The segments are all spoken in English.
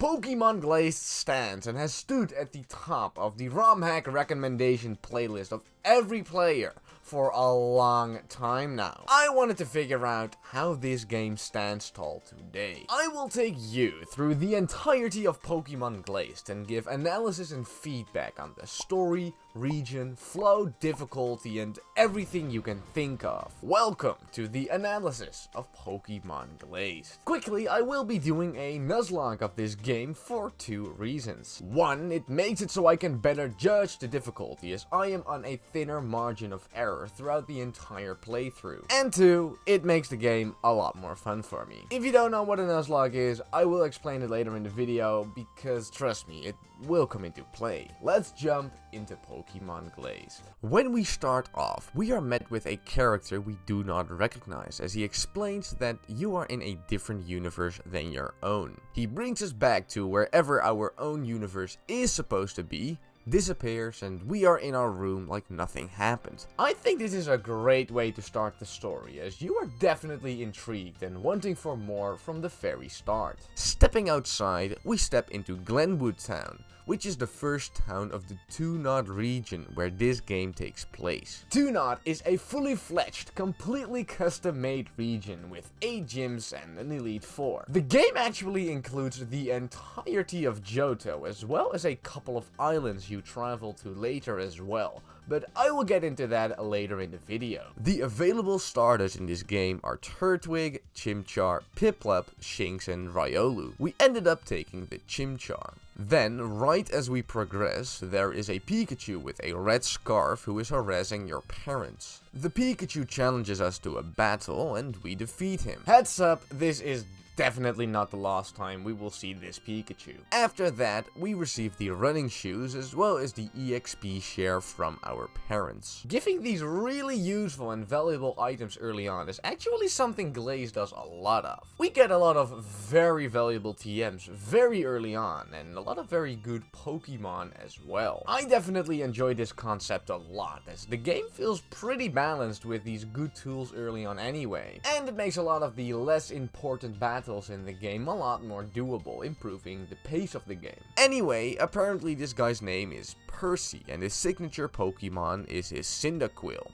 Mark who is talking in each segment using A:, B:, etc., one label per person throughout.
A: Pokemon Glazed stands and has stood at the top of the Romhack recommendation playlist of every player for a long time now. I wanted to figure out how this game stands tall today. I will take you through the entirety of Pokemon Glazed and give analysis and feedback on the story, region, flow, difficulty, and everything you can think of. Welcome to the analysis of Pokemon Glazed. Quickly, I will be doing a nuzlocke of this game for two reasons. One, it makes it so I can better judge the difficulty as I am on a thinner margin of error throughout the entire playthrough. And two, it makes the game a lot more fun for me. If you don't know what a nuzlocke is, I will explain it later in the video because trust me, it will come into play. Let's jump into Pokemon Glazed. When we start off, we are met with a character we do not recognize as he explains that you are in a different universe than your own. He brings us back to wherever our own universe is supposed to be, disappears, and we are in our room like nothing happened. I think this is a great way to start the story, as you are definitely intrigued and wanting for more from the very start. Stepping outside, we step into Glenwood Town, which is the first town of the Two-Knot region where this game takes place. Two-Knot is a fully fledged, completely custom-made region with 8 gyms and an Elite Four. The game actually includes the entirety of Johto, as well as a couple of islands you travel to later as well, but I will get into that later in the video. The available starters in this game are Turtwig, Chimchar, Piplup, Shinx, and Riolu. We ended up taking the Chimchar. Then, right as we progress, there is a Pikachu with a red scarf who is harassing your parents. The Pikachu challenges us to a battle and we defeat him. Heads up, this is definitely not the last time we will see this Pikachu. After that, we receive the running shoes as well as the EXP share from our parents. Giving these really useful and valuable items early on is actually something Glazed does a lot of. We get a lot of very valuable TMs very early on and a lot of very good Pokemon as well. I definitely enjoy this concept a lot as the game feels pretty balanced with these good tools early on anyway, and it makes a lot of the less important battles in the game a lot more doable, improving the pace of the game. Anyway, apparently this guy's name is Percy and his signature Pokemon is his Cyndaquil.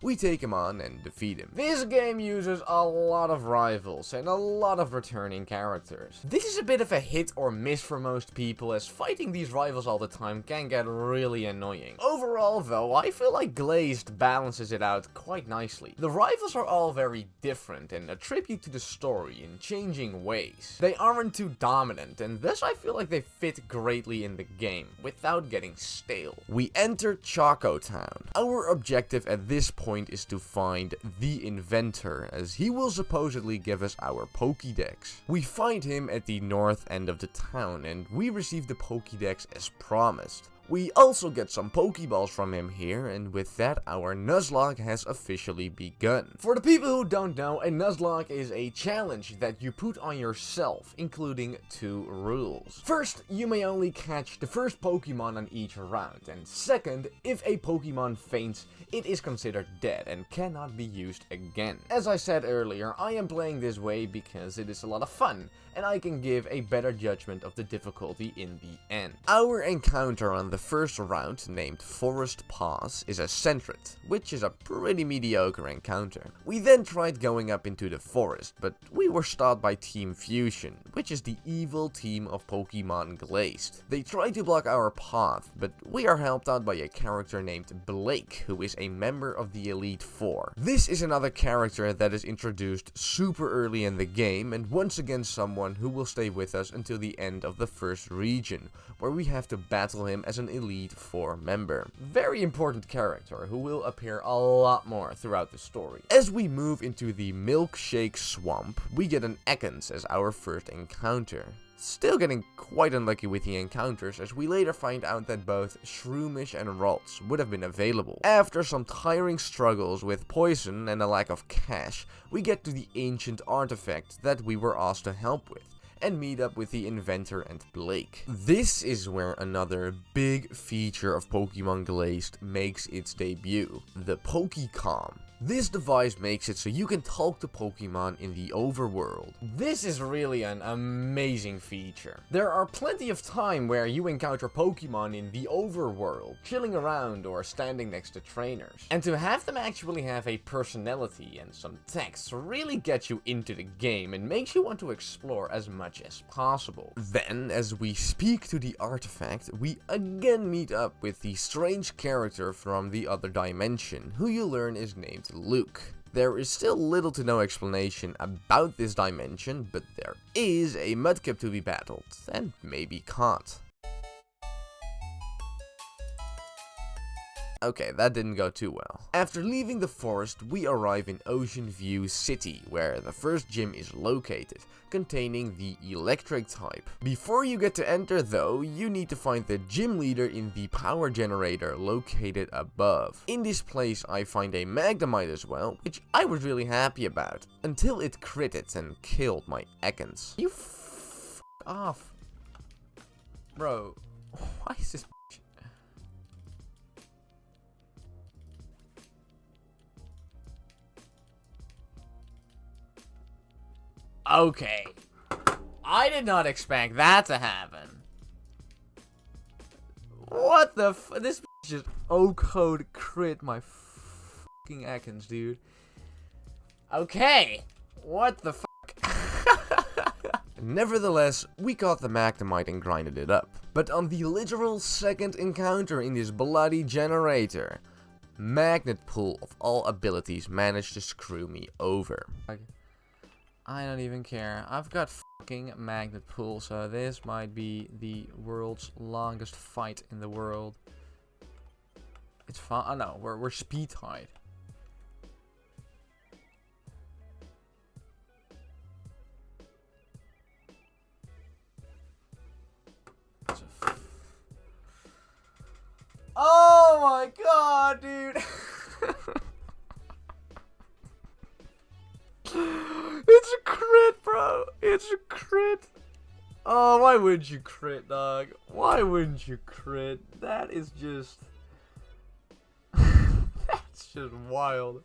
A: We take him on and defeat him. This game uses a lot of rivals and a lot of returning characters. This is a bit of a hit or miss for most people as fighting these rivals all the time can get really annoying. Overall though, I feel like Glazed balances it out quite nicely. The rivals are all very different and attribute to the story in changing ways. They aren't too dominant and thus I feel like they fit greatly in the game without getting stale. We enter Choco Town. Our objective at this point is to find the inventor, as he will supposedly give us our Pokédex. We find him at the north end of the town and we receive the Pokédex as promised. We also get some Pokeballs from him here, and with that our Nuzlocke has officially begun. For the people who don't know, a Nuzlocke is a challenge that you put on yourself, including 2 rules. First, you may only catch the first Pokemon on each round, and second, if a Pokemon faints, it is considered dead and cannot be used again. As I said earlier, I am playing this way because it is a lot of fun, and I can give a better judgment of the difficulty in the end. Our encounter on the first round, named Forest Pass, is a Sentret, which is a pretty mediocre encounter. We then tried going up into the forest, but we were stopped by Team Fusion, which is the evil team of Pokemon Glazed. They tried to block our path, but we are helped out by a character named Blake, who is a member of the Elite Four. This is another character that is introduced super early in the game, and once again someone who will stay with us until the end of the first region, where we have to battle him as an Elite Four member. Very important character who will appear a lot more throughout the story. As we move into the Milkshake Swamp, we get an Ekans as our first encounter. Still getting quite unlucky with the encounters, as we later find out that both Shroomish and Ralts would have been available. After some tiring struggles with poison and a lack of cash, we get to the ancient artifact that we were asked to help with, and meet up with the inventor and Blake. This is where another big feature of Pokemon Glazed makes its debut, the Pokecom. This device makes it so you can talk to Pokemon in the overworld. This is really an amazing feature. There are plenty of time where you encounter Pokemon in the overworld, chilling around or standing next to trainers. And to have them actually have a personality and some text really gets you into the game and makes you want to explore as much as possible. Then, as we speak to the artifact, we again meet up with the strange character from the other dimension, who you learn is named Luke. There is still little to no explanation about this dimension, but there is a Mudkip to be battled, and maybe caught. Okay, that didn't go too well. After leaving the forest, we arrive in Ocean View City, where the first gym is located, containing the electric type. Before you get to enter though, you need to find the gym leader in the power generator located above. In this place I find a Magnemite as well, which I was really happy about, until it critted and killed my Ekans. You f*** off. Bro, why is this Okay. I did not expect that to happen. What the f- This just O-code crit my fucking Ekans, dude. Okay. What the fuck? Nevertheless, we caught the Magnemite and grinded it up. But on the literal second encounter in this bloody generator, Magnet Pool of all abilities managed to screw me over. I don't even care. I've got fucking Magnet Pool, so this might be the world's longest fight in the world. It's fun. Oh no, we're speed tied. Oh my god, dude. It's a crit, bro. It's a crit. Oh, why wouldn't you crit, dog? Why wouldn't you crit? That is just... That's just wild.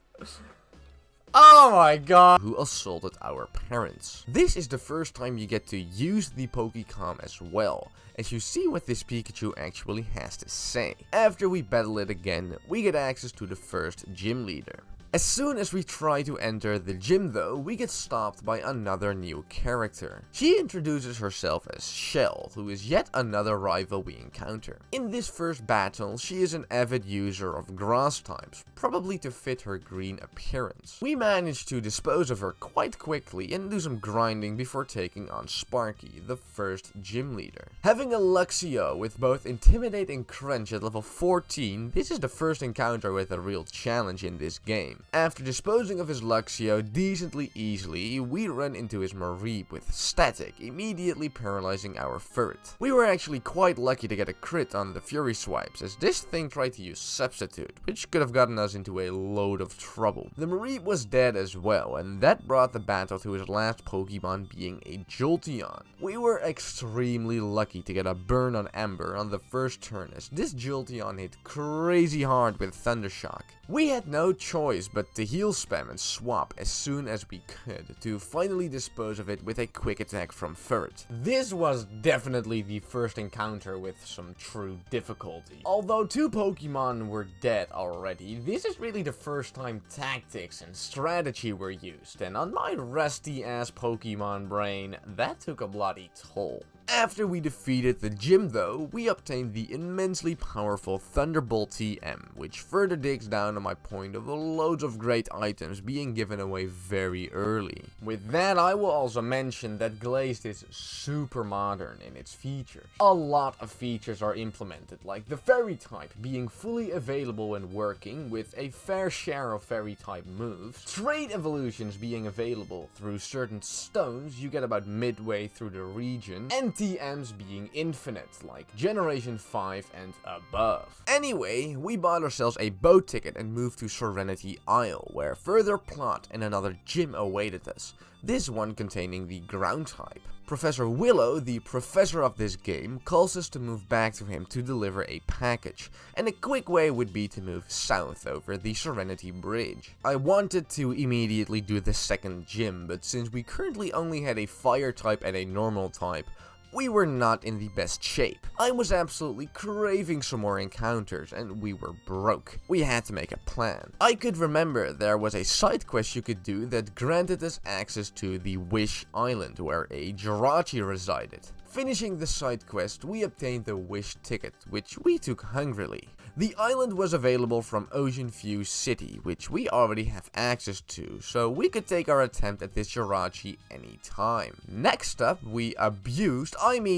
A: Oh my god. Who assaulted our parents. This is the first time you get to use the Pokecom as well, as you see what this Pikachu actually has to say. After we battle it again, we get access to the first gym leader. As soon as we try to enter the gym though, we get stopped by another new character. She introduces herself as Shell, who is yet another rival we encounter. In this first battle, she is an avid user of grass types, probably to fit her green appearance. We manage to dispose of her quite quickly and do some grinding before taking on Sparky, the first gym leader. Having a Luxio with both Intimidate and Crunch at level 14, this is the first encounter with a real challenge in this game. After disposing of his Luxio decently easily, we run into his Mareep with Static, immediately paralyzing our Furret. We were actually quite lucky to get a crit on the Fury Swipes, as this thing tried to use Substitute, which could have gotten us into a load of trouble. The Mareep was dead as well, and that brought the battle to his last Pokemon being a Jolteon. We were extremely lucky to get a burn on Ember on the first turn, as this Jolteon hit crazy hard with Thundershock. We had no choice but to heal spam and swap as soon as we could to finally dispose of it with a quick attack from Furret. This was definitely the first encounter with some true difficulty. Although two Pokemon were dead already, this is really the first time tactics and strategy were used, and on my rusty ass Pokemon brain, that took a bloody toll. After we defeated the gym though, we obtained the immensely powerful Thunderbolt TM, which further digs down on my point of loads of great items being given away very early. With that, I will also mention that Glazed is super modern in its features. A lot of features are implemented, like the Fairy type being fully available and working with a fair share of Fairy type moves, trait evolutions being available through certain stones you get about midway through the region, and TMs being infinite, like Generation 5 and above. Anyway, we bought ourselves a boat ticket and moved to Serenity Isle, where further plot and another gym awaited us. this one containing the ground type. Professor Willow, the professor of this game, calls us to move back to him to deliver a package, and a quick way would be to move south over the Serenity Bridge. I wanted to immediately do the second gym, but since we currently only had a fire type and a normal type, we were not in the best shape. I was absolutely craving some more encounters, and we were broke. We had to make a plan. I could remember there was a side quest you could do that granted us access to the Wish Island, where a Jirachi resided. Finishing the side quest, we obtained the Wish ticket, which we took hungrily. The island was available from Ocean View City, which we already have access to, so we could take our attempt at this Jirachi anytime. Next up, we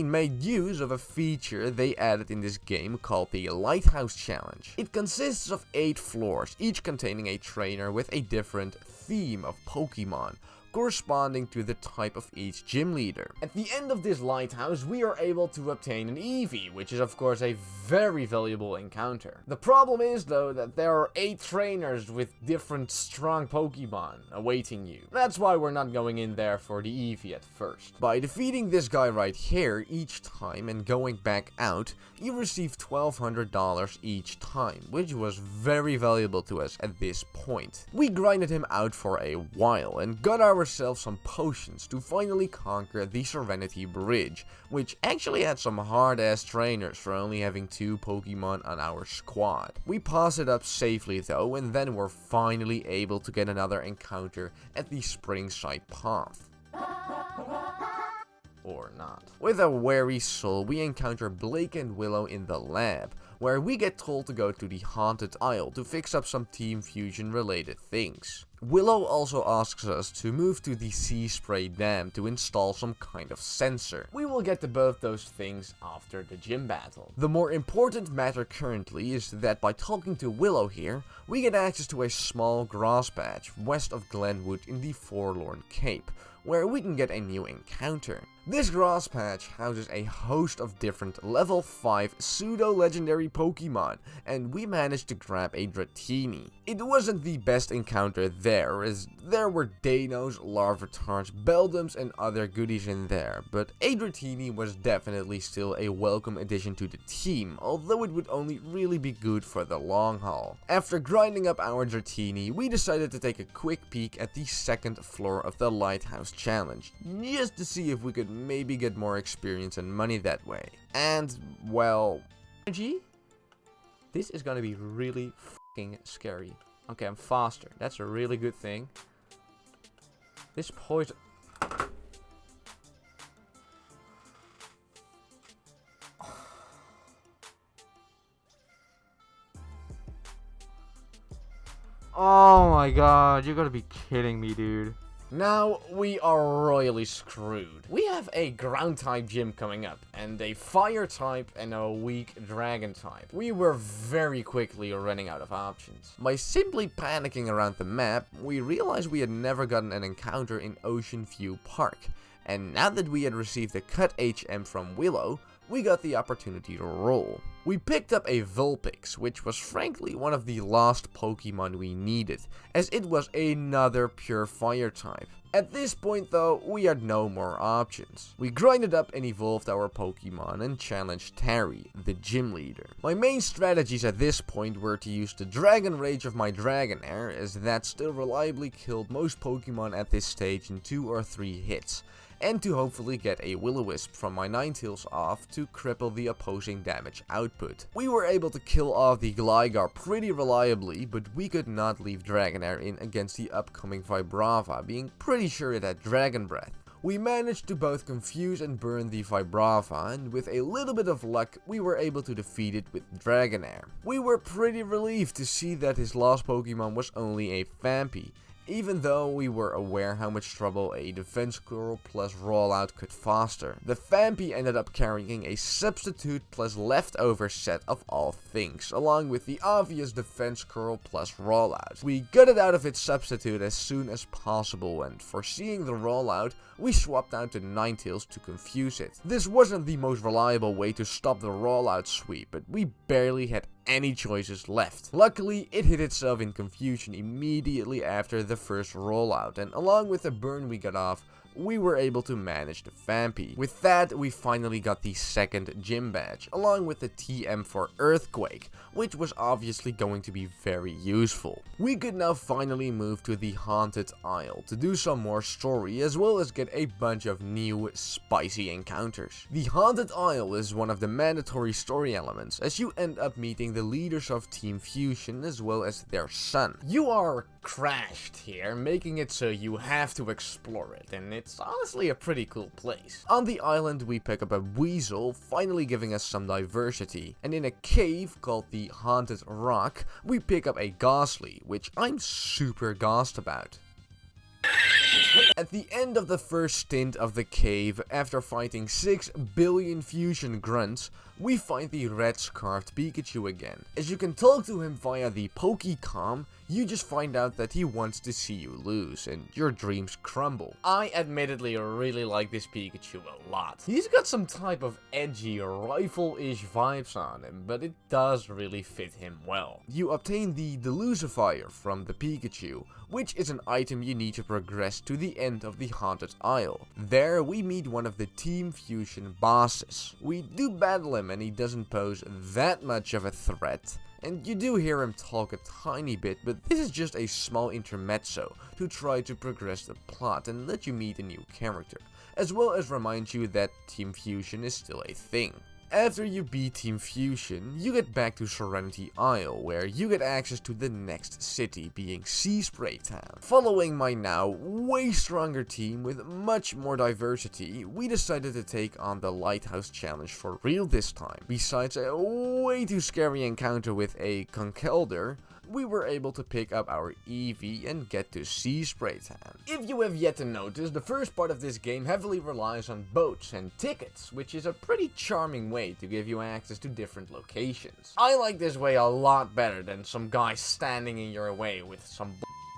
A: made use of a feature they added in this game called the Lighthouse Challenge. It consists of 8 floors, each containing a trainer with a different theme of Pokemon, corresponding to the type of each gym leader. At the end of this lighthouse, we are able to obtain an Eevee, which is of course a very valuable encounter. The problem is though that there are 8 trainers with different strong Pokemon awaiting you. That's why we're not going in there for the Eevee at first. By defeating this guy right here each time and going back out, you receive $1,200 each time, which was very valuable to us at this point. We grinded him out for a while and got ourselves some potions to finally conquer the Serenity Bridge, which actually had some hard-ass trainers for only having 2 Pokemon on our squad. We passed it up safely though, and then were finally able to get another encounter at the Springside Path. Or not. With a wary soul, we encounter Blake and Willow in the lab, where we get told to go to the Haunted Isle to fix up some Team Fusion related things. Willow also asks us to move to the Sea Spray Dam to install some kind of sensor. We will get to both those things after the gym battle. The more important matter currently is that by talking to Willow here, we get access to a small grass patch west of Glenwood in the Forlorn Cape, where we can get a new encounter. This grass patch houses a host of different level 5 pseudo-legendary Pokemon, and we managed to grab a Dratini. It wasn't the best encounter there, as there were Danos, Larvatars, Beldums, and other goodies in there, but a Dratini was definitely still a welcome addition to the team, although it would only really be good for the long haul. After grinding up our Dratini, we decided to take a quick peek at the second floor of the Lighthouse Challenge, just to see if we could maybe get more experience and money that way. And, well, energy? This is gonna be really fucking scary. Okay, I'm faster. That's a really good thing. This poison... Oh my god, you gotta be kidding me, dude. Now, we are royally screwed. We have a ground type gym coming up, and a fire type and a weak dragon type. We were very quickly running out of options. By simply panicking around the map, we realized we had never gotten an encounter in Ocean View Park, and now that we had received a cut HM from Willow, we got the opportunity to roll. We picked up a Vulpix, which was frankly one of the last Pokemon we needed, as it was another pure fire type. At this point though, we had no more options. We grinded up and evolved our Pokemon and challenged Terry, the gym leader. My main strategies at this point were to use the Dragon Rage of my Dragonair, as that still reliably killed most Pokemon at this stage in 2 or 3 hits, and to hopefully get a Will-O-Wisp from my Ninetales off to cripple the opposing damage output. We were able to kill off the Gligar pretty reliably, but we could not leave Dragonair in against the upcoming Vibrava, being pretty sure it had Dragon Breath. We managed to both confuse and burn the Vibrava, and with a little bit of luck, we were able to defeat it with Dragonair. We were pretty relieved to see that his last Pokemon was only a Phanpy, even though we were aware how much trouble a Defense Curl plus Rollout could foster. The Phanpy ended up carrying a Substitute plus Leftover set of all things, along with the obvious Defense Curl plus Rollout. We got it out of its Substitute as soon as possible, and foreseeing the Rollout, we swapped out to Ninetales to confuse it. This wasn't the most reliable way to stop the Rollout sweep, but we barely had any choices left. Luckily, it hit itself in confusion immediately after the first rollout, and along with the burn we got off, we were able to manage the Vampy. With that, we finally got the second gym badge, along with the TM for Earthquake, which was obviously going to be very useful. We could now finally move to the Haunted Isle to do some more story, as well as get a bunch of new spicy encounters. The Haunted Isle is one of the mandatory story elements, as you end up meeting the leaders of Team Fusion as well as their son. You are crashed here, making it so you have to explore it, and it's honestly a pretty cool place. On the island we pick up a weasel, finally giving us some diversity, and in a cave called the Haunted Rock, we pick up a Ghastly, which I'm super gassed about. At the end of the first stint of the cave, after fighting 6 billion fusion grunts, we find the red scarfed Pikachu again. As you can talk to him via the Pokecom, you just find out that he wants to see you lose, and your dreams crumble. I admittedly really like this Pikachu a lot. He's got some type of edgy, rifle-ish vibes on him, but it does really fit him well. You obtain the Delusifier from the Pikachu, which is an item you need to progress to the end of the Haunted Isle. There we meet one of the Team Fusion bosses. We do battle him and he doesn't pose that much of a threat. And you do hear him talk a tiny bit, but this is just a small intermezzo to try to progress the plot and let you meet a new character, as well as remind you that Team Fusion is still a thing. After you beat Team Fusion, you get back to Serenity Isle, where you get access to the next city, being Sea Spray Town. Following my now way stronger team with much more diversity, we decided to take on the Lighthouse Challenge for real this time. Besides a way too scary encounter with a Conkeldurr, we were able to pick up our Eevee and get to Sea Spray Town. If you have yet to notice, the first part of this game heavily relies on boats and tickets, which is a pretty charming way to give you access to different locations. I like this way a lot better than some guy standing in your way with some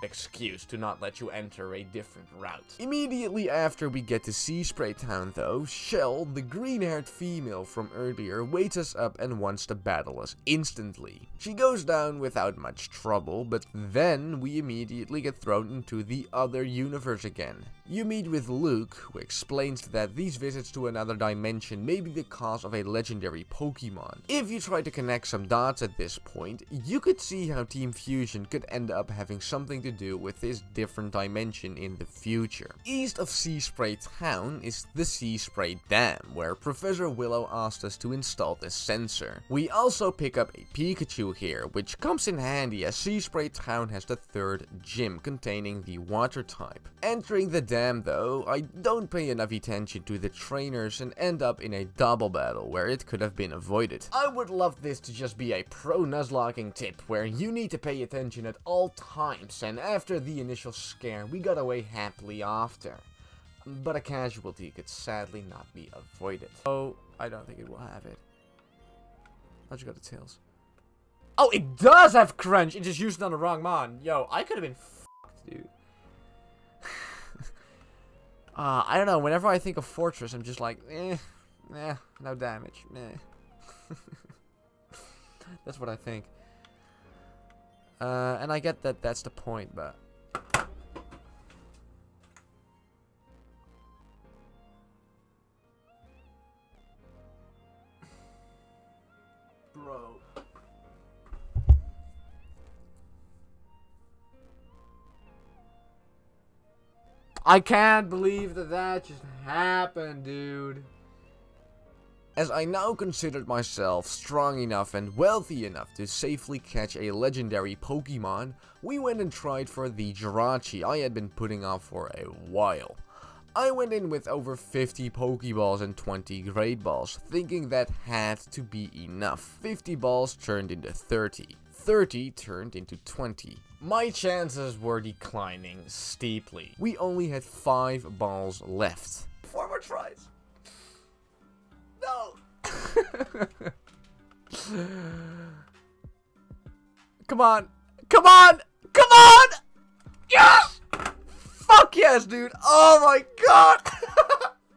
A: excuse to not let you enter a different route. Immediately after we get to Sea Spray Town though, Shell, the green-haired female from earlier, waits us up and wants to battle us instantly. She goes down without much trouble, but then we immediately get thrown into the other universe again. You meet with Luke, who explains that these visits to another dimension may be the cause of a legendary Pokemon. If you try to connect some dots at this point, you could see how Team Fusion could end up having something to do with this different dimension in the future. East of Sea Spray Town is the Sea Spray Dam, where Professor Willow asked us to install the sensor. We also pick up a Pikachu here, which comes in handy as Sea Spray Town has the third gym containing the water type. Entering the dam though, I don't pay enough attention to the trainers and end up in a double battle where it could have been avoided. I would love this to just be a pro Nuzlocking tip where you need to pay attention at all times, and after the initial scare we got away happily after. But a casualty could sadly not be avoided. Oh, I don't think it will have it. I just got the tails. Oh, it does have crunch! It just used it on the wrong mon. Yo, I could have been fucked, dude. I don't know, whenever I think of Fortress, I'm just like, no damage, That's what I think. And I get that that's the point, but... Bro. I can't believe that just happened, dude. As I now considered myself strong enough and wealthy enough to safely catch a legendary Pokemon, we went and tried for the Jirachi I had been putting off for a while. I went in with over 50 Pokeballs and 20 Great Balls, thinking that had to be enough. 50 balls turned into 30. 30 turned into 20. My chances were declining steeply. We only had 5 balls left. 4 more tries. No! Come on! Come on! Come on! Yes! Fuck yes, dude! Oh my god!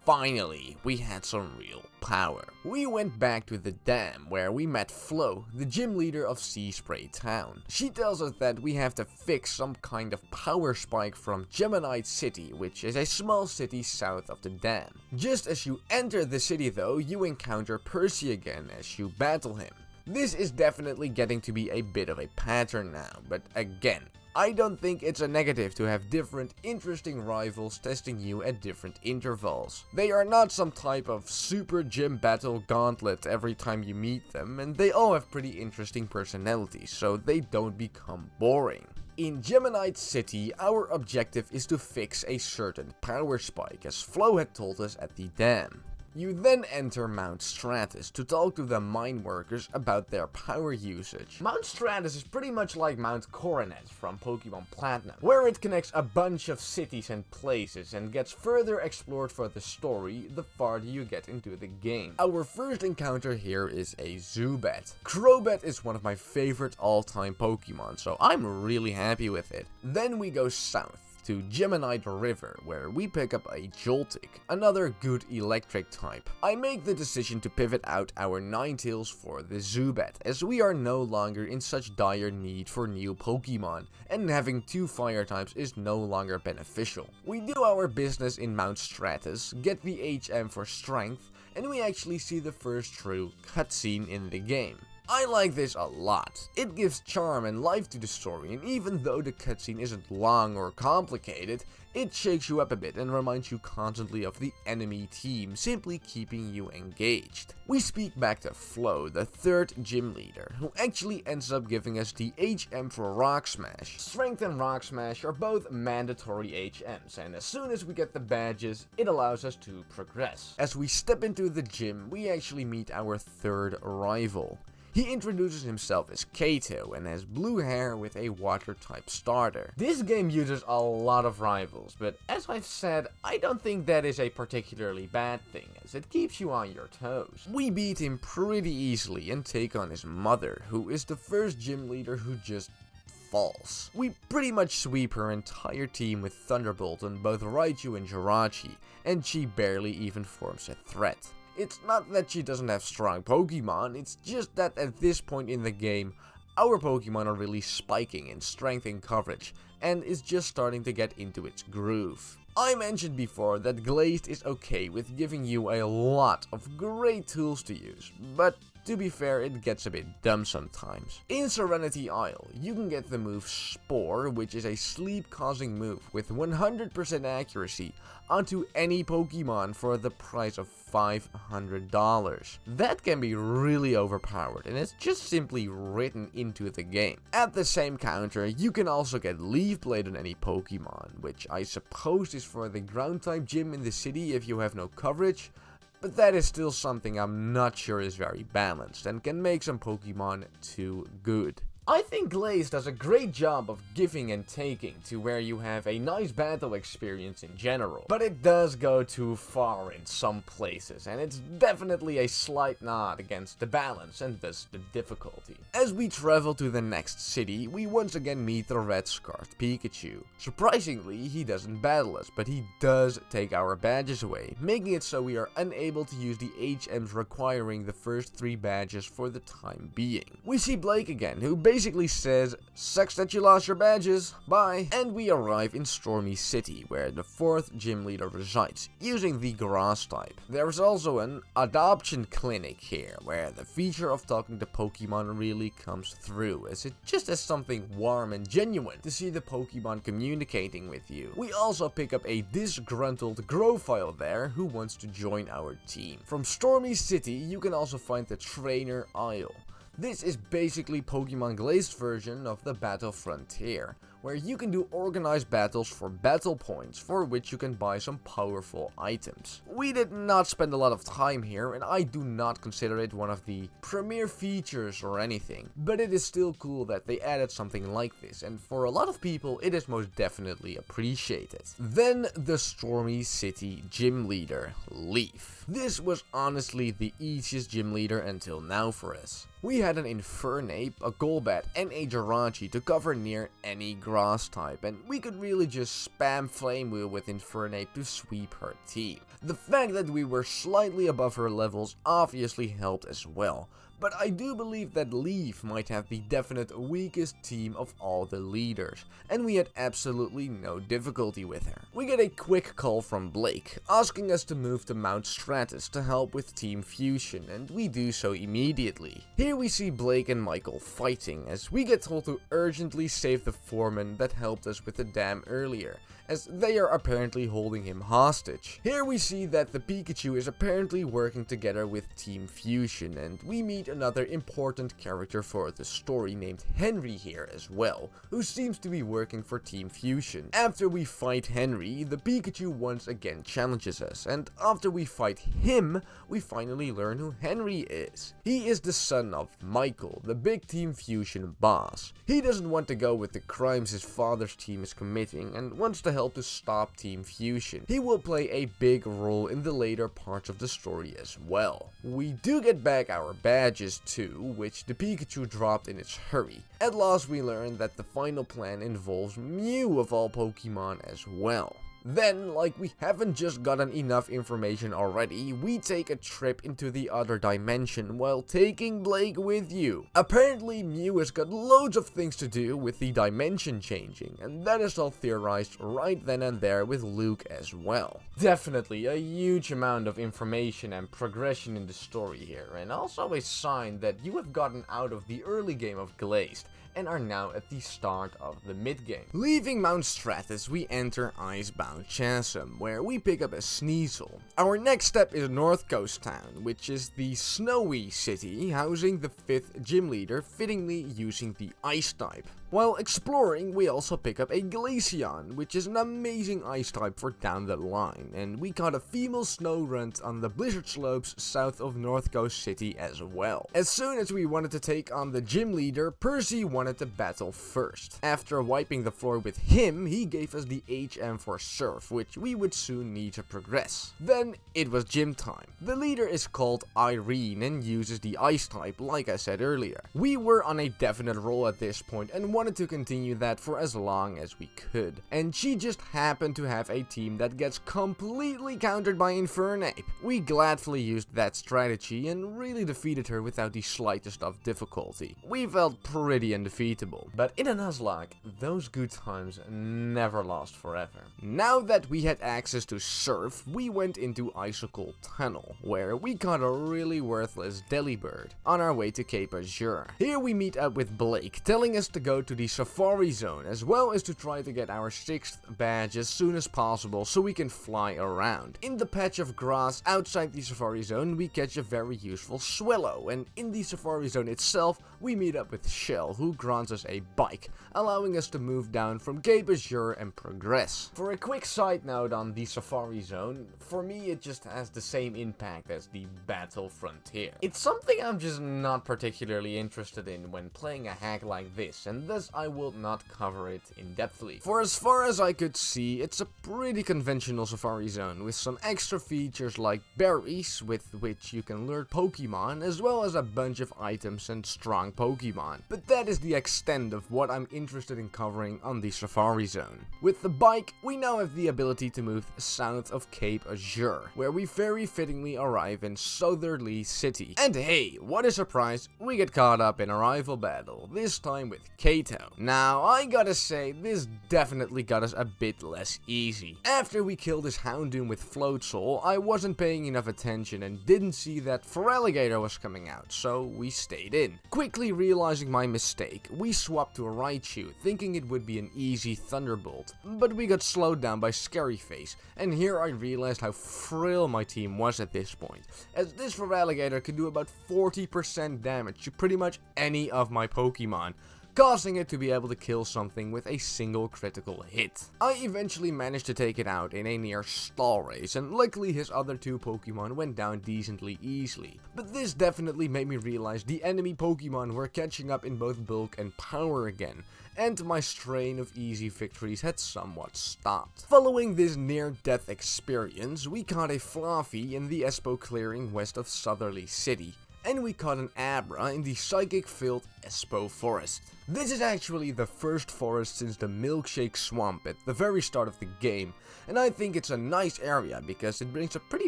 A: Finally, we had some real power. We went back to the dam where we met Flo, the gym leader of Sea Spray Town. She tells us that we have to fix some kind of power spike from Serenity City, which is a small city south of the dam. Just as you enter the city though, you encounter Percy again as you battle him. This is definitely getting to be a bit of a pattern now, but again, I don't think it's a negative to have different interesting rivals testing you at different intervals. They are not some type of super gym battle gauntlet every time you meet them, and they all have pretty interesting personalities, so they don't become boring. In Serenity City, our objective is to fix a certain power spike, as Flo had told us at the dam. You then enter Mount Stratus to talk to the mine workers about their power usage. Mount Stratus is pretty much like Mount Coronet from Pokemon Platinum, where it connects a bunch of cities and places and gets further explored for the story the farther you get into the game. Our first encounter here is a Zubat. Crobat is one of my favorite all-time Pokemon, so I'm really happy with it. Then we go south to Geminite River, where we pick up a Joltik, another good electric type. I make the decision to pivot out our Ninetales for the Zubat, as we are no longer in such dire need for new Pokemon, and having two fire types is no longer beneficial. We do our business in Mount Stratus, get the HM for strength, and we actually see the first true cutscene in the game. I like this a lot. It gives charm and life to the story, and even though the cutscene isn't long or complicated, it shakes you up a bit and reminds you constantly of the enemy team, simply keeping you engaged. We speak back to Flo, the third gym leader, who actually ends up giving us the HM for Rock Smash. Strength and Rock Smash are both mandatory HMs, and as soon as we get the badges, it allows us to progress. As we step into the gym, we actually meet our third rival. He introduces himself as Kato and has blue hair with a water type starter. This game uses a lot of rivals, but as I've said, I don't think that is a particularly bad thing, as it keeps you on your toes. We beat him pretty easily and take on his mother, who is the first gym leader who just falls. We pretty much sweep her entire team with Thunderbolt on both Raichu and Jirachi, and she barely even forms a threat. It's not that she doesn't have strong Pokemon, it's just that at this point in the game, our Pokemon are really spiking in strength and coverage, and is just starting to get into its groove. I mentioned before that Glazed is okay with giving you a lot of great tools to use, but to be fair, it gets a bit dumb sometimes. In Serenity Isle, you can get the move Spore, which is a sleep-causing move with 100% accuracy onto any Pokemon for the price of $500. That can be really overpowered, and it's just simply written into the game. At the same counter, you can also get Leaf Blade on any Pokemon, which I suppose is for the ground-type gym in the city if you have no coverage, but that is still something I'm not sure is very balanced and can make some Pokemon too good. I think Glazed does a great job of giving and taking to where you have a nice battle experience in general, but it does go too far in some places, and it's definitely a slight nod against the balance and thus the difficulty. As we travel to the next city, we once again meet the red-scarfed Pikachu. Surprisingly, he doesn't battle us, but he does take our badges away, making it so we are unable to use the HMs requiring the first 3 badges for the time being. We see Blake again, who basically says, "Sucks that you lost your badges, bye." And we arrive in Stormy City, where the 4th gym leader resides, using the grass type. There's also an adoption clinic here, where the feature of talking to Pokemon really comes through, as it just has something warm and genuine to see the Pokemon communicating with you. We also pick up a disgruntled Growfile there, who wants to join our team. From Stormy City, you can also find the Trainer Isle. This is basically Pokemon Glazed version of the Battle Frontier, where you can do organized battles for battle points, for which you can buy some powerful items. We did not spend a lot of time here, and I do not consider it one of the premier features or anything, but it is still cool that they added something like this, and for a lot of people it is most definitely appreciated. Then the Stormy City gym leader, Leaf. This was honestly the easiest gym leader until now for us. We had an Infernape, a Golbat, and a Jirachi to cover near any ground grass type, and we could really just spam Flame Wheel with Infernape to sweep her team. The fact that we were slightly above her levels obviously helped as well, but I do believe that Leaf might have the definite weakest team of all the leaders, and we had absolutely no difficulty with her. We get a quick call from Blake, asking us to move to Mount Stratus to help with Team Fusion, and we do so immediately. Here we see Blake and Michael fighting, as we get told to urgently save the foreman that helped us with the dam earlier, as they are apparently holding him hostage. Here we see that the Pikachu is apparently working together with Team Fusion, and we meet another important character for the story named Henry here as well, who seems to be working for Team Fusion. After we fight Henry, the Pikachu once again challenges us, and after we fight him, we finally learn who Henry is. He is the son of Michael, the big Team Fusion boss. He doesn't want to go with the crimes his father's team is committing and wants to help to stop Team Fusion. He will play a big role in the later parts of the story as well. We do get back our badges too, which the Pikachu dropped in its hurry. At last we learn that the final plan involves Mew of all Pokemon as well. Then, like we haven't just gotten enough information already, we take a trip into the other dimension while taking Blake with you. Apparently Mew has got loads of things to do with the dimension changing, and that is all theorized right then and there with Luke as well. Definitely a huge amount of information and progression in the story here, and also a sign that you have gotten out of the early game of Glazed and are now at the start of the mid-game. Leaving Mount Stratus, we enter Icebound Chasm, where we pick up a Sneasel. Our next step is North Coast Town, which is the snowy city, housing the 5th gym leader, fittingly using the Ice type. While exploring, we also pick up a Glaceon, which is an amazing ice type for down the line, and we caught a female snow runt on the blizzard slopes south of North Coast City as well. As soon as we wanted to take on the gym leader, Percy wanted to battle first. After wiping the floor with him, he gave us the HM for Surf, which we would soon need to progress. Then it was gym time. The leader is called Irene and uses the ice type like I said earlier. We were on a definite roll at this point and wanted to continue that for as long as we could. And she just happened to have a team that gets completely countered by Infernape. We gladly used that strategy and really defeated her without the slightest of difficulty. We felt pretty undefeatable. But in a Nuzlocke, those good times never last forever. Now that we had access to Surf, we went into Icicle Tunnel, where we caught a really worthless Delibird on our way to Cape Azure. Here we meet up with Blake, telling us to go to the Safari Zone, as well as to try to get our 6th badge as soon as possible so we can fly around. In the patch of grass outside the Safari Zone, we catch a very useful Swallow, and in the Safari Zone itself, we meet up with Shell, who grants us a bike, allowing us to move down from Cape Azure and progress. For a quick side note on the Safari Zone, for me it just has the same impact as the Battle Frontier. It's something I'm just not particularly interested in when playing a hack like this, and thus I will not cover it in depthly. For as far as I could see, it's a pretty conventional Safari Zone with some extra features like berries with which you can lure Pokemon, as well as a bunch of items and strong Pokemon. But that is the extent of what I'm interested in covering on the Safari Zone. With the bike, we now have the ability to move south of Cape Azure, where we very fittingly arrive in Southerly City. And hey, what a surprise, we get caught up in a rival battle, this time with Kato. Now, I gotta say, this definitely got us a bit less easy. After we killed his Houndoom with Floatzel, I wasn't paying enough attention and didn't see that Feraligatr was coming out, so we stayed in. Quickly realizing my mistake, we swapped to a Raichu, thinking it would be an easy Thunderbolt, but we got slowed down by Scaryface, and here I realized how frail my team was at this point, as this Feraligatr could do about 40% damage to pretty much any of my Pokemon, causing it to be able to kill something with a single critical hit. I eventually managed to take it out in a near stall race, and luckily his other 2 Pokemon went down decently easily. But this definitely made me realize the enemy Pokemon were catching up in both bulk and power again, and my strain of easy victories had somewhat stopped. Following this near-death experience, we caught a Fluffy in the Espo clearing west of Southerly City, and we caught an Abra in the psychic-filled Espo Forest. This is actually the first forest since the Milkshake Swamp at the very start of the game, and I think it's a nice area because it brings a pretty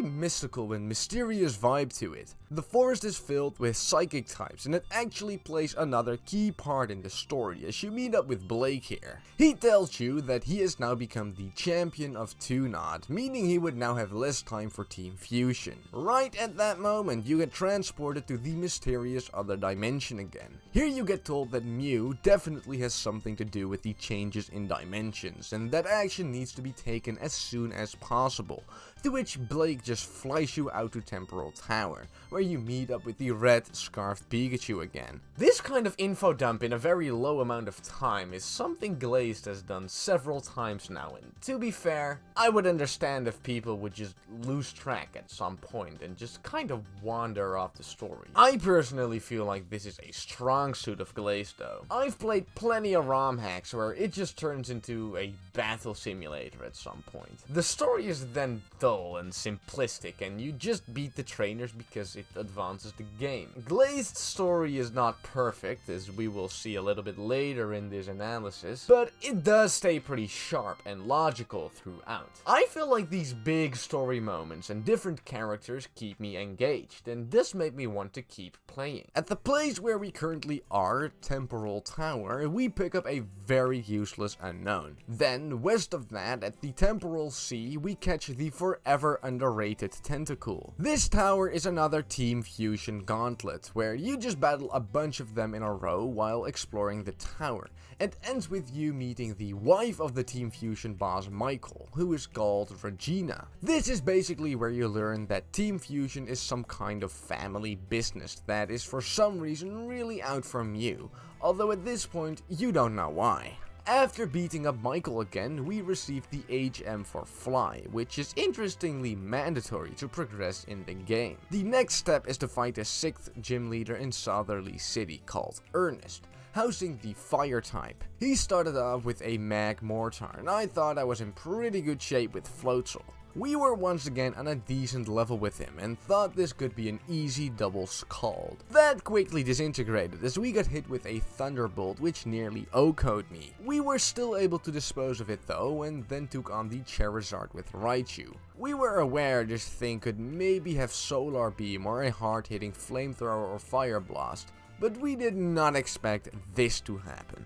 A: mystical and mysterious vibe to it. The forest is filled with psychic types, and it actually plays another key part in the story as you meet up with Blake here. He tells you that he has now become the champion of Tunod, meaning he would now have less time for Team Fusion. Right at that moment, you get transported to the mysterious other dimension again. Here you get told that Mew definitely has something to do with the changes in dimensions, and that action needs to be taken as soon as possible, to which Blake just flies you out to Temporal Tower, where you meet up with the red scarfed Pikachu again. This kind of info dump in a very low amount of time is something Glazed has done several times now, and to be fair, I would understand if people would just lose track at some point and just kind of wander off the story. I personally feel like this is a strong suit of Glazed though. I've played plenty of ROM hacks where it just turns into a battle simulator at some point. The story is then dull and simplistic, and you just beat the trainers because it advances the game. Glazed's story is not perfect, as we will see a little bit later in this analysis, but it does stay pretty sharp and logical throughout. I feel like these big story moments and different characters keep me engaged, and this made me want to keep playing. At the place where we currently are, Temporal Tower, we pick up a very useless unknown. Then, west of that, at the Temporal Sea, we catch the forever underrated Tentacool. This tower is another Team Fusion gauntlet, where you just battle a bunch of them in a row while exploring the tower. It ends with you meeting the wife of the Team Fusion boss Michael, who is called Regina. This is basically where you learn that Team Fusion is some kind of family business that is for some reason really out from you, although at this point you don't know why. After beating up Michael again, we receive the HM for Fly, which is interestingly mandatory to progress in the game. The next step is to fight a 6th gym leader in Southerly City called Ernest, housing the fire type. He started off with a Mag Mortar, and I thought I was in pretty good shape with Floatzel. We were once again on a decent level with him and thought this could be an easy double Scald. That quickly disintegrated as we got hit with a Thunderbolt which nearly OHKO'd me. We were still able to dispose of it though, and then took on the Charizard with Raichu. We were aware this thing could maybe have Solar Beam or a hard-hitting Flamethrower or Fire Blast, but we did not expect this to happen.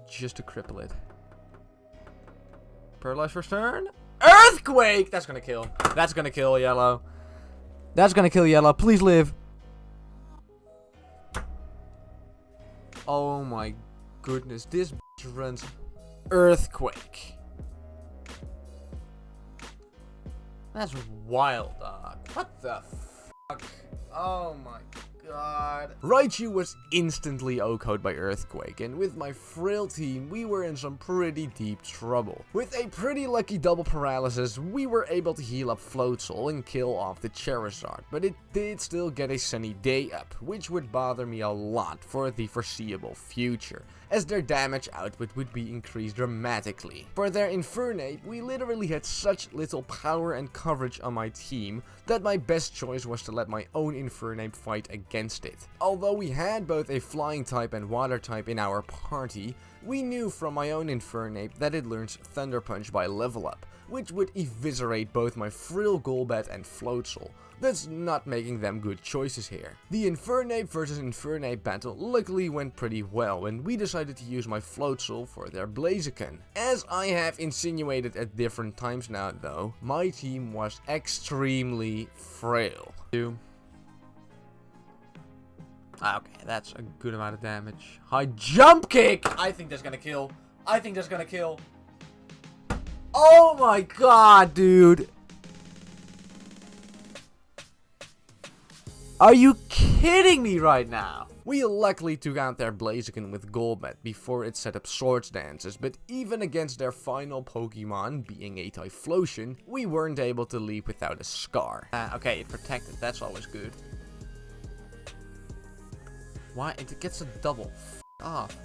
A: Just to cripple it. Paralyze first turn. Earthquake! That's gonna kill. That's gonna kill Yellow. That's gonna kill Yellow. Please live. Oh my goodness. This bitch runs Earthquake. That's wild, dog. What the fuck? Oh my god. Raichu was instantly OHKO'd by Earthquake, and with my frail team, we were in some pretty deep trouble. With a pretty lucky double paralysis, we were able to heal up Floatzel and kill off the Charizard, but it did still get a Sunny Day up, which would bother me a lot for the foreseeable future, as their damage output would be increased dramatically. For their Infernape, we literally had such little power and coverage on my team that my best choice was to let my own Infernape fight against it. Although we had both a flying type and water type in our party, we knew from my own Infernape that it learns Thunder Punch by level up, which would eviscerate both my Frill, Golbat and Floatzel, thus not making them good choices here. The Infernape versus Infernape battle luckily went pretty well, and we decided to use my Floatzel for their Blaziken. As I have insinuated at different times now though, my team was extremely frail. Okay, that's a good amount of damage. High jump kick! I think that's gonna kill. I think that's gonna kill. Oh my god, dude. Are you kidding me right now? We luckily took out their Blaziken with Golbat before it set up Swords Dances, but even against their final Pokemon, being a Typhlosion, we weren't able to leap without a scar. Okay, it protected, that's always good. Why? It gets a double. F off.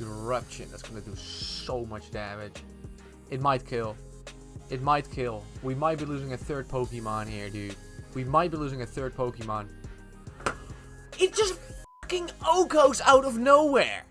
A: Eruption, that's gonna do so much damage. It might kill. It might kill. We might be losing a third Pokemon here, dude. We might be losing a third Pokemon. It just fucking Okos out of nowhere.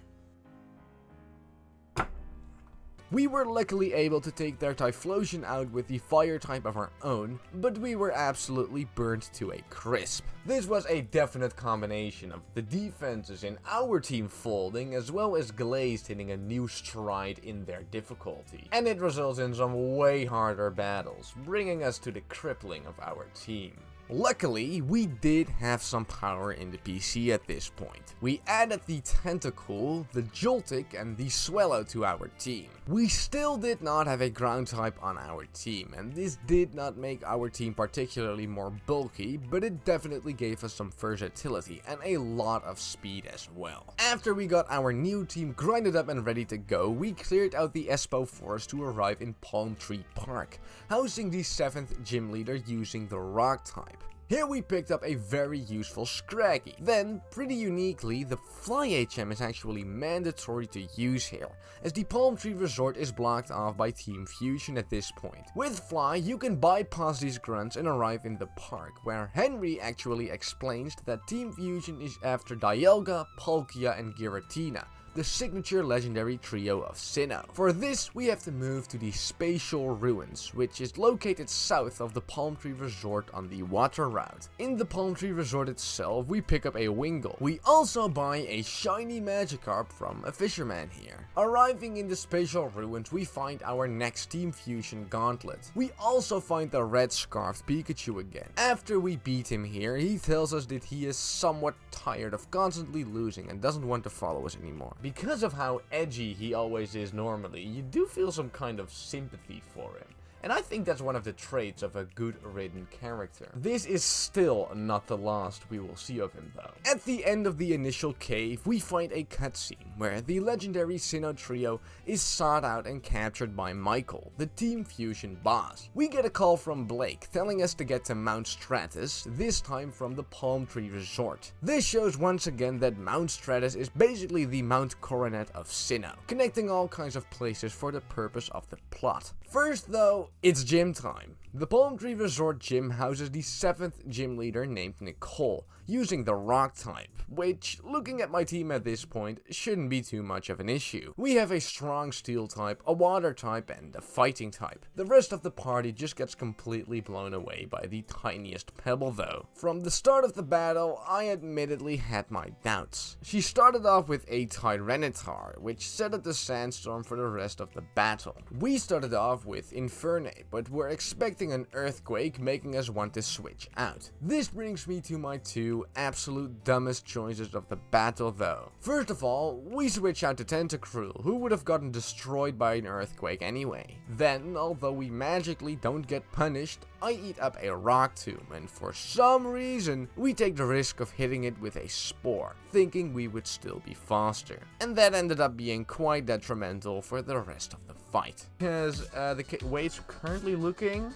A: We were luckily able to take their Typhlosion out with the fire type of our own, but we were absolutely burnt to a crisp. This was a definite combination of the defenses in our team folding as well as Glazed hitting a new stride in their difficulty. And it results in some way harder battles, bringing us to the crippling of our team. Luckily, we did have some power in the PC at this point. We added the Tentacool, the Joltik, and the Swallow to our team. We still did not have a ground type on our team, and this did not make our team particularly more bulky, but it definitely gave us some versatility and a lot of speed as well. After we got our new team grinded up and ready to go, we cleared out the Espo Forest to arrive in Palm Tree Park, housing the 7th gym leader using the Rock type. Here we picked up a very useful Scraggy. Then, pretty uniquely, the Fly HM is actually mandatory to use here, as the Palm Tree Resort is blocked off by Team Fusion at this point. With Fly, you can bypass these grunts and arrive in the park, where Henry actually explains that Team Fusion is after Dialga, Palkia, and Giratina, the signature legendary trio of Sinnoh. For this, we have to move to the Spatial Ruins, which is located south of the Palm Tree Resort on the water route. In the Palm Tree Resort itself, we pick up a Wingull. We also buy a shiny Magikarp from a fisherman here. Arriving in the Spatial Ruins, we find our next Team Fusion Gauntlet. We also find the red scarfed Pikachu again. After we beat him here, he tells us that he is somewhat tired of constantly losing and doesn't want to follow us anymore. Because of how edgy he always is normally, you do feel some kind of sympathy for him. And I think that's one of the traits of a good written character. This is still not the last we will see of him though. At the end of the initial cave, we find a cutscene where the legendary Sinnoh trio is sought out and captured by Michael, the Team Fusion boss. We get a call from Blake telling us to get to Mount Stratus, this time from the Palm Tree Resort. This shows once again that Mount Stratus is basically the Mount Coronet of Sinnoh, connecting all kinds of places for the purpose of the plot. First though, it's gym time. The Palm Tree Resort gym houses the 7th gym leader named Nicole, using the Rock type, which, looking at my team at this point, shouldn't be too much of an issue. We have a strong Steel type, a Water type, and a Fighting type. The rest of the party just gets completely blown away by the tiniest pebble though. From the start of the battle, I admittedly had my doubts. She started off with a Tyranitar, which set up the sandstorm for the rest of the battle. We started off with Infernape, but were expecting an Earthquake, making us want to switch out. This brings me to my two absolute dumbest choices of the battle though. First of all, we switch out to Tentacruel, who would have gotten destroyed by an Earthquake anyway. Then, although we magically don't get punished, I eat up a Rock Tomb, and for some reason, we take the risk of hitting it with a Spore, thinking we would still be faster. And that ended up being quite detrimental for the rest of the fight. Because the way it's currently looking,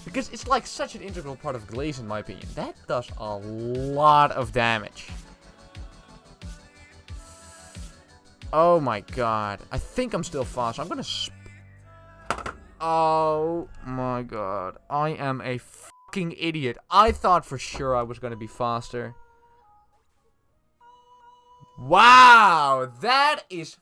A: because it's like such an integral part of Glaze in my opinion, that does a lot of damage. Oh my god, I think I'm still fast. I'm gonna oh my god, I am a fucking idiot. I thought for sure I was gonna be faster. Wow, that is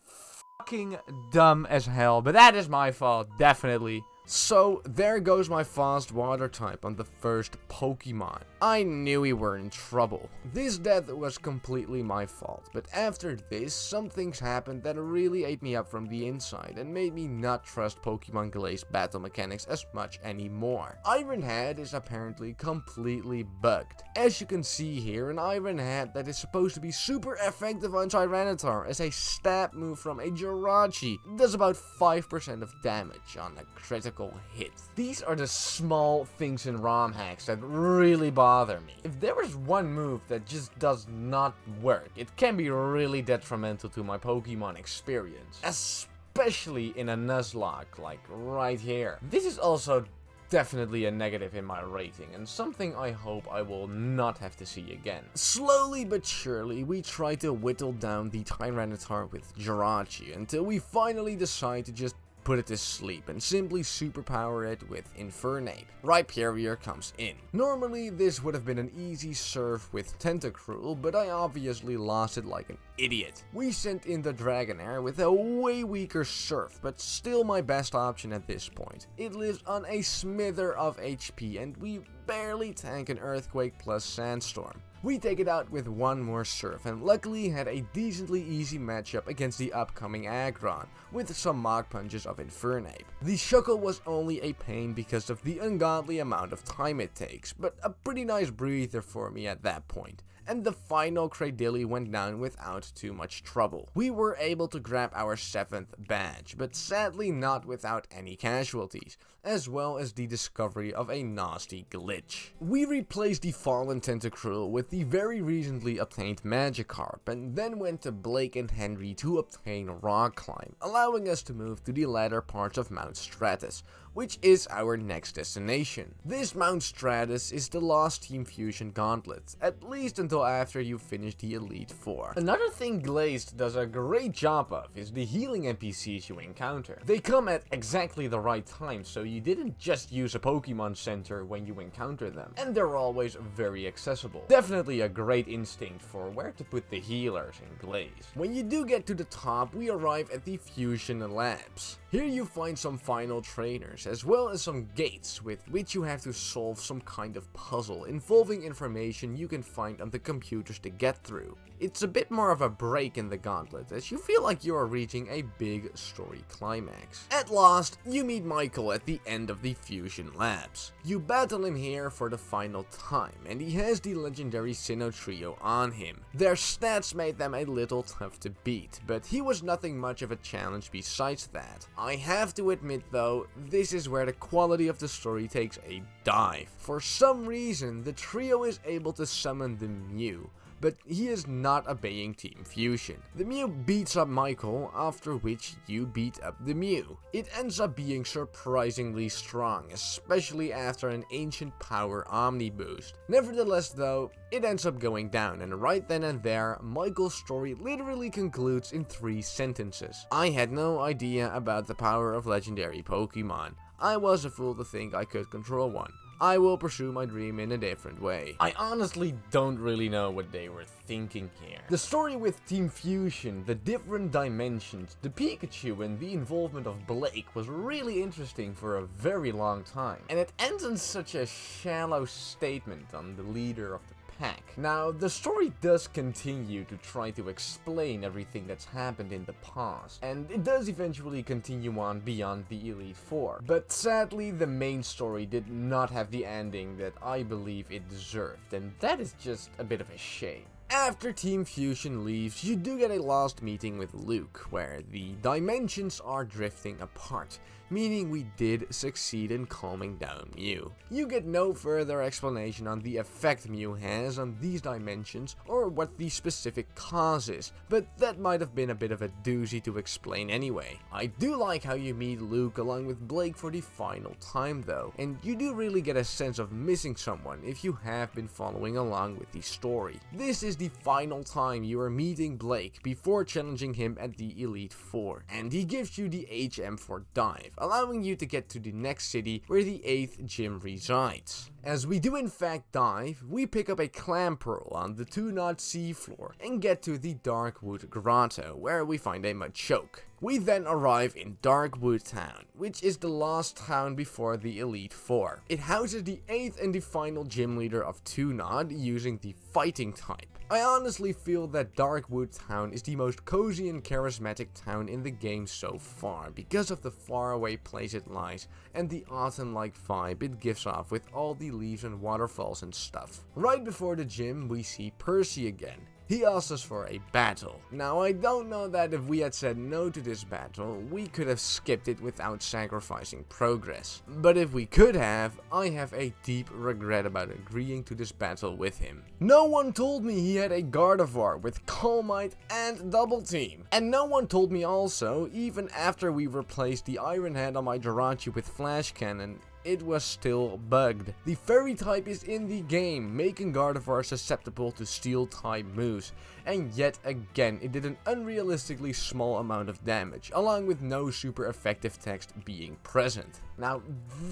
A: fucking dumb as hell, but that is my fault, definitely. So, there goes my fast Water type on the first Pokemon. I knew we were in trouble. This death was completely my fault, but after this, some things happened that really ate me up from the inside and made me not trust Pokemon Glazed battle mechanics as much anymore. Iron Head is apparently completely bugged. As you can see here, an Iron Head that is supposed to be super effective on Tyranitar as a stab move from a Jirachi does about 5% of damage on a critical hit. These are the small things in ROM hacks that really bother me. If there is one move that just does not work, it can be really detrimental to my Pokemon experience, especially in a Nuzlocke like right here. This is also definitely a negative in my rating, and something I hope I will not have to see again. Slowly but surely, we try to whittle down the Tyranitar with Jirachi until we finally decide to just put it to sleep and simply superpower it with Infernape. Rhyperior comes in. Normally this would have been an easy serve with Tentacruel, but I obviously lost it like an idiot. We sent in the Dragonair with a way weaker Surf, but still my best option at this point. It lives on a smither of HP and we barely tank an Earthquake plus Sandstorm. We take it out with one more Surf and luckily had a decently easy matchup against the upcoming Aggron, with some Mach Punches of Infernape. The Shuckle was only a pain because of the ungodly amount of time it takes, but a pretty nice breather for me at that point. And the final Cradilly went down without too much trouble. We were able to grab our 7th badge, but sadly not without any casualties, as well as the discovery of a nasty glitch. We replaced the fallen Tentacruel with the very recently obtained Magikarp, and then went to Blake and Henry to obtain Rock Climb, allowing us to move to the latter parts of Mount Stratus, which is our next destination. This Mount Stratus is the Lost Team Fusion Gauntlet, at least until after you finish the Elite Four. Another thing Glazed does a great job of is the healing NPCs you encounter. They come at exactly the right time, so you didn't just use a Pokemon Center when you encounter them, and they're always very accessible. Definitely a great instinct for where to put the healers in Glazed. When you do get to the top, we arrive at the Fusion Labs. Here you find some final trainers, as well as some gates with which you have to solve some kind of puzzle involving information you can find on the computers to get through. It's a bit more of a break in the gauntlet, as you feel like you are reaching a big story climax. At last, you meet Michael at the end of the Fusion Labs. You battle him here for the final time, and he has the legendary Sinnoh Trio on him. Their stats made them a little tough to beat, but he was nothing much of a challenge besides that. I have to admit though, this is where the quality of the story takes a dive. For some reason, the trio is able to summon the Mew, but he is not obeying Team Fusion. The Mew beats up Michael, after which you beat up the Mew. It ends up being surprisingly strong, especially after an Ancient Power Omni boost. Nevertheless though, it ends up going down, and right then and there, Michael's story literally concludes in 3 sentences. I had no idea about the power of legendary Pokemon. I was a fool to think I could control one. I will pursue my dream in a different way. I honestly don't really know what they were thinking here. The story with Team Fusion, the different dimensions, the Pikachu and the involvement of Blake was really interesting for a very long time. And it ends in such a shallow statement on the leader of the pack. Now, the story does continue to try to explain everything that's happened in the past, and it does eventually continue on beyond the Elite Four, but sadly the main story did not have the ending that I believe it deserved, and that is just a bit of a shame. After Team Fusion leaves, you do get a last meeting with Luke, where the dimensions are drifting apart, meaning we did succeed in calming down Mew. You get no further explanation on the effect Mew has on these dimensions or what the specific cause is, but that might have been a bit of a doozy to explain anyway. I do like how you meet Luke along with Blake for the final time though, and you do really get a sense of missing someone if you have been following along with the story. This is the final time you are meeting Blake before challenging him at the Elite Four, and he gives you the HM for Dive, allowing you to get to the next city where the 8th gym resides. As we do in fact dive, we pick up a Clamperl on the 2-knot seafloor and get to the Darkwood Grotto, where we find a Machoke. We then arrive in Darkwood Town, which is the last town before the Elite Four. It houses the 8th and the final gym leader of 2-knot using the fighting type. I honestly feel that Darkwood Town is the most cozy and charismatic town in the game so far because of the faraway place it lies and the autumn-like vibe it gives off with all the leaves and waterfalls and stuff. Right before the gym, we see Percy again. He asks us for a battle. Now, I don't know that if we had said no to this battle, we could have skipped it without sacrificing progress. But if we could have, I have a deep regret about agreeing to this battle with him. No one told me he had a Gardevoir with Calmite and Double Team. And no one told me also, even after we replaced the Iron Head on my Jirachi with Flash Cannon, it was still bugged. The Fairy type is in the game, making Gardevoir susceptible to Steel type moves, and yet again it did an unrealistically small amount of damage, along with no super effective text being present. Now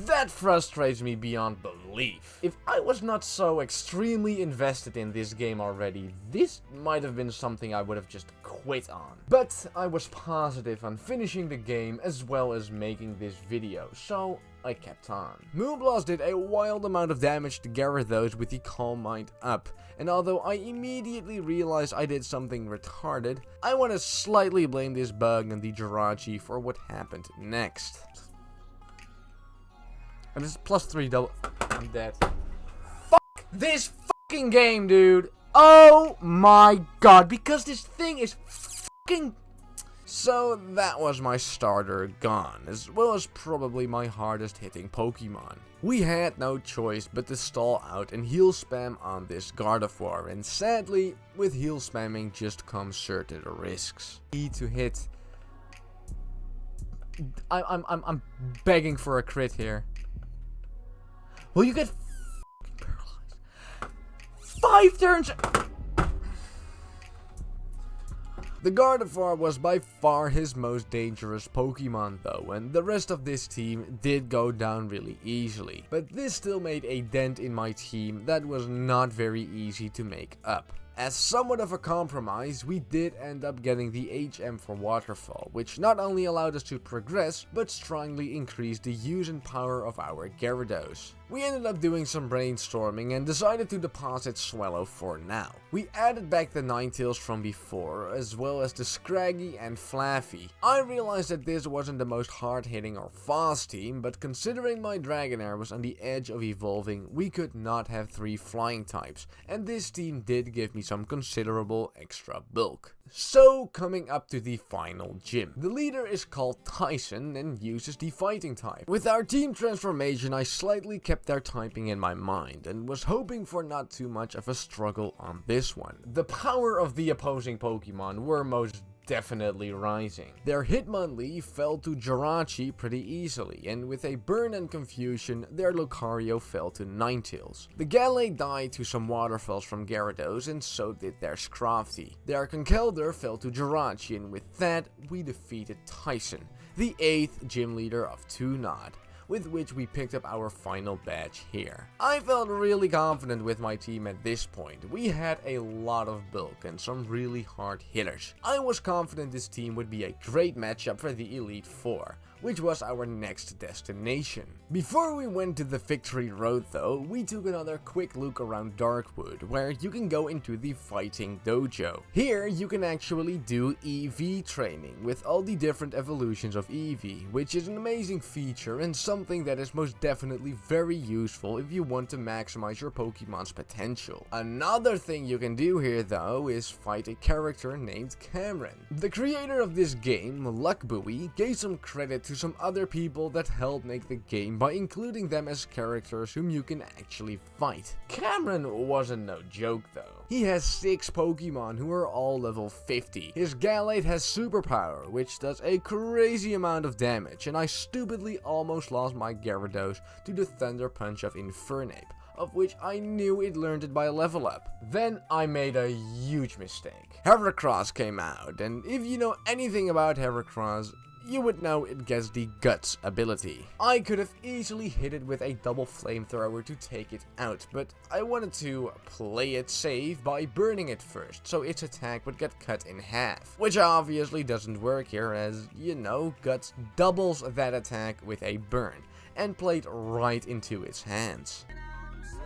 A: that frustrates me beyond belief. If I was not so extremely invested in this game already, this might have been something I would have just quit on. But I was positive on finishing the game as well as making this video, so I kept on. Moonblast did a wild amount of damage to Gyarados with the Calm Mind up, and although I immediately realized I did something retarded, I want to slightly blame this bug on the Jirachi for what happened next. And this is +3 double. I'm dead. Fuck this fucking game, dude. Oh my god, because this thing is fucking... So that was my starter gone, as well as probably my hardest hitting Pokemon. We had no choice but to stall out and heal spam on this Gardevoir, and sadly, with heal spamming just comes certain risks. Need to hit... I'm begging for a crit here. Will you get fucking paralyzed? 5 turns! The Gardevoir was by far his most dangerous Pokemon though, and the rest of this team did go down really easily. But this still made a dent in my team that was not very easy to make up. As somewhat of a compromise, we did end up getting the HM for Waterfall, which not only allowed us to progress, but strongly increased the use and power of our Gyarados. We ended up doing some brainstorming and decided to deposit Swallow for now. We added back the Ninetales from before, as well as the Scraggy and Flaffy. I realized that this wasn't the most hard-hitting or fast team, but considering my Dragonair was on the edge of evolving, we could not have 3 flying types, and this team did give me some considerable extra bulk. So, coming up to the final gym. The leader is called Tyson and uses the fighting type. With our team transformation, I slightly kept their typing in my mind and was hoping for not too much of a struggle on this one. The power of the opposing Pokemon were most definitely rising. Their Hitmonlee fell to Jirachi pretty easily, and with a burn and confusion, their Lucario fell to Ninetales. The Gallade died to some waterfalls from Gyarados, and so did their Scrafty. Their Conkeldurr fell to Jirachi, and with that, we defeated Tyson, the 8th gym leader of 2-Nod. With which we picked up our final badge here. I felt really confident with my team at this point. We had a lot of bulk and some really hard hitters. I was confident this team would be a great matchup for the Elite Four, which was our next destination. Before we went to the Victory Road though, we took another quick look around Darkwood, where you can go into the Fighting Dojo. Here you can actually do EV training with all the different evolutions of Eevee, which is an amazing feature and something that is most definitely very useful if you want to maximize your Pokemon's potential. Another thing you can do here though is fight a character named Cameron. The creator of this game, Luckbuoy, gave some credit to some other people that helped make the game by including them as characters whom you can actually fight. Cameron wasn't no joke though. He has 6 Pokemon who are all level 50. His Gallade has superpower, which does a crazy amount of damage, and I stupidly almost lost my Gyarados to the Thunder Punch of Infernape, of which I knew it learned it by level up. Then I made a huge mistake. Heracross came out, and if you know anything about Heracross, you would know it gets the Guts ability. I could have easily hit it with a double flamethrower to take it out, but I wanted to play it safe by burning it first, so its attack would get cut in half. Which obviously doesn't work here, as, you know, Guts doubles that attack with a burn, and played right into its hands.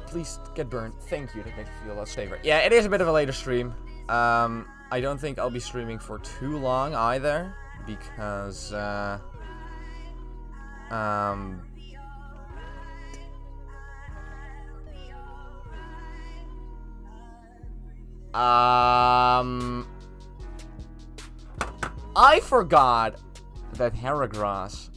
A: Please get burned. Thank you, that makes me feel less safer. Yeah, it is a bit of a later stream. I don't think I'll be streaming for too long either, because I forgot that Heracross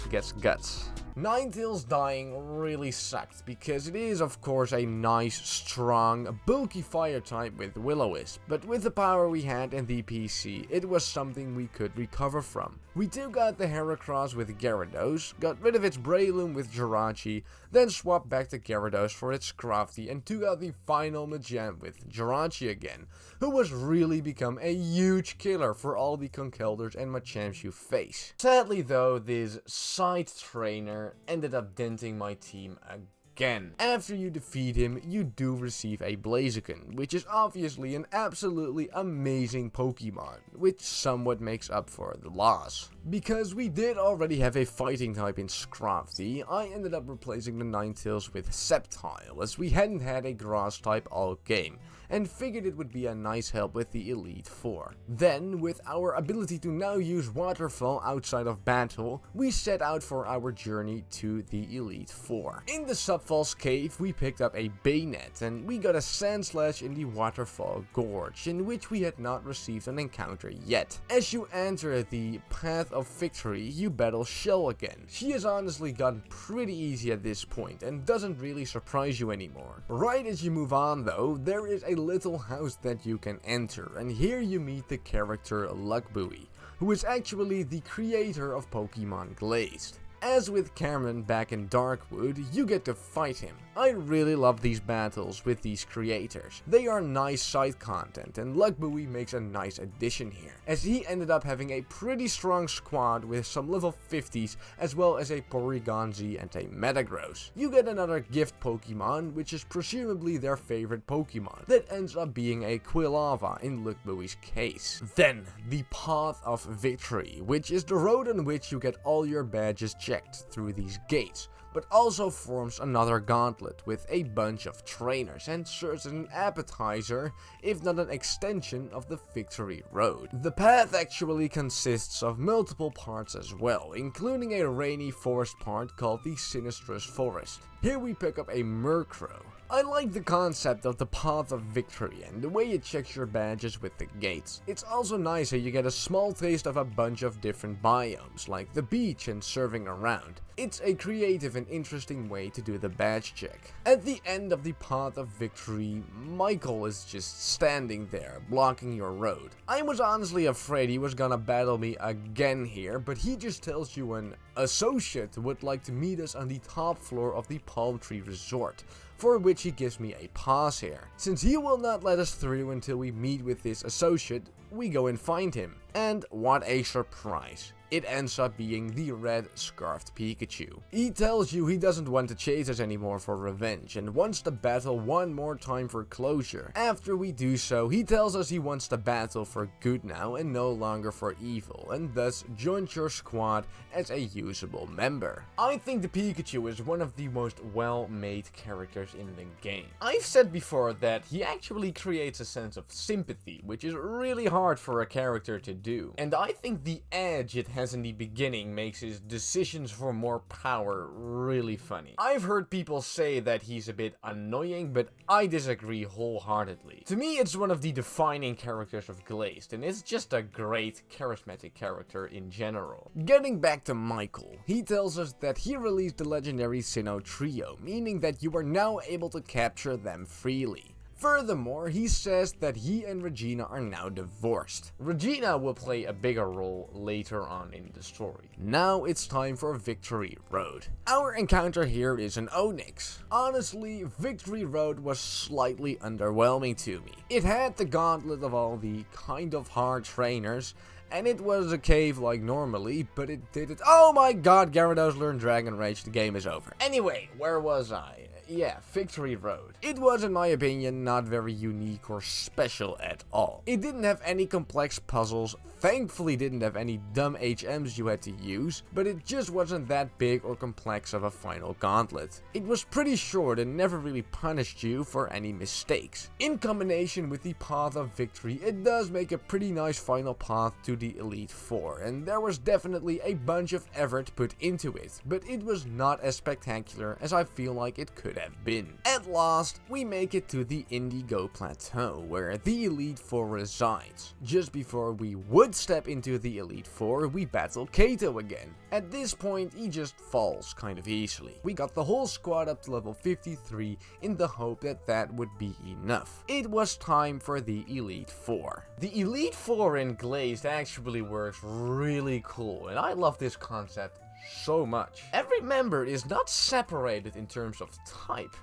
A: gets Guts. Ninetales dying really sucked, because it is of course a nice, strong, bulky fire type with Will-O-Wisp, but with the power we had in the PC, it was something we could recover from. We took out the Heracross with Gyarados, got rid of its Breloom with Jirachi, then swapped back to Gyarados for its Scrafty and took out the final Machamp with Jirachi again, who was really become a huge killer for all the Conkeldurs and Machamps you face. Sadly though, this side trainer ended up denting my team again. After you defeat him, you do receive a Blaziken, which is obviously an absolutely amazing Pokemon, which somewhat makes up for the loss. Because we did already have a fighting type in Scrafty, I ended up replacing the Ninetales with Sceptile, as we hadn't had a grass type all game, and figured it would be a nice help with the Elite Four. Then, with our ability to now use Waterfall outside of battle, we set out for our journey to the Elite Four. In the Subfall's cave, we picked up a Bayonet, and we got a Sandslash in the Waterfall Gorge, in which we had not received an encounter yet. As you enter the Path of Victory, you battle Shell again. She has honestly gotten pretty easy at this point, and doesn't really surprise you anymore. Right as you move on though, there is a little house that you can enter, and here you meet the character Luckbuoy, who is actually the creator of Pokemon Glazed. As with Cameron back in Darkwood, you get to fight him. I really love these battles with these creators. They are nice side content, and Luckbuoy makes a nice addition here, as he ended up having a pretty strong squad with some level 50s as well as a Porygon-Z and a Metagross. You get another gift Pokemon, which is presumably their favorite Pokemon, that ends up being a Quilava in Luckbuoy's case. Then, the Path of Victory, which is the road on which you get all your badges checked through these gates, but also forms another gauntlet with a bunch of trainers and serves as an appetizer, if not an extension of the Victory Road. The path actually consists of multiple parts as well, including a rainy forest part called the Sinistrous Forest. Here we pick up a Murkrow. I like the concept of the Path of Victory and the way it checks your badges with the gates. It's also nice how you get a small taste of a bunch of different biomes, like the beach and surfing around. It's a creative and interesting way to do the badge check. At the end of the Path of Victory, Michael is just standing there, blocking your road. I was honestly afraid he was gonna battle me again here, but he just tells you an associate would like to meet us on the top floor of the Palm Tree Resort, for which he gives me a pass here. Since he will not let us through until we meet with this associate, we go and find him. And what a surprise. It ends up being the red scarfed Pikachu. He tells you he doesn't want to chase us anymore for revenge and wants to battle one more time for closure. After we do so, he tells us he wants to battle for good now and no longer for evil, and thus joins your squad as a usable member. I think the Pikachu is one of the most well-made characters in the game. I've said before that he actually creates a sense of sympathy, which is really hard for a character to do. And I think the edge it has in the beginning makes his decisions for more power really funny. I've heard people say that he's a bit annoying, but I disagree wholeheartedly. To me, it's one of the defining characters of Glazed, and it's just a great charismatic character in general. Getting back to Michael, he tells us that he released the legendary Sinnoh Trio, meaning that you are now able to capture them freely. Furthermore, he says that he and Regina are now divorced. Regina will play a bigger role later on in the story. Now it's time for Victory Road. Our encounter here is an Onix. Honestly, Victory Road was slightly underwhelming to me. It had the gauntlet of all the kind of hard trainers, and it was a cave like normally, but it did it. Oh my god, Gyarados learned Dragon Rage, the game is over. Anyway, where was I? Yeah, Victory Road. It was, in my opinion, not very unique or special at all. It didn't have any complex puzzles, thankfully didn't have any dumb HMs you had to use, but it just wasn't that big or complex of a final gauntlet. It was pretty short and never really punished you for any mistakes. In combination with the Path of Victory, it does make a pretty nice final path to the Elite Four, and there was definitely a bunch of effort put into it, but it was not as spectacular as I feel like it could have been. At last, Next, we make it to the Indigo Plateau, where the Elite Four resides. Just before we would step into the Elite Four, we battle Kato again. At this point, he just falls kind of easily. We got the whole squad up to level 53 in the hope that that would be enough. It was time for the Elite Four. The Elite Four in Glazed actually works really cool, and I love this concept so much. Every member is not separated in terms of type,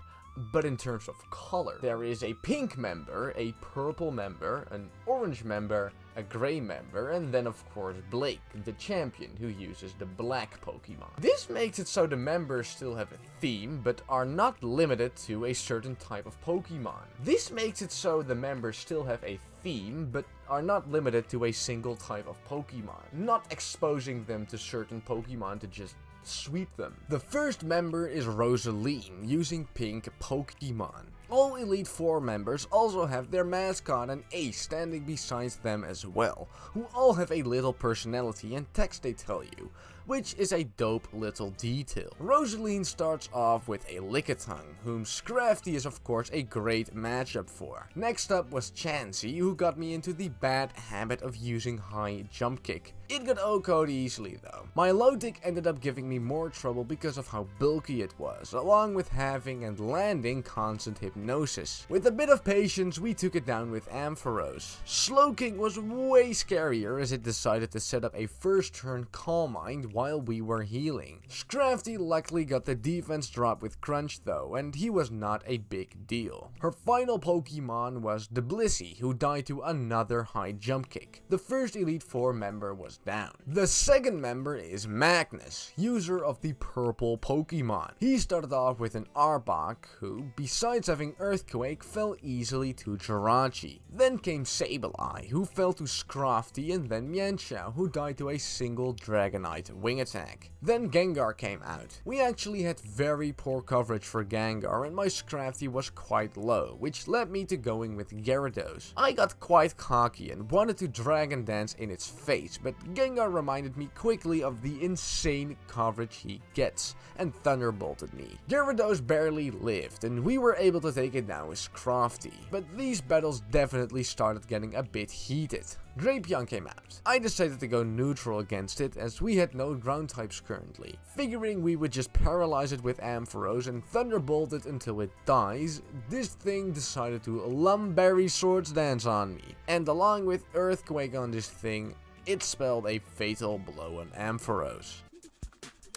A: but in terms of color. There is a pink member, a purple member, an orange member, a grey member, and then of course Blake, the champion, who uses the black Pokemon. This makes it so the members still have a theme, but are not limited to a certain type of Pokemon. This makes it so the members still have a theme, but are not limited to a single type of Pokemon, not exposing them to certain Pokemon to just sweep them. The first member is Rosaline, using pink Pokemon. All Elite Four members also have their mascot and Ace standing beside them as well, who all have a little personality and text they tell you, which is a dope little detail. Rosaline starts off with a Lickitung, whom Scrafty is of course a great matchup for. Next up was Chansey, who got me into the bad habit of using high jump kick. It got OHKO'd easily though. My low tick ended up giving me more trouble because of how bulky it was, along with having and landing constant hypnosis. With a bit of patience, we took it down with Ampharos. Slowking was way scarier as it decided to set up a first turn Calm Mind while we were healing. Scrafty luckily got the defense drop with Crunch though, and he was not a big deal. Her final Pokemon was the Blissey, who died to another high jump kick. The first Elite Four member was down. The second member is Magnus, user of the purple Pokemon. He started off with an Arbok, who, besides having Earthquake, fell easily to Jirachi. Then came Sableye, who fell to Scrafty, and then Mienshao, who died to a single Dragonite wing attack. Then Gengar came out. We actually had very poor coverage for Gengar, and my Scrafty was quite low, which led me to going with Gyarados. I got quite cocky and wanted to Dragon Dance in its face, but Gengar reminded me quickly of the insane coverage he gets, and Thunderbolted me. Gyarados barely lived, and we were able to take it down with Scrafty, but these battles definitely started getting a bit heated. Drapion came out. I decided to go neutral against it as we had no ground types currently. Figuring we would just paralyze it with Ampharos and Thunderbolt it until it dies, this thing decided to Lumberry Swords Dance on me. And along with Earthquake on this thing, it spelled a fatal blow on Ampharos.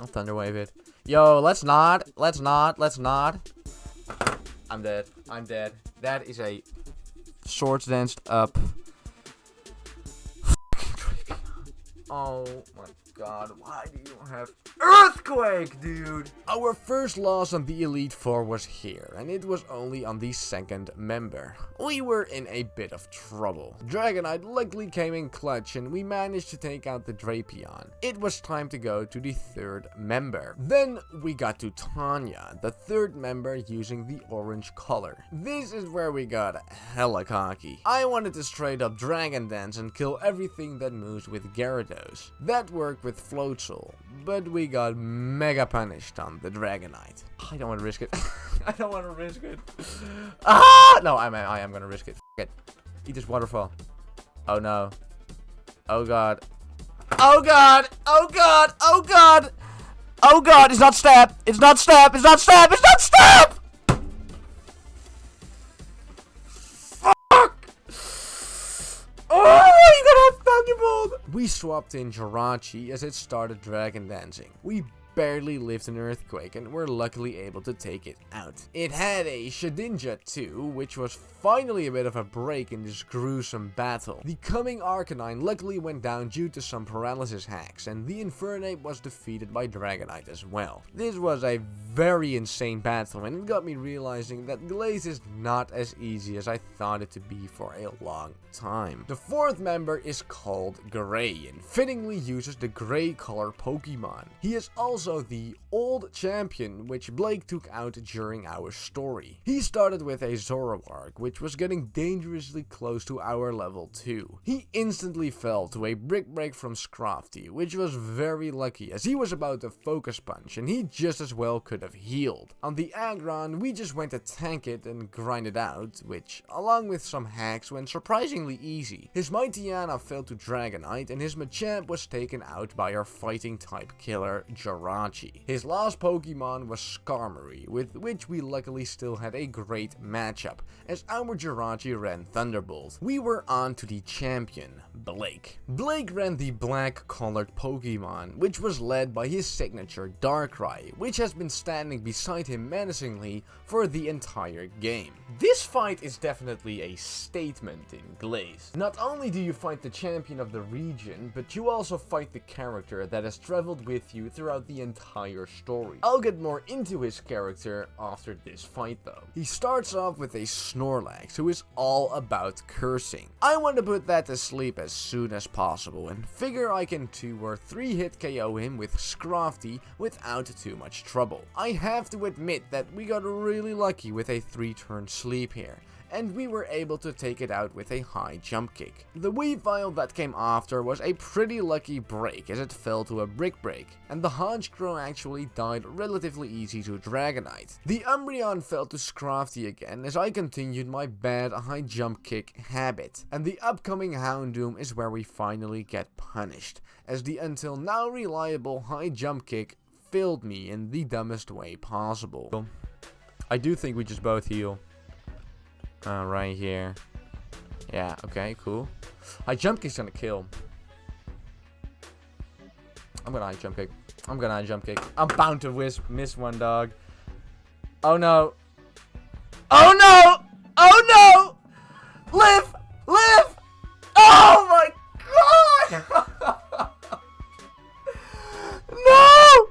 A: I'll Thunderwave it. Yo, let's not. I'm dead. That is a Swords Danced up. Oh my god, why do you have Earthquake, dude? Our first loss on the Elite Four was here, and it was only on the second member. We were in a bit of trouble. Dragonite luckily came in clutch, and we managed to take out the Drapion. It was time to go to the third member. Then we got to Tanya, the third member using the orange color. This is where we got hella cocky. I wanted to straight up Dragon Dance and kill everything that moves with Gyarados. That worked with Floatzel, but we got mega punished on the Dragonite. I don't want to risk it. I don't want to risk it. Ah! No, I am going to risk it. F it. Eat this waterfall. Oh no. Oh god. Oh god! Oh god! Oh god! Oh god! It's not stab! It's not stab! It's not stab! It's not stab! Fuck! Oh, you gotta have Thunderbolt! We swapped in Jirachi as it started Dragon Dancing. We barely lived an Earthquake and were luckily able to take it out. It had a Shedinja too, which was finally a bit of a break in this gruesome battle. The coming Arcanine luckily went down due to some paralysis hacks, and the Infernape was defeated by Dragonite as well. This was a very insane battle, and it got me realizing that Glazed is not as easy as I thought it to be for a long time. The fourth member is called Gray, and fittingly uses the gray color Pokemon. He is also also the old champion which Blake took out during our story. He started with a Zoroark, which was getting dangerously close to our level 2. He instantly fell to a Brick Break from Scrafty, which was very lucky as he was about to Focus Punch and he just as well could have healed. On the Aggron, we just went to tank it and grind it out, which, along with some hacks, went surprisingly easy. His Mightyena failed to Dragonite and his Machamp was taken out by our fighting type killer Jirachi. His last Pokemon was Skarmory, with which we luckily still had a great matchup, as our Jirachi ran Thunderbolt. We were on to the champion, Blake. Blake ran the black colored Pokemon, which was led by his signature Darkrai, which has been standing beside him menacingly for the entire game. This fight is definitely a statement in Glazed. Not only do you fight the champion of the region, but you also fight the character that has traveled with you throughout the entire story. I'll get more into his character after this fight though. He starts off with a Snorlax who is all about cursing. I want to put that to sleep as soon as possible and figure I can 2 or 3 hit KO him with Scrafty without too much trouble. I have to admit that we got really lucky with a 3-turn sleep here, and we were able to take it out with a high jump kick. The Weavile that came after was a pretty lucky break as it fell to a Brick Break, and the Honchkrow actually died relatively easy to Dragonite. The Umbreon fell to Scrafty again as I continued my bad high jump kick habit, and the upcoming Houndoom is where we finally get punished, as the until now reliable high jump kick failed me in the dumbest way possible. I do think we just both heal. Right here. Yeah, okay, cool. High jump kick's gonna kill. I'm gonna high jump kick. I'm bound to miss one, dog. Oh no. Oh no! Oh no! Live! Live! Oh my god! No!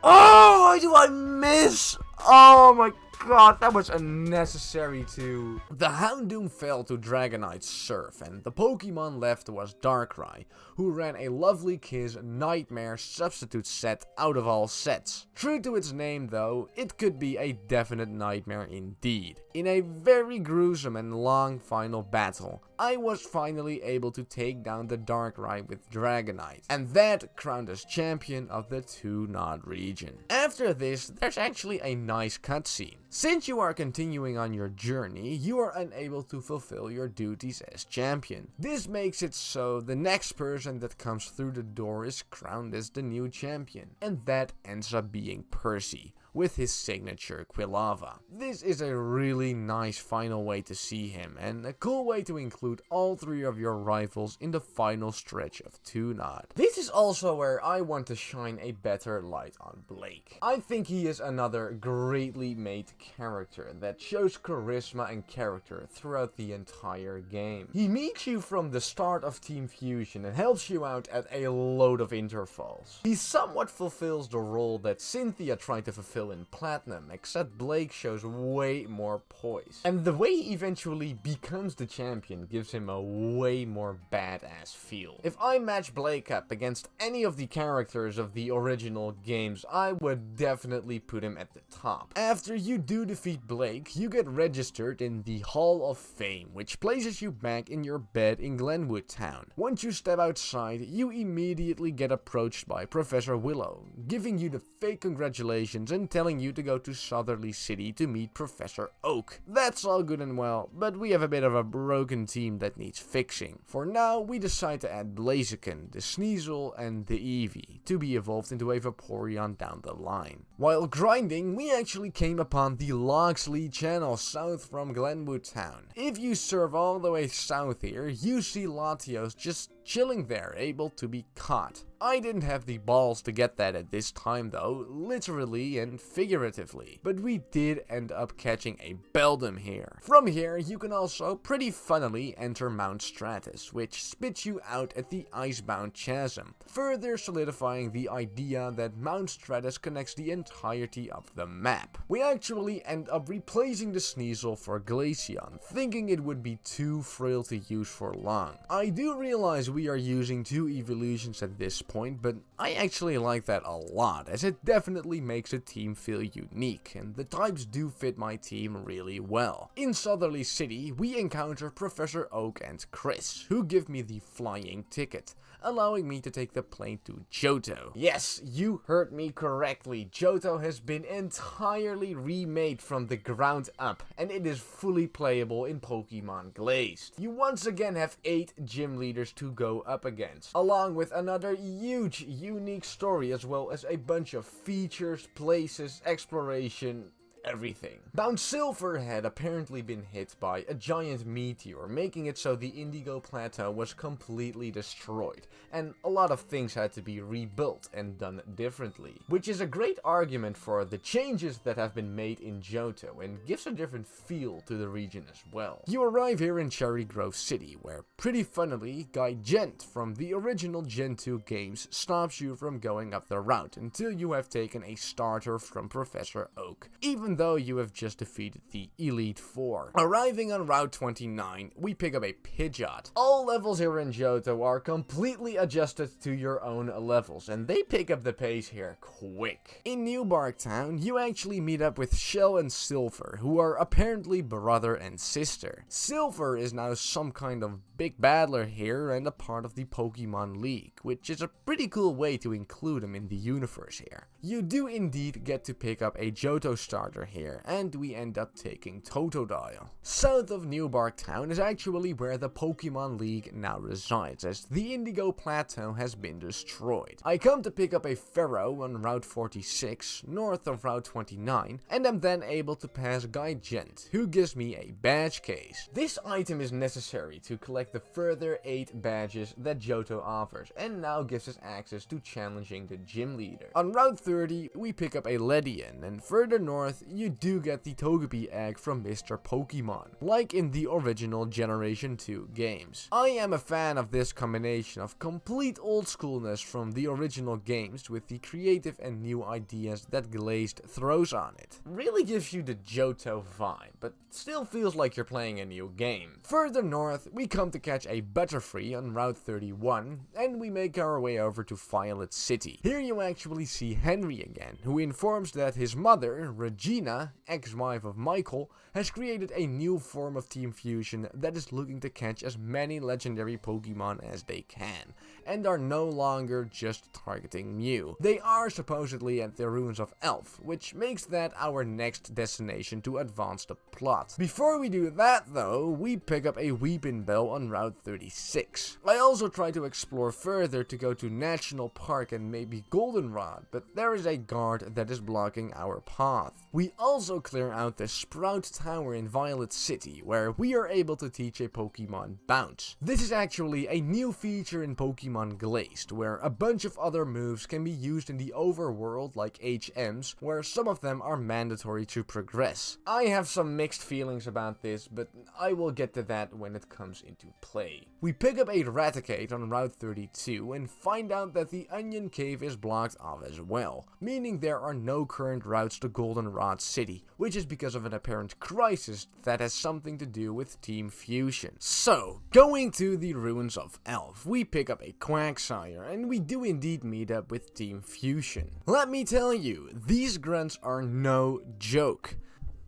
A: Oh, why do I miss? Oh my god, that was unnecessary too. The Houndoom fell to Dragonite's Surf, and the Pokemon left was Darkrai, who ran a lovely Kiss Nightmare substitute set out of all sets. True to its name though, it could be a definite nightmare indeed. In a very gruesome and long final battle, I was finally able to take down the Darkrai with Dragonite, and that crowned us champion of the 2-Nod region. After this, there's actually a nice cutscene. Since you are continuing on your journey, you are unable to fulfill your duties as champion. This makes it so the next person that comes through the door is crowned as the new champion, and that ends up being Percy, with his signature Quilava. This is a really nice final way to see him, and a cool way to include all 3 of your rivals in the final stretch of 2-Nod. This is also where I want to shine a better light on Blake. I think he is another greatly made character that shows charisma and character throughout the entire game. He meets you from the start of Team Fusion and helps you out at a load of intervals. He somewhat fulfills the role that Cynthia tried to fulfill in Platinum, except Blake shows way more poise. And the way he eventually becomes the champion gives him a way more badass feel. If I match Blake up against any of the characters of the original games, I would definitely put him at the top. After you do defeat Blake, you get registered in the Hall of Fame, which places you back in your bed in Glenwood Town. Once you step outside, you immediately get approached by Professor Willow, giving you the fake congratulations and telling you to go to Southerly City to meet Professor Oak. That's all good and well, but we have a bit of a broken team that needs fixing. For now, we decide to add Blaziken, the Sneasel, and the Eevee to be evolved into a Vaporeon down the line. While grinding, we actually came upon the Loxley channel south from Glenwood Town. If you surf all the way south here, you see Latios just chilling there, able to be caught. I didn't have the balls to get that at this time though, literally and figuratively, but we did end up catching a Beldum here. From here, you can also pretty funnily enter Mount Stratus, which spits you out at the Icebound Chasm, further solidifying the idea that Mount Stratus connects the entirety of the map. We actually end up replacing the Sneasel for Glaceon, thinking it would be too frail to use for long. I do realize we are using 2 evolutions at this point, but I actually like that a lot, as it definitely makes a team feel unique, and the types do fit my team really well. In Southerly City, we encounter Professor Oak and Chris, who give me the flying ticket, allowing me to take the plane to Johto. Yes, you heard me correctly. Johto has been entirely remade from the ground up, and it is fully playable in Pokemon Glazed. You once again have 8 gym leaders to go up against, along with another huge, unique story, as well as a bunch of features, places, exploration, everything. Bound Silver had apparently been hit by a giant meteor, making it so the Indigo Plateau was completely destroyed, and a lot of things had to be rebuilt and done differently, which is a great argument for the changes that have been made in Johto and gives a different feel to the region as well. You arrive here in Cherry Grove City, where pretty funnily, Guy Gent from the original Gen 2 games stops you from going up the route until you have taken a starter from Professor Oak, even though you have just defeated the Elite Four. Arriving on Route 29, we pick up a Pidgeot. All levels here in Johto are completely adjusted to your own levels, and they pick up the pace here quick. In New Bark Town, you actually meet up with Shell and Silver, who are apparently brother and sister. Silver is now some kind of big battler here and a part of the Pokemon League, which is a pretty cool way to include him in the universe here. You do indeed get to pick up a Johto starter here, and we end up taking Totodile. South of New Bark Town is actually where the Pokemon League now resides, as the Indigo Plateau has been destroyed. I come to pick up a Pharaoh on Route 46, north of Route 29, and am then able to pass Guy Gent, who gives me a badge case. This item is necessary to collect the further 8 badges that Johto offers, and now gives us access to challenging the gym leader. On Route 30, we pick up a Ledian, and further north, you do get the Togepi egg from Mr. Pokemon, like in the original Generation 2 games. I am a fan of this combination of complete old schoolness from the original games with the creative and new ideas that Glazed throws on it. Really gives you the Johto vibe, but still feels like you're playing a new game. Further north, we come to catch a Butterfree on Route 31, and we make our way over to Violet City. Here you actually see Henry again, who informs that his mother, Regina, ex-wife of Michael, has created a new form of Team Fusion that is looking to catch as many legendary Pokemon as they can, and are no longer just targeting Mew. They are supposedly at the Ruins of Elf, which makes that our next destination to advance the plot. Before we do that though, we pick up a Weepinbell on Route 36. I also try to explore further to go to National Park and maybe Goldenrod, but there is a guard that is blocking our path. We also clear out the Sprout Tower in Violet City, where we are able to teach a Pokemon Bounce. This is actually a new feature in Pokemon Glazed, where a bunch of other moves can be used in the overworld like HMs, where some of them are mandatory to progress. I have some mixed feelings about this, but I will get to that when it comes into play. We pick up a Raticate on Route 32 and find out that the Onion Cave is blocked off as well, meaning there are no current routes to Goldenrod City, which is because of an apparent crisis that has something to do with Team Fusion. So, going to the Ruins of Elf, we pick up a Quagsire, and we do indeed meet up with Team Fusion. Let me tell you, these grunts are no joke.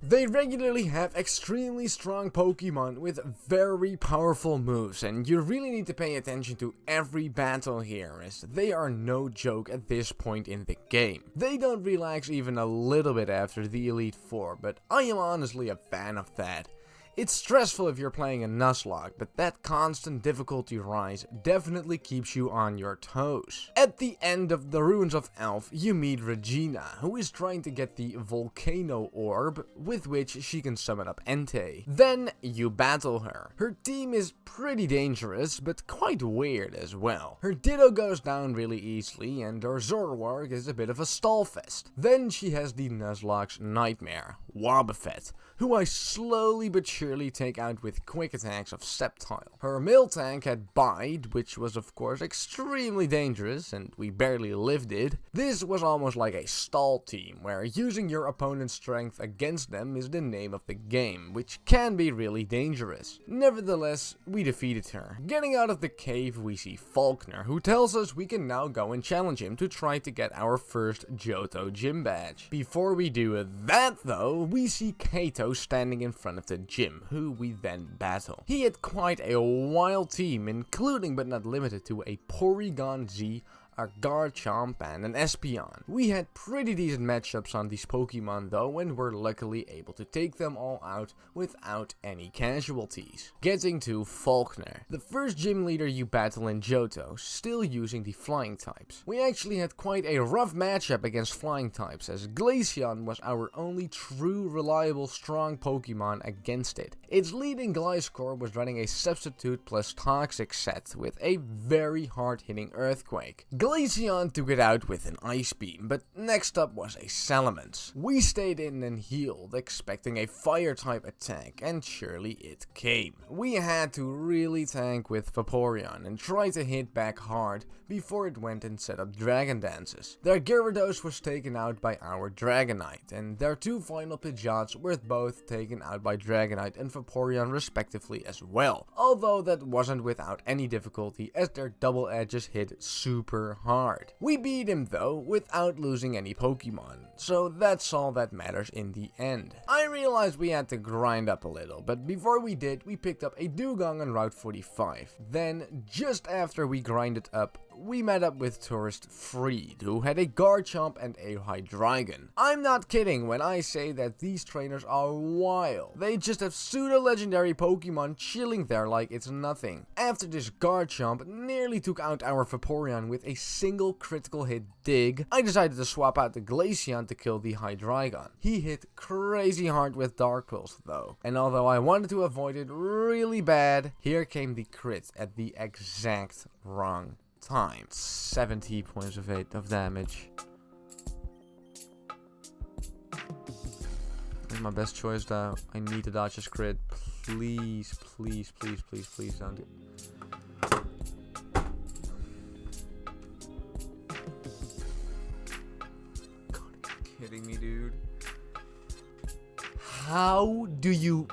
A: They regularly have extremely strong Pokemon with very powerful moves, and you really need to pay attention to every battle here, as they are no joke at this point in the game. They don't relax even a little bit after the Elite Four, but I am honestly a fan of that. It's stressful if you're playing a Nuzlocke, but that constant difficulty rise definitely keeps you on your toes. At the end of the Ruins of Elf, you meet Regina, who is trying to get the Volcano Orb, with which she can summon up Entei. Then you battle her. Her team is pretty dangerous, but quite weird as well. Her Ditto goes down really easily, and her Zoroark is a bit of a stallfest. Then she has the Nuzlocke's Nightmare, Wobbuffet, who I slowly but surely take out with quick attacks of Sceptile. Her Miltank had Bite, which was of course extremely dangerous, and we barely lived it. This was almost like a stall team, where using your opponent's strength against them is the name of the game, which can be really dangerous. Nevertheless, we defeated her. Getting out of the cave, we see Faulkner, who tells us we can now go and challenge him to try to get our first Johto gym badge. Before we do that though, we see Kato standing in front of the gym, who we then battle. He had quite a wild team, including but not limited to a Porygon Z, a Garchomp and an Espeon. We had pretty decent matchups on these Pokemon though, and were luckily able to take them all out without any casualties. Getting to Faulkner, the first gym leader you battle in Johto, still using the flying types. We actually had quite a rough matchup against flying types, as Glaceon was our only true reliable strong Pokemon against it. Its leading Gliscor was running a substitute plus toxic set with a very hard hitting Earthquake. Glaceon took it out with an Ice Beam, but next up was a Salamence. We stayed in and healed, expecting a fire type attack, and surely it came. We had to really tank with Vaporeon and try to hit back hard before it went and set up Dragon Dances. Their Gyarados was taken out by our Dragonite, and their two final Pidgeots were both taken out by Dragonite and Vaporeon respectively as well, although that wasn't without any difficulty as their double edges hit super hard. We beat him though without losing any Pokemon, so that's all that matters in the end. I realized we had to grind up a little, but before we did, we picked up a Dugong on Route 45. Then, just after we grinded up, we met up with Tourist Freed, who had a Garchomp and a Hydreigon. I'm not kidding when I say that these trainers are wild. They just have pseudo-legendary Pokemon chilling there like it's nothing. After this Garchomp nearly took out our Vaporeon with a single critical hit dig, I decided to swap out the Glaceon to kill the Hydreigon. He hit crazy hard with Dark Pulse though, and although I wanted to avoid it really bad, here came the crit at the exact wrong time. 70 points of damage. That's my best choice though. I need to dodge this crit. Please, please, please, please, please don't do. God, are you kidding me, dude? How do you...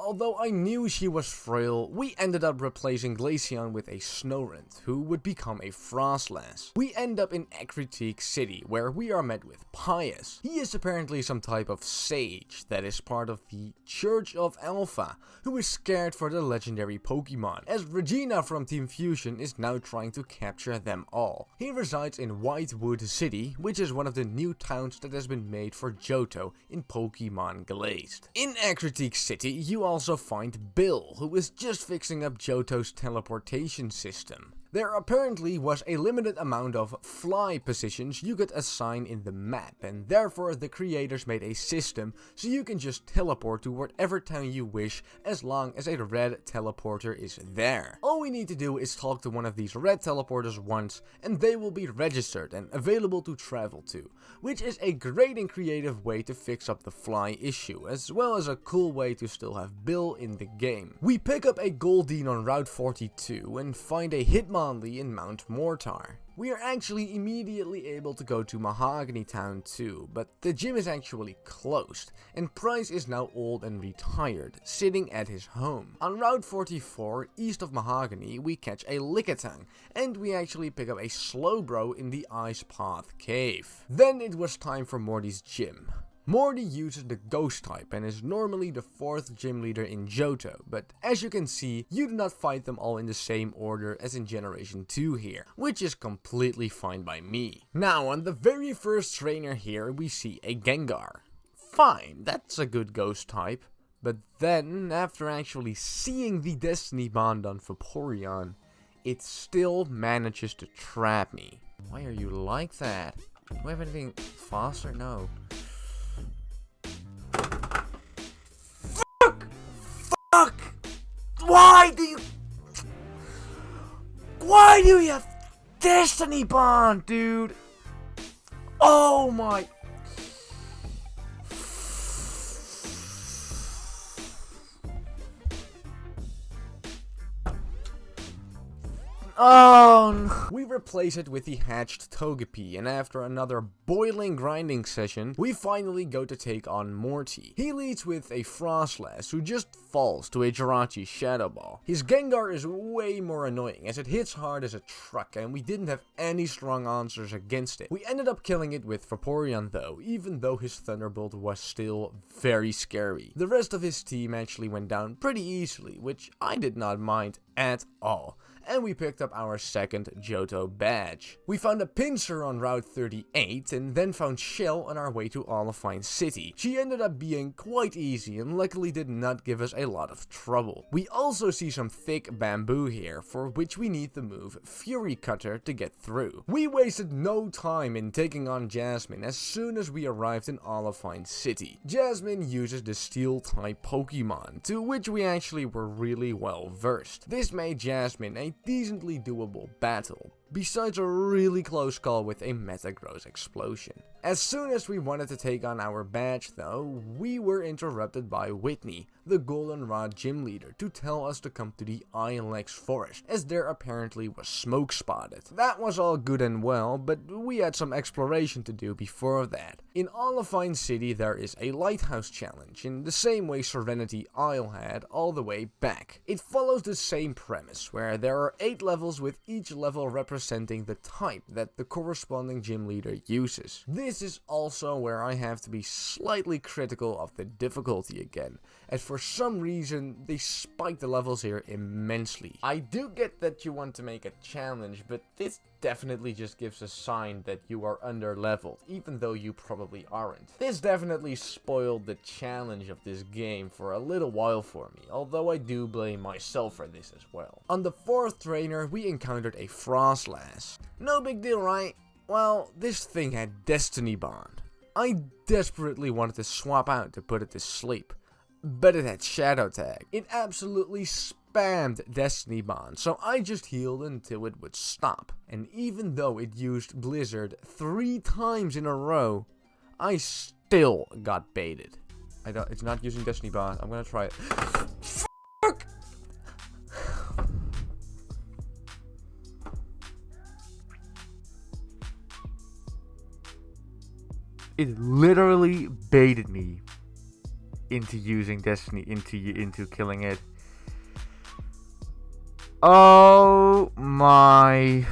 A: Although I knew she was frail, we ended up replacing Glaceon with a Snorunt, who would become a Frostlass. We end up in Ecruteak City, where we are met with Pius. He is apparently some type of sage that is part of the Church of Alpha, who is scared for the legendary Pokemon, as Regina from Team Fusion is now trying to capture them all. He resides in Whitewood City, which is one of the new towns that has been made for Johto in Pokemon Glazed. In Ecruteak City, you also find Bill, who is just fixing up Johto's teleportation system. There apparently was a limited amount of fly positions you could assign in the map, and therefore the creators made a system so you can just teleport to whatever town you wish as long as a red teleporter is there. All we need to do is talk to one of these red teleporters once and they will be registered and available to travel to, which is a great and creative way to fix up the fly issue, as well as a cool way to still have Bill in the game. We pick up a Goldeen on Route 42 and find a Hitmonlee in Mount Mortar. We are actually immediately able to go to Mahogany Town too, but the gym is actually closed, and Price is now old and retired, sitting at his home. On Route 44, east of Mahogany, we catch a Lickitung, and we actually pick up a Slowbro in the Ice Path Cave. Then it was time for Morty's gym. Morty uses the Ghost type and is normally the 4th gym leader in Johto, but as you can see, you do not fight them all in the same order as in Generation 2 here, which is completely fine by me. Now on the very first trainer here we see a Gengar. Fine, that's a good Ghost type, but then after actually seeing the Destiny Bond on Vaporeon, it still manages to trap me. Why are you like that? Do I have anything faster? No. Fuck! Why do you have Destiny Bond, dude? Oh my... Oh no. We replace it with the hatched Togepi, and after another boiling grinding session, we finally go to take on Morty. He leads with a Frostlass, who just falls to a Jirachi Shadow Ball. His Gengar is way more annoying, as it hits hard as a truck, and we didn't have any strong answers against it. We ended up killing it with Vaporeon though, even though his Thunderbolt was still very scary. The rest of his team actually went down pretty easily, which I did not mind at all. And we picked up our second Johto badge. We found a Pinsir on Route 38 and then found Shell on our way to Southerly City. She ended up being quite easy and luckily did not give us a lot of trouble. We also see some thick bamboo here, for which we need the move Fury Cutter to get through. We wasted no time in taking on Jasmine as soon as we arrived in Southerly City. Jasmine uses the Steel type Pokemon, to which we actually were really well versed. This made Jasmine a decently doable battle, besides a really close call with a Metagross explosion. As soon as we wanted to take on our badge though, we were interrupted by Whitney, the Goldenrod gym leader, to tell us to come to the Ilex forest, as there apparently was smoke spotted. That was all good and well, but we had some exploration to do before that. In Southerly City there is a lighthouse challenge, in the same way Serenity Isle had all the way back. It follows the same premise, where there are 8 levels with each level representing the type that the corresponding gym leader uses. This is also where I have to be slightly critical of the difficulty again, as for some reason they spike the levels here immensely. I do get that you want to make a challenge, but this definitely just gives a sign that you are under leveled, even though you probably aren't. This definitely spoiled the challenge of this game for a little while for me, although I do blame myself for this as well. On the 4th trainer we encountered a Frostlass. No big deal, right? Well, this thing had Destiny Bond. I desperately wanted to swap out to put it to sleep, but it had Shadow Tag. It absolutely spammed Destiny Bond, so I just healed until it would stop. And even though it used Blizzard 3 times in a row, I still got baited. It's not using Destiny Bond. I'm gonna try it. Fuck! It literally baited me into using Destiny, into killing it. Oh my.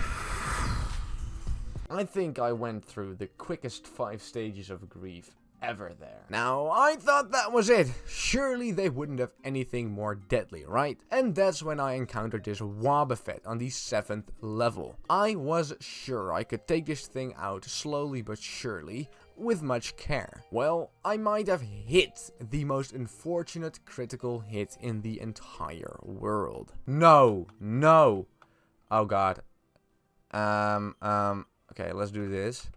A: I think I went through the quickest 5 stages of grief ever there. Now, I thought that was it. Surely they wouldn't have anything more deadly, right? And that's when I encountered this Wobbuffet on the 7th level. I was sure I could take this thing out slowly but surely, with much care. Well, I might have hit the most unfortunate critical hit in the entire world. No. Oh god. Okay, let's do this.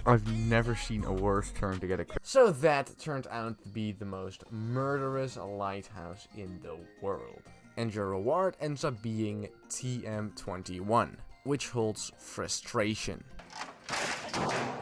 A: I've never seen a worse turn to get a crit. So that turned out to be the most murderous lighthouse in the world. And your reward ends up being TM21, which holds frustration.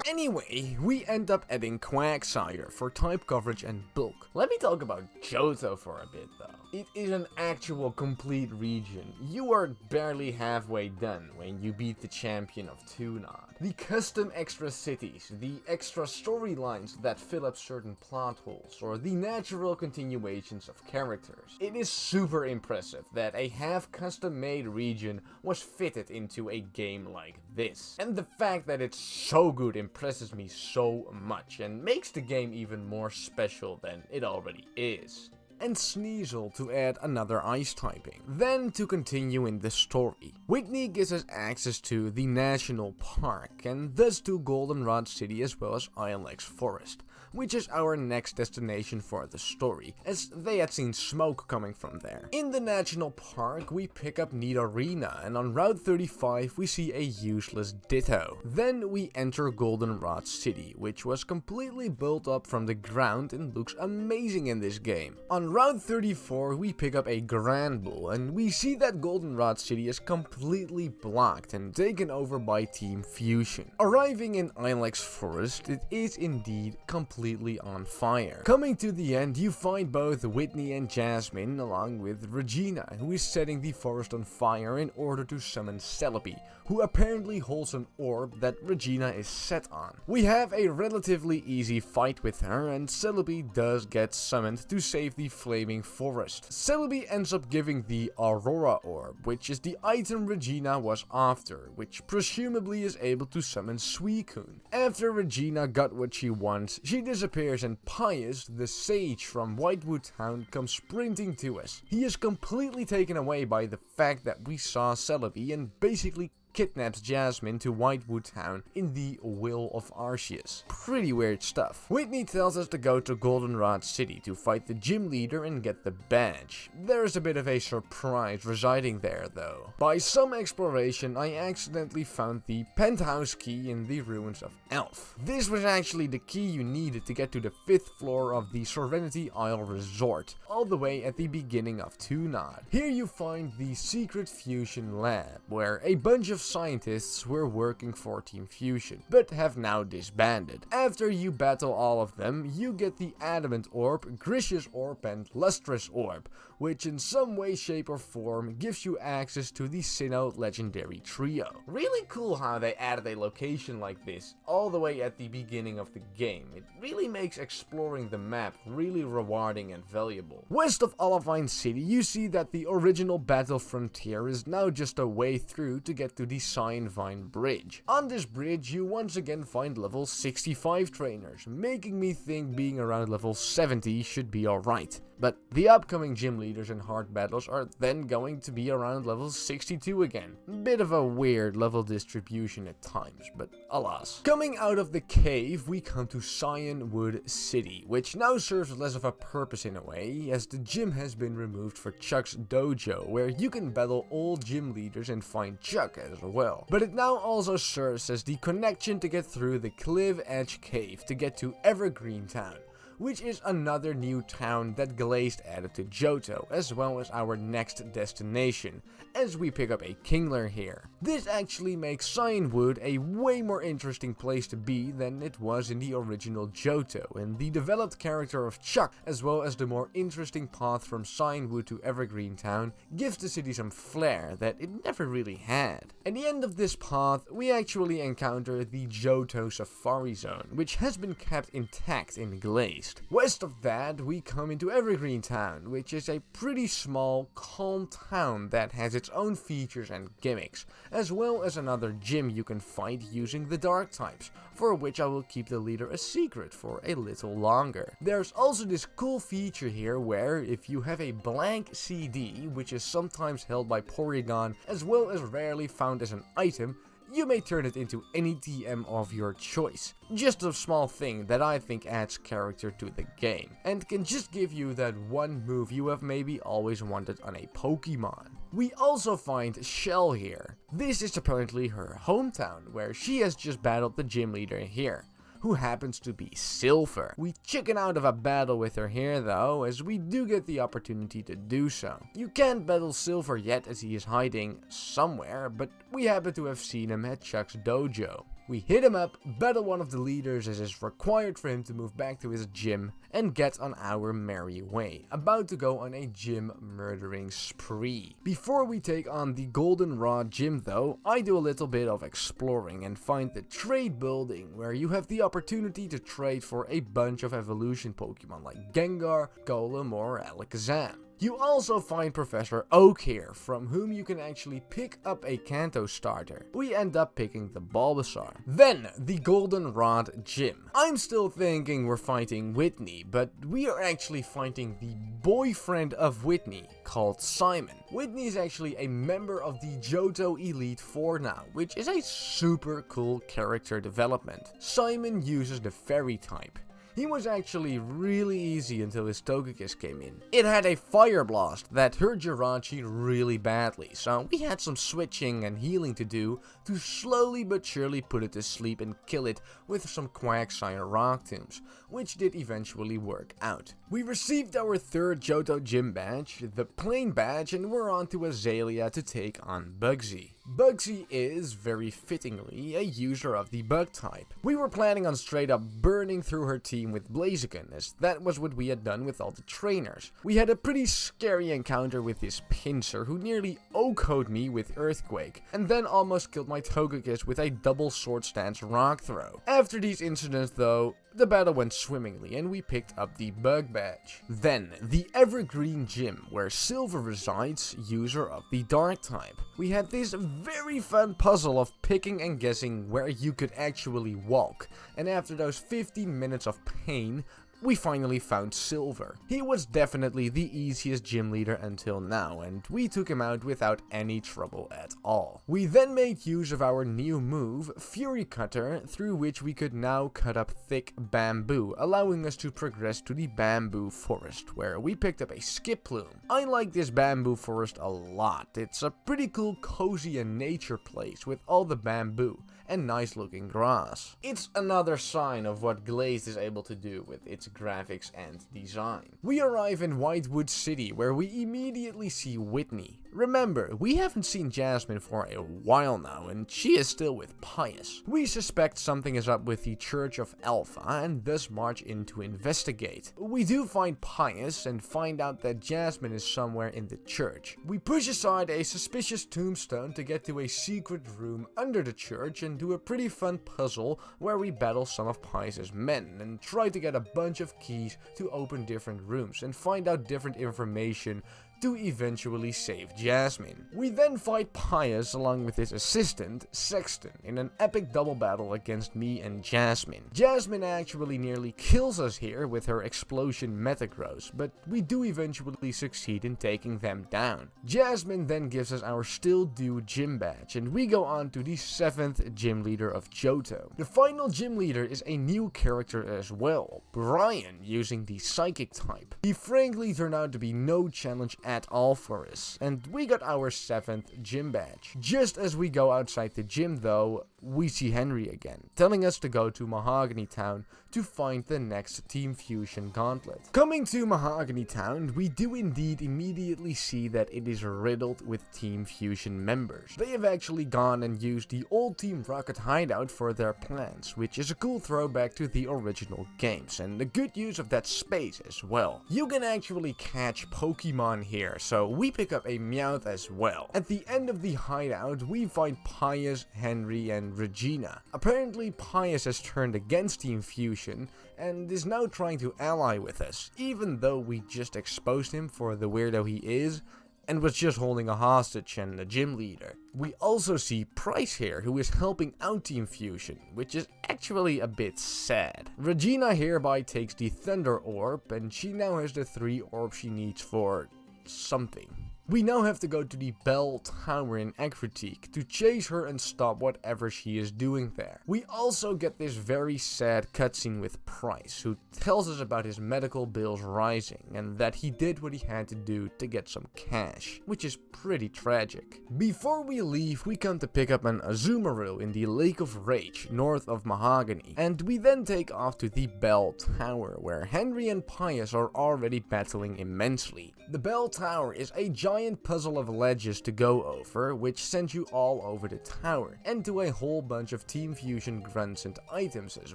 A: Anyway, we end up adding Quagsire for type coverage and bulk. Let me talk about Johto for a bit though. It is an actual complete region. You are barely halfway done when you beat the champion of Tunod. The custom extra cities, the extra storylines that fill up certain plot holes, or the natural continuations of characters. It is super impressive that a half custom made region was fitted into a game like this. And the fact that it's so good impresses me so much and makes the game even more special than it already is. And Sneasel to add another ice typing. Then to continue in the story, Whitney gives us access to the National Park and thus to Goldenrod City as well as Ilex Forest. which is our next destination for the story, as they had seen smoke coming from there. In the national park, we pick up Nidorina, and on Route 35 we see a useless Ditto. Then we enter Goldenrod City, which was completely built up from the ground and looks amazing in this game. On Route 34 we pick up a Granbull, and we see that Goldenrod City is completely blocked and taken over by Team Fusion. Arriving in Ilex Forest, it is indeed completely on fire. Coming to the end, you find both Whitney and Jasmine along with Regina, who is setting the forest on fire in order to summon Celebi, who apparently holds an orb that Regina is set on. We have a relatively easy fight with her, and Celebi does get summoned to save the flaming forest. Celebi ends up giving the Aurora Orb, which is the item Regina was after, which presumably is able to summon Suicune. After Regina got what she wants, she disappears, and Pius, the sage from Whitewood Town, comes sprinting to us. He is completely taken away by the fact that we saw Celebi and basically kidnaps Jasmine to Whitewood Town in the will of Arceus. Pretty weird stuff. Whitney tells us to go to Goldenrod City to fight the gym leader and get the badge. There is a bit of a surprise residing there though. By some exploration, I accidentally found the penthouse key in the ruins of Elf. This was actually the key you needed to get to the 5th floor of the Serenity Isle Resort, all the way at the beginning of Tunod. Here you find the secret fusion lab, where a bunch of scientists were working for Team Fusion, but have now disbanded. After you battle all of them, you get the Adamant Orb, Grisius Orb, and Lustrous Orb, which in some way, shape, or form gives you access to the Sinnoh legendary trio. Really cool how they added a location like this all the way at the beginning of the game. It really makes exploring the map really rewarding and valuable. West of Olivine City, you see that the original battle frontier is now just a way through to get to the Cyanvine Bridge. On this bridge, you once again find level 65 trainers, making me think being around level 70 should be alright. But the upcoming gym leaders and hard battles are then going to be around level 62 again. Bit of a weird level distribution at times, but alas. Coming out of the cave, we come to Cyanwood City, which now serves less of a purpose in a way, as the gym has been removed for Chuck's dojo, where you can battle all gym leaders and find Chuck as well. But it now also serves as the connection to get through the Cliff Edge Cave to get to Evergreen Town, which is another new town that Glazed added to Johto, as well as our next destination, as we pick up a Kingler here. This actually makes Cyanwood a way more interesting place to be than it was in the original Johto, and the developed character of Chuck, as well as the more interesting path from Cyanwood to Evergreen Town, gives the city some flair that it never really had. At the end of this path, we actually encounter the Johto Safari Zone, which has been kept intact in Glazed. West of that, we come into Evergreen Town, which is a pretty small, calm town that has its own features and gimmicks, as well as another gym you can fight using the dark types, for which I will keep the leader a secret for a little longer. There's also this cool feature here where if you have a blank CD, which is sometimes held by Porygon as well as rarely found as an item, you may turn it into any TM of your choice. Just a small thing that I think adds character to the game, and can just give you that one move you have maybe always wanted on a Pokemon. We also find Shell here. This is apparently her hometown, where she has just battled the gym leader here, who happens to be Silver. We chicken out of a battle with her here though, as we do get the opportunity to do so. You can't battle Silver yet as he is hiding somewhere, but we happen to have seen him at Chuck's dojo. We hit him up, battle one of the leaders as is required for him to move back to his gym, and get on our merry way, about to go on a gym murdering spree. Before we take on the Goldenrod gym though, I do a little bit of exploring and find the trade building, where you have the opportunity to trade for a bunch of evolution Pokemon like Gengar, Golem, or Alakazam. You also find Professor Oak here, from whom you can actually pick up a Kanto starter. We end up picking the Bulbasaur. Then, the Goldenrod gym. I'm still thinking we're fighting Whitney, but we are actually fighting the boyfriend of Whitney, called Simon. Whitney is actually a member of the Johto Elite 4 now, which is a super cool character development. Simon uses the Fairy type. He was actually really easy until his Togekiss came in. It had a Fire Blast that hurt Jirachi really badly, so we had some switching and healing to do to slowly but surely put it to sleep and kill it with some Quagsire Rock Tombs, which did eventually work out. We received our third Johto Gym badge, the plain badge, and we're on to Azalea to take on Bugsy. Bugsy is, very fittingly, a user of the Bug type. We were planning on straight up burning through her team with Blaziken, as that was what we had done with all the trainers. We had a pretty scary encounter with this Pinsir who nearly OHKO'd me with Earthquake, and then almost killed my Togekiss with a double sword stance rock throw. After these incidents though, the battle went swimmingly and we picked up the Bug badge. Then, the Evergreen Gym, where Silver resides, user of the Dark type. We had this very fun puzzle of picking and guessing where you could actually walk, and after those 15 minutes of pain, we finally found Silver. He was definitely the easiest gym leader until now, and we took him out without any trouble at all. We then made use of our new move, Fury Cutter, through which we could now cut up thick bamboo, allowing us to progress to the Bamboo Forest, where we picked up a Skiploom. I like this Bamboo Forest a lot. It's a pretty cool, cozy and nature place with all the bamboo and nice looking grass. It's another sign of what Glazed is able to do with its graphics and design. We arrive in Whitewood City, where we immediately see Whitney. Remember, we haven't seen Jasmine for a while now, and she is still with Pius. We suspect something is up with the Church of Alpha, and thus march in to investigate. We do find Pius, and find out that Jasmine is somewhere in the church. We push aside a suspicious tombstone to get to a secret room under the church, and do a pretty fun puzzle where we battle some of Pius's men, and try to get a bunch of keys to open different rooms, and find out different information to eventually save Jasmine. We then fight Pius along with his assistant, Sexton, in an epic double battle against me and Jasmine. Jasmine actually nearly kills us here with her explosion Metagross, but we do eventually succeed in taking them down. Jasmine then gives us our still due gym badge, and we go on to the 7th gym leader of Johto. The final gym leader is a new character as well, Brian, using the Psychic type. He frankly turned out to be no challenge at all for us, and we got our 7th gym badge. Just as we go outside the gym though, we see Henry again, telling us to go to Mahogany Town to find the next Team Fusion gauntlet. Coming to Mahogany Town, we do indeed immediately see that it is riddled with Team Fusion members. They have actually gone and used the old Team Rocket hideout for their plans, which is a cool throwback to the original games, and a good use of that space as well. You can actually catch Pokemon here, so we pick up a Meowth as well. At the end of the hideout, we find Pius, Henry, and Regina. Apparently, Pius has turned against Team Fusion and is now trying to ally with us, even though we just exposed him for the weirdo he is and was just holding a hostage and a gym leader. We also see Price here, who is helping out Team Fusion, which is actually a bit sad. Regina hereby takes the Thunder Orb, and she now has the 3 orbs she needs for something. We now have to go to the Bell Tower in Acritique to chase her and stop whatever she is doing there. We also get this very sad cutscene with Price, who tells us about his medical bills rising and that he did what he had to do to get some cash, which is pretty tragic. Before we leave, we come to pick up an Azumarill in the Lake of Rage, north of Mahogany, and we then take off to the Bell Tower, where Henry and Pius are already battling immensely. The Bell Tower is a giant puzzle of ledges to go over, which sends you all over the tower, and to a whole bunch of Team Fusion grunts and items as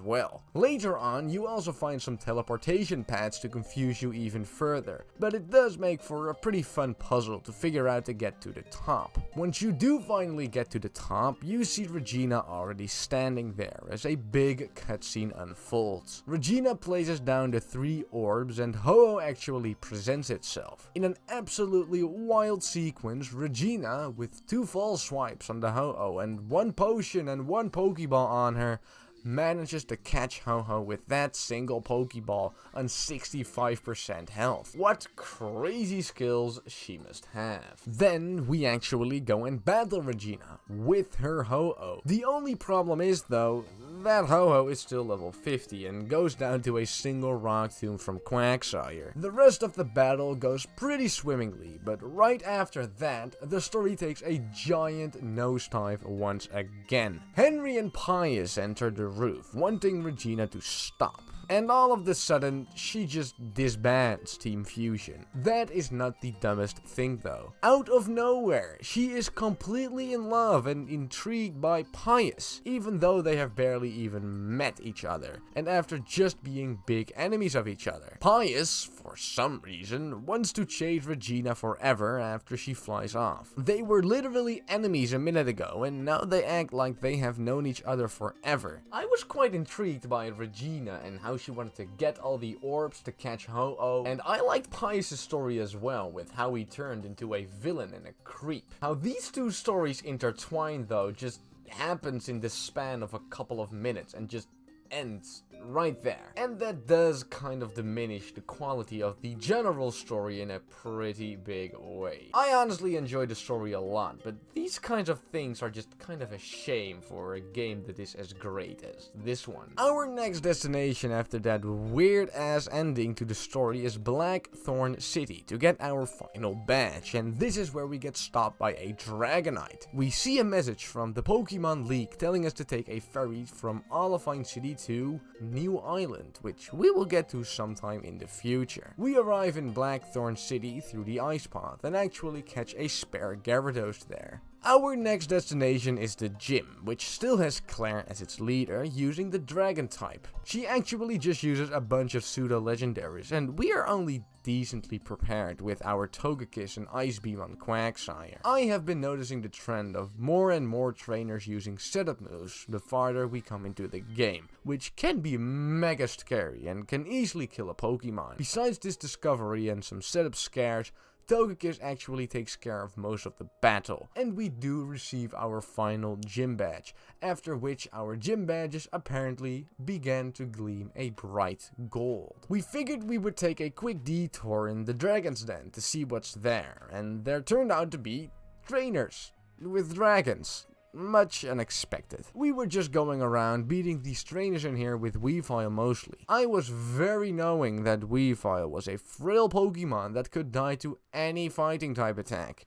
A: well. Later on, you also find some teleportation pads to confuse you even further, but it does make for a pretty fun puzzle to figure out to get to the top. Once you do finally get to the top, you see Regina already standing there as a big cutscene unfolds. Regina places down the 3 orbs and Ho-Oh actually presents itself. In an absolutely wild sequence, Regina, with 2 false swipes on the Ho-Oh and 1 potion and 1 Pokeball on her, manages to catch Ho-Oh with that single Pokeball on 65% health. What crazy skills she must have. Then we actually go and battle Regina with her Ho-Oh. The only problem is though, that Ho-Oh is still level 50 and goes down to a single rock tomb from Quagsire. The rest of the battle goes pretty swimmingly, but right after that, the story takes a giant nosedive once again. Henry and Pius enter the roof, wanting Regina to stop. And all of a sudden, she just disbands Team Fusion. That is not the dumbest thing though. Out of nowhere, she is completely in love and intrigued by Pius, even though they have barely even met each other, and after just being big enemies of each other. Pius, for some reason, wants to chase Regina forever after she flies off. They were literally enemies a minute ago, and now they act like they have known each other forever. I was quite intrigued by Regina and how she wanted to get all the orbs to catch Ho-Oh, and I liked Pius' story as well, with how he turned into a villain and a creep. How these two stories intertwine though just happens in the span of a couple of minutes and just ends right there. And that does kind of diminish the quality of the general story in a pretty big way. I honestly enjoy the story a lot, but these kinds of things are just kind of a shame for a game that is as great as this one. Our next destination after that weird ass ending to the story is Blackthorn City to get our final badge, and this is where we get stopped by a Dragonite. We see a message from the Pokemon League telling us to take a ferry from Olivine City to New Island, which we will get to sometime in the future. We arrive in Blackthorn City through the ice path and actually catch a spare Gyarados there. Our next destination is the gym, which still has Claire as its leader, using the Dragon type. She actually just uses a bunch of pseudo-legendaries, and we are only decently prepared with our Togekiss and Ice Beam on Quagsire. I have been noticing the trend of more and more trainers using setup moves the farther we come into the game, which can be mega scary and can easily kill a Pokemon. Besides this discovery and some setup scares, Togekiss actually takes care of most of the battle, and we do receive our final gym badge, after which our gym badges apparently began to gleam a bright gold. We figured we would take a quick detour in the Dragon's Den to see what's there, and there turned out to be trainers with dragons. Much unexpected. We were just going around beating these trainers in here with Weavile mostly. I was very knowing that Weavile was a frail Pokemon that could die to any fighting type attack.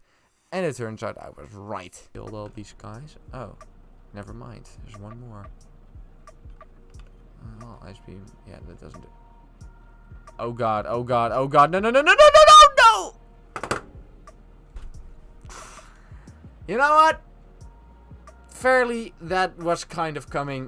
A: And it turns out I was right. Killed all these guys? Oh, never mind. There's one more. Oh, Ice Beam. Yeah, that doesn't do. Oh god, oh god, oh god. No, no, no, no, no, no, no, no! You know what? Fairly, that was kind of coming.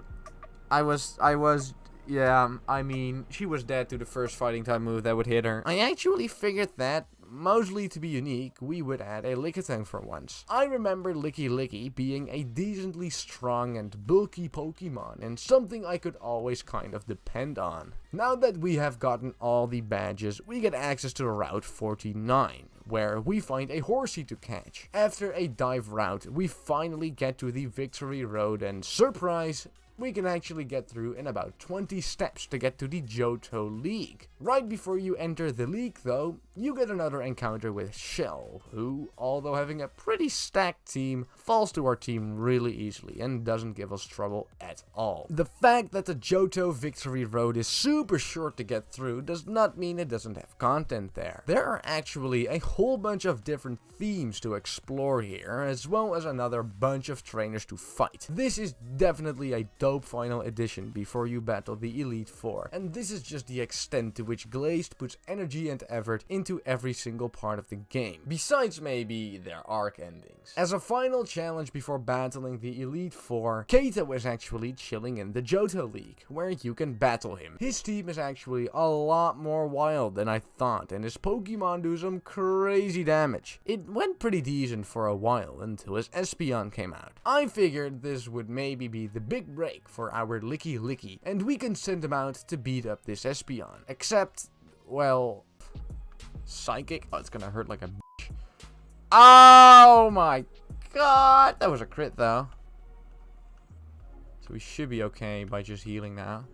A: Yeah, I mean, she was dead to the first fighting type move that would hit her. I actually figured that, mostly to be unique, we would add a Lickitung for once. I remember Licky being a decently strong and bulky Pokemon, and something I could always kind of depend on. Now that we have gotten all the badges, we get access to Route 49. Where we find a Horsey to catch. After a dive route, we finally get to the Victory Road, and surprise, we can actually get through in about 20 steps to get to the Johto League. Right before you enter the league though, you get another encounter with Shell, who, although having a pretty stacked team, falls to our team really easily and doesn't give us trouble at all. The fact that the Johto Victory Road is super short to get through does not mean it doesn't have content there. There are actually a whole bunch of different themes to explore here, as well as another bunch of trainers to fight. This is definitely a dope final edition before you battle the Elite Four, and this is just the extent to which Glazed puts energy and effort into every single part of the game, besides maybe their arc endings. As a final challenge before battling the Elite Four, Kato is actually chilling in the Johto League, where you can battle him. His team is actually a lot more wild than I thought, and his Pokemon do some crazy damage. It went pretty decent for a while until his Espeon came out. I figured this would maybe be the big break for our Licky, and we can send him out to beat up this Espeon. Except, well, Psychic? Oh, it's gonna hurt like a bitch. Oh my god! That was a crit though. So we should be okay by just healing now.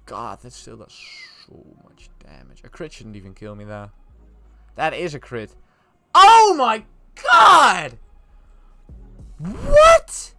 A: God, that still does so much damage. A crit shouldn't even kill me though. That is a crit. Oh my god! What?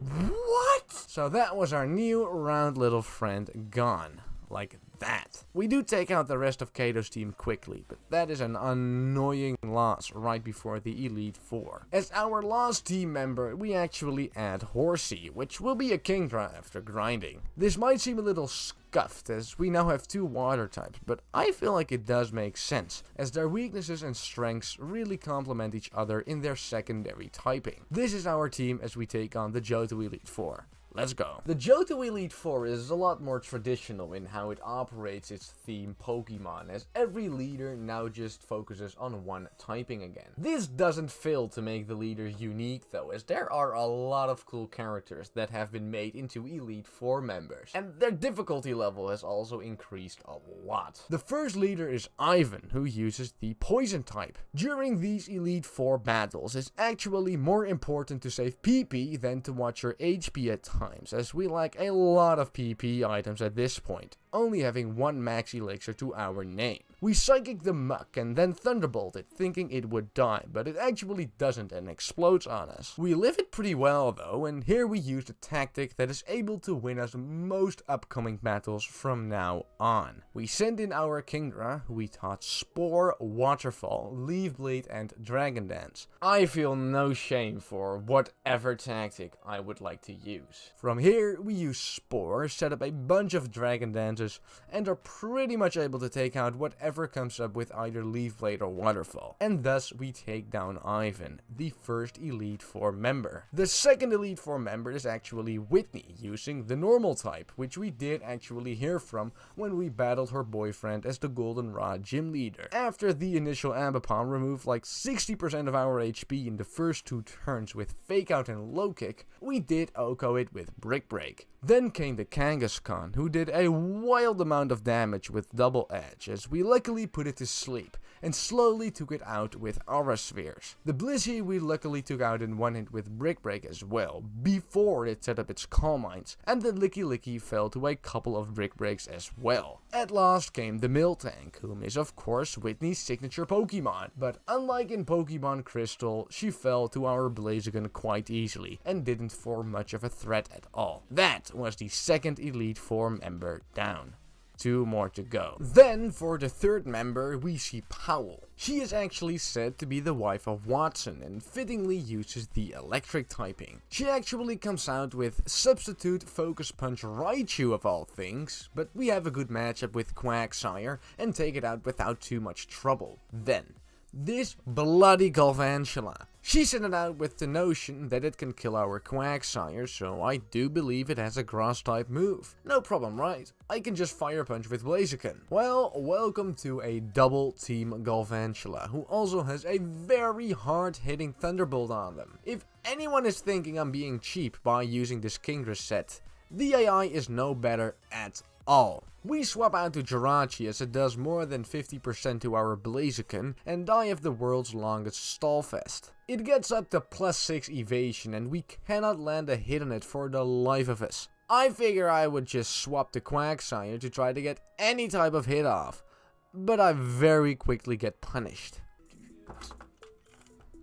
A: What? So that was our new round little friend gone. Like that. We do take out the rest of Kato's team quickly, but that is an annoying loss right before the Elite Four. As our last team member, we actually add Horsey, which will be a Kingdra after grinding. This might seem a little scuffed, as we now have 2 water types, but I feel like it does make sense, as their weaknesses and strengths really complement each other in their secondary typing. This is our team as we take on the Johto Elite Four. Let's go. The Johto Elite Four is a lot more traditional in how it operates its theme Pokemon, as every leader now just focuses on one typing again. This doesn't fail to make the leader unique though, as there are a lot of cool characters that have been made into Elite Four members, and their difficulty level has also increased a lot. The first leader is Ivan, who uses the Poison type. During these Elite Four battles, it's actually more important to save PP than to watch your HP at times, as we lack a lot of PP items at this point, only having 1 max elixir to our name. We Psychic the Muck and then Thunderbolt it, thinking it would die, but it actually doesn't and explodes on us. We live it pretty well though, and here we use a tactic that is able to win us most upcoming battles from now on. We send in our Kingdra, who we taught Spore, Waterfall, Leaf Blade and Dragon Dance. I feel no shame for whatever tactic I would like to use. From here we use Spore, set up a bunch of Dragon Dances, and are pretty much able to take out whatever comes up with either Leaf Blade or Waterfall. And thus we take down Ivan, the first Elite Four member. The second Elite Four member is actually Whitney, using the normal type, which we did actually hear from when we battled her boyfriend as the Goldenrod gym leader. After the initial Ambipom removed like 60% of our HP in the first 2 turns with Fake Out and Low Kick, we did OHKO it with Brick Break. Then came the Kangaskhan, who did a wild amount of damage with Double Edge, as we luckily put it to sleep, and slowly took it out with Aura Spheres. The Blissey we luckily took out in 1 hit with Brick Break as well, before it set up its Calm Minds, and the Licky Licky fell to a couple of Brick Breaks as well. At last came the Miltank, whom is of course Whitney's signature Pokemon, but unlike in Pokemon Crystal, she fell to our Blaziken quite easily, and didn't form much of a threat at all. That was the second Elite Four member down. 2 more to go. Then, for the third member, we see Powell. She is actually said to be the wife of Watson and fittingly uses the electric typing. She actually comes out with Substitute Focus Punch Raichu of all things, but we have a good matchup with Quagsire and take it out without too much trouble. Then, this bloody Galvantula. She sent it out with the notion that it can kill our Quagsire, so I do believe it has a grass type move. No problem, right? I can just Fire Punch with Blaziken. Well, welcome to a double team Galvantula, who also has a very hard hitting Thunderbolt on them. If anyone is thinking I'm being cheap by using this Kingdra set, the AI is no better at all. We swap out to Jirachi as it does more than 50% to our Blaziken, and I have the world's longest Stallfest. It gets up to +6 evasion and we cannot land a hit on it for the life of us. I figure I would just swap to Quagsire to try to get any type of hit off, but I very quickly get punished.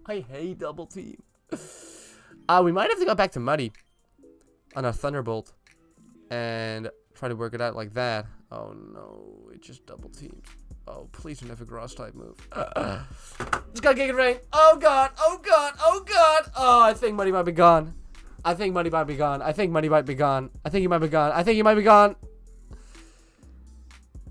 A: I hate double team. We might have to go back to Muddy on our Thunderbolt and try to work it out like that. Oh no, it just double teams. Oh, please don't have a grass type move. Just gotta Giga Drain. Oh god, oh god, oh god. Oh, I think Muddy might be gone. I think Muddy might be gone. I think Muddy might be gone. I think he might be gone. I think he might be gone.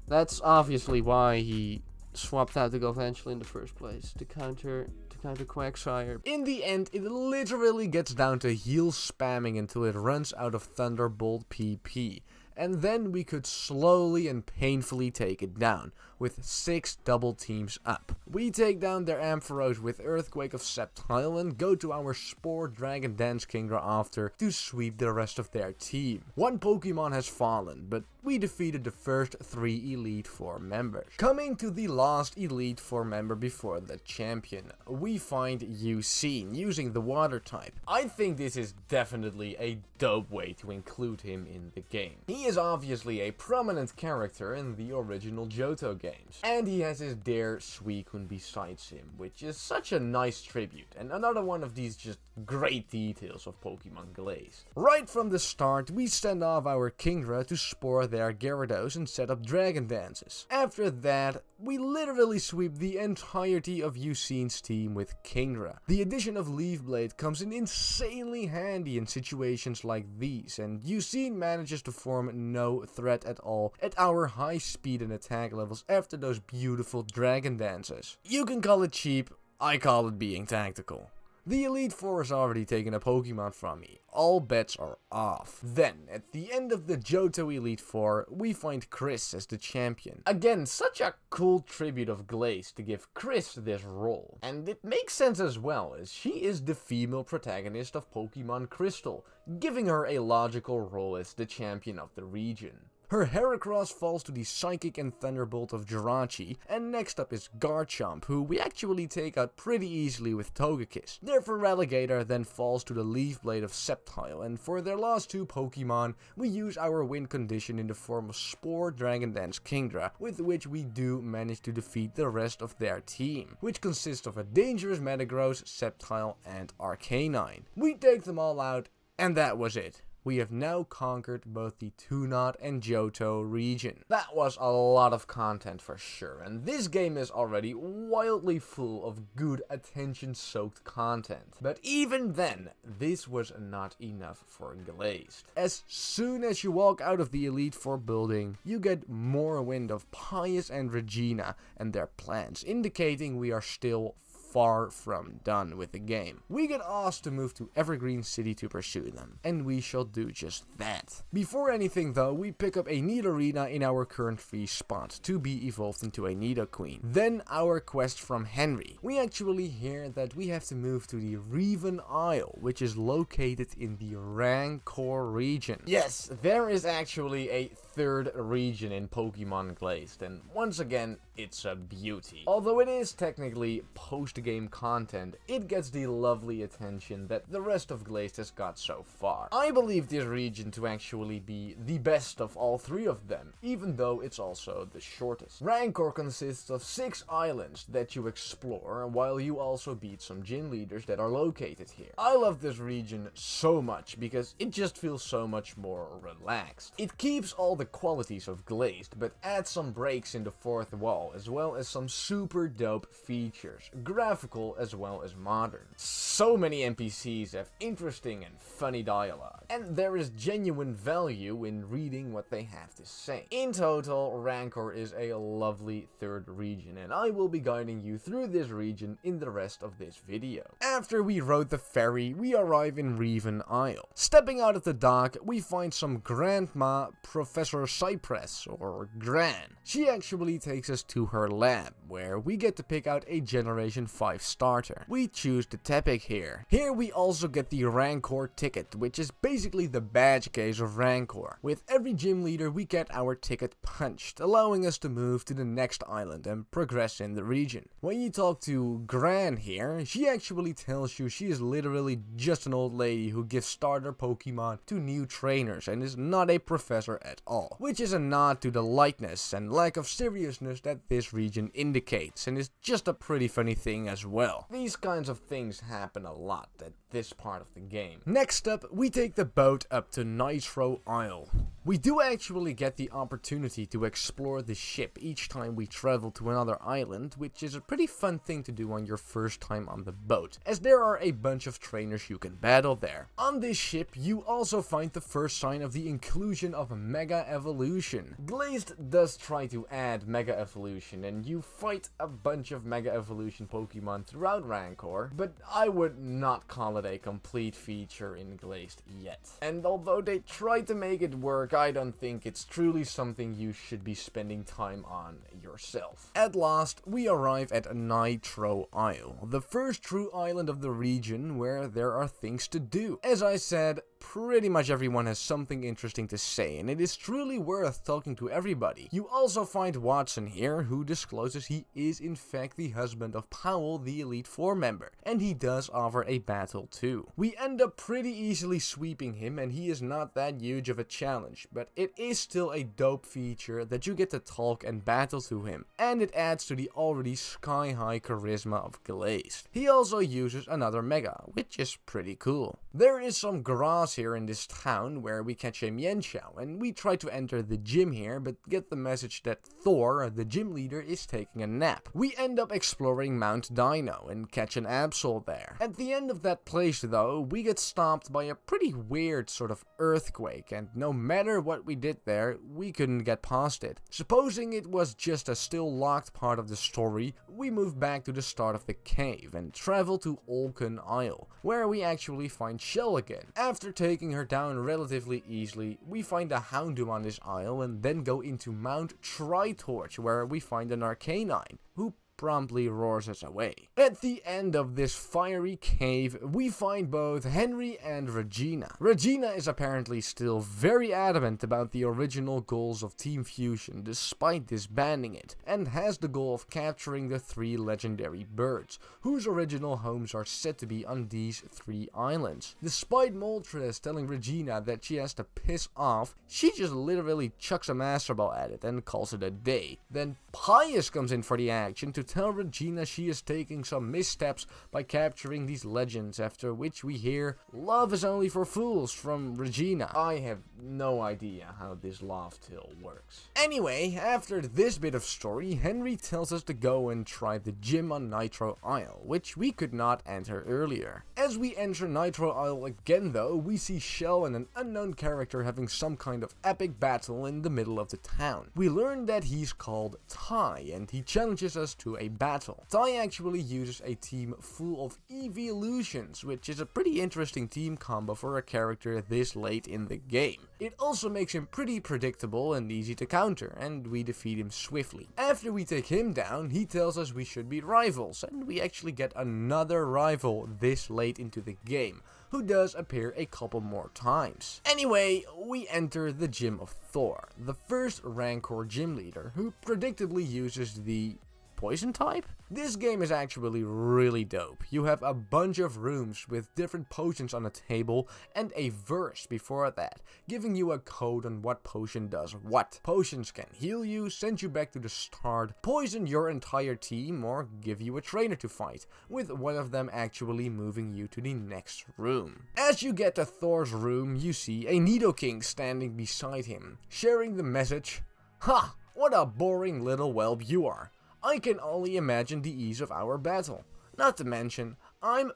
A: That's obviously why he swapped out the Galvantula in the first place, to counter Quagsire. In the end, it literally gets down to heal spamming until it runs out of Thunderbolt PP. And then we could slowly and painfully take it down, with 6 double teams up. We take down their Ampharos with Earthquake of Sceptile and go to our Spore Dragon Dance Kingdra after to sweep the rest of their team. 1 Pokemon has fallen, but we defeated the first 3 Elite Four members. Coming to the last Elite Four member before the champion, we find Ucene using the water type. I think this is definitely a dope way to include him in the game. He is obviously a prominent character in the original Johto game. games. And he has his dear Suicune besides him, which is such a nice tribute, and another one of these just great details of Pokemon Glazed. Right from the start, we send off our Kingdra to spore their Gyarados and set up Dragon Dances. After that, we literally sweep the entirety of Ucine's team with Kingdra. The addition of Leaf Blade comes in insanely handy in situations like these, and Ucine manages to form no threat at all at our high speed and attack levels after those beautiful Dragon Dances. You can call it cheap, I call it being tactical. The Elite Four has already taken a Pokemon from me. All bets are off. Then, at the end of the Johto Elite Four, we find Chris as the champion. Again, such a cool tribute of Glazed to give Chris this role. And it makes sense as well, as she is the female protagonist of Pokemon Crystal, giving her a logical role as the champion of the region. Her Heracross falls to the Psychic and Thunderbolt of Jirachi, and next up is Garchomp, who we actually take out pretty easily with Togekiss. Their Feraligatr then falls to the Leaf Blade of Sceptile, and for their last two Pokemon, we use our win condition in the form of Spore Dragon Dance Kingdra, with which we do manage to defeat the rest of their team, which consists of a dangerous Metagross, Sceptile, and Arcanine. We take them all out, and that was it. We have now conquered both the Tunot and Johto region. That was a lot of content for sure, and this game is already wildly full of good attention-soaked content. But even then, this was not enough for Glazed. As soon as you walk out of the Elite Four building, you get more wind of Pius and Regina and their plans, indicating we are still far from done with the game. We get asked to move to Evergreen City to pursue them, and we shall do just that. Before anything though, we pick up a Nidorina in our current free spot to be evolved into a Nidoqueen. Then our quest from Henry. We actually hear that we have to move to the Riven Isle, which is located in the Rancor region. Yes, there is actually a third region in Pokemon Glazed, and once again, it's a beauty. Although it is technically post-game content, it gets the lovely attention that the rest of Glazed has got so far. I believe this region to actually be the best of all three of them, even though it's also the shortest. Rancor consists of 6 islands that you explore, while you also beat some gym leaders that are located here. I love this region so much because it just feels so much more relaxed. It keeps all the qualities of Glazed, but adds some breaks in the fourth wall, as well as some super dope features, graphical as well as modern. So many NPCs have interesting and funny dialogue, and there is genuine value in reading what they have to say. In total, Rancor is a lovely third region, and I will be guiding you through this region in the rest of this video. After we rode the ferry, we arrive in Riven Isle. Stepping out of the dock, we find some Grandma Professor Cypress, or Gran. She actually takes us to her lab, where we get to pick out a Generation 5 starter. We choose the Tepig here. Here we also get the Rancor ticket, which is basically the badge case of Rancor. With every gym leader we get our ticket punched, allowing us to move to the next island and progress in the region. When you talk to Gran here, she actually tells you she is literally just an old lady who gives starter Pokemon to new trainers and is not a professor at all, which is a nod to the lightness and lack of seriousness that this region indicates, and is just a pretty funny thing as well. These kinds of things happen a lot at this part of the game. Next up, we take the boat up to Nitro Isle. We do actually get the opportunity to explore the ship each time we travel to another island, which is a pretty fun thing to do on your first time on the boat, as there are a bunch of trainers you can battle there. On this ship, you also find the first sign of the inclusion of Mega Evolution. Glazed does try to add Mega Evolution, and you fight a bunch of Mega Evolution Pokemon throughout Rancor, but I would not call it a complete feature in Glazed yet. And although they tried to make it work, I don't think it's truly something you should be spending time on yourself. At last, we arrive at Nitro Isle, the first true island of the region where there are things to do. As I said, pretty much everyone has something interesting to say, and it is truly worth talking to everybody. You also find Watson here, who discloses he is in fact the husband of Powell, the Elite Four member, and he does offer a battle too. We end up pretty easily sweeping him, and he is not that huge of a challenge, but it is still a dope feature that you get to talk and battle to him, and it adds to the already sky high charisma of Glazed. He also uses another Mega, which is pretty cool. There is some grass here in this town where we catch a Mienshao, and we try to enter the gym here, but get the message that Thor, the gym leader, is taking a nap. We end up exploring Mount Dino and catch an Absol there. At the end of that place though, we get stopped by a pretty weird sort of earthquake, and no matter what we did there, we couldn't get past it. Supposing it was just a still locked part of the story, we move back to the start of the cave and travel to Olken Isle, where we actually find Shell again. After taking her down relatively easily, we find a Houndoom on this isle and then go into Mount Tritorch, where we find an Arcanine, who promptly roars us away. At the end of this fiery cave, we find both Henry and Regina. Regina is apparently still very adamant about the original goals of Team Fusion despite disbanding it, and has the goal of capturing the 3 legendary birds, whose original homes are said to be on these 3 islands. Despite Moltres telling Regina that she has to piss off, she just literally chucks a Master Ball at it and calls it a day. Then Pius comes in for the action to tell Regina she is taking some missteps by capturing these legends, after which we hear "Love is only for fools" from Regina. I have no idea how this love till works. Anyway, after this bit of story, Henry tells us to go and try the gym on Nitro Isle, which we could not enter earlier. As we enter Nitro Isle again though, we see Shell and an unknown character having some kind of epic battle in the middle of the town. We learn that he's called Ty, and he challenges us to a battle. Ty actually uses a team full of evolutions, which is a pretty interesting team combo for a character this late in the game. It also makes him pretty predictable and easy to counter, and we defeat him swiftly. After we take him down, he tells us we should be rivals, and we actually get another rival this late into the game, who does appear a couple more times. Anyway, we enter the gym of Thor, the first Rancor gym leader, who predictably uses the poison type? This game is actually really dope. You have a bunch of rooms with different potions on a table and a verse before that, giving you a code on what potion does what. Potions can heal you, send you back to the start, poison your entire team, or give you a trainer to fight, with one of them actually moving you to the next room. As you get to Thor's room, you see a Nidoking standing beside him, sharing the message, "Ha! What a boring little whelp you are. I can only imagine the ease of our battle. Not to mention, I'm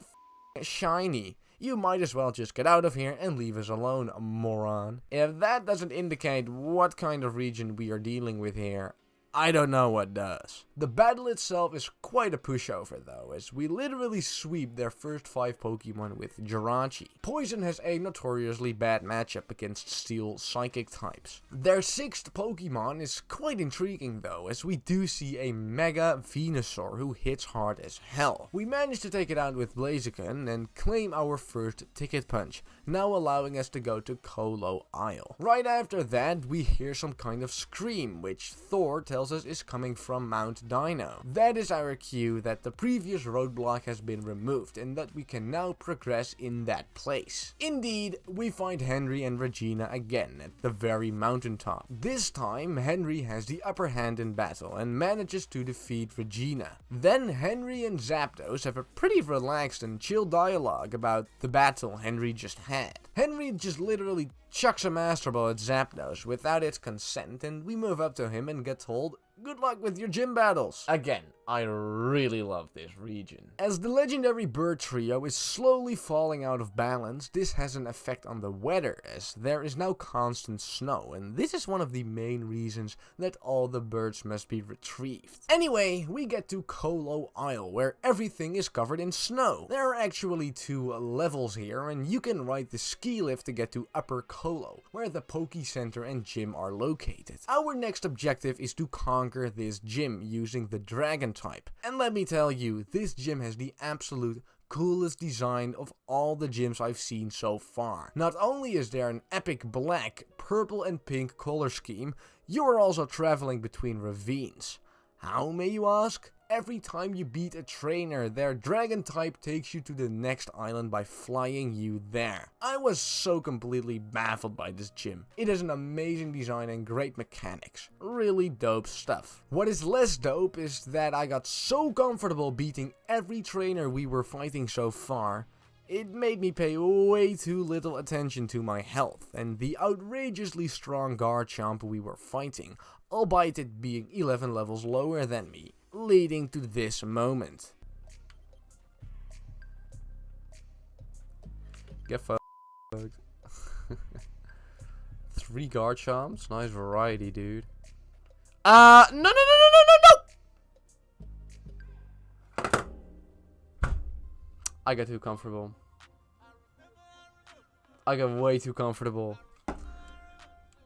A: shiny. You might as well just get out of here and leave us alone, moron." If that doesn't indicate what kind of region we are dealing with here, I don't know what does. The battle itself is quite a pushover though, as we literally sweep their first 5 Pokemon with Jirachi. Poison has a notoriously bad matchup against Steel Psychic types. Their 6th Pokemon is quite intriguing though, as we do see a Mega Venusaur who hits hard as hell. We manage to take it out with Blaziken and claim our first Ticket Punch, now allowing us to go to Kolo Isle. Right after that, we hear some kind of scream, which Thor tells us is coming from Mount Dino. That is our cue that the previous roadblock has been removed and that we can now progress in that place. Indeed, we find Henry and Regina again at the very mountaintop. This time, Henry has the upper hand in battle and manages to defeat Regina. Then Henry and Zapdos have a pretty relaxed and chill dialogue about the battle Henry just had. Henry just literally chucks a Master Ball at Zapdos without its consent, and we move up to him and get told, "Good luck with your gym battles." Again, I really love this region. As the legendary bird trio is slowly falling out of balance, this has an effect on the weather, as there is now constant snow, and this is one of the main reasons that all the birds must be retrieved. Anyway, we get to Kolo Isle, where everything is covered in snow. There are actually 2 levels here, and you can ride the ski lift to get to Upper Kolo, where the Poke Center and gym are located. Our next objective is to conquer this gym using the Dragon type. And let me tell you, this gym has the absolute coolest design of all the gyms I've seen so far. Not only is there an epic black, purple and pink color scheme, you are also traveling between ravines. How, may you ask? Every time you beat a trainer, their dragon type takes you to the next island by flying you there. I was so completely baffled by this gym. It has an amazing design and great mechanics. Really dope stuff. What is less dope is that I got so comfortable beating every trainer we were fighting so far. It made me pay way too little attention to my health and the outrageously strong Garchomp we were fighting, albeit it being 11 levels lower than me, leading to this moment. Get fucked. 3 Garchomps, nice variety, dude. No, no, no, no, no, no, no! I got too comfortable. I got way too comfortable.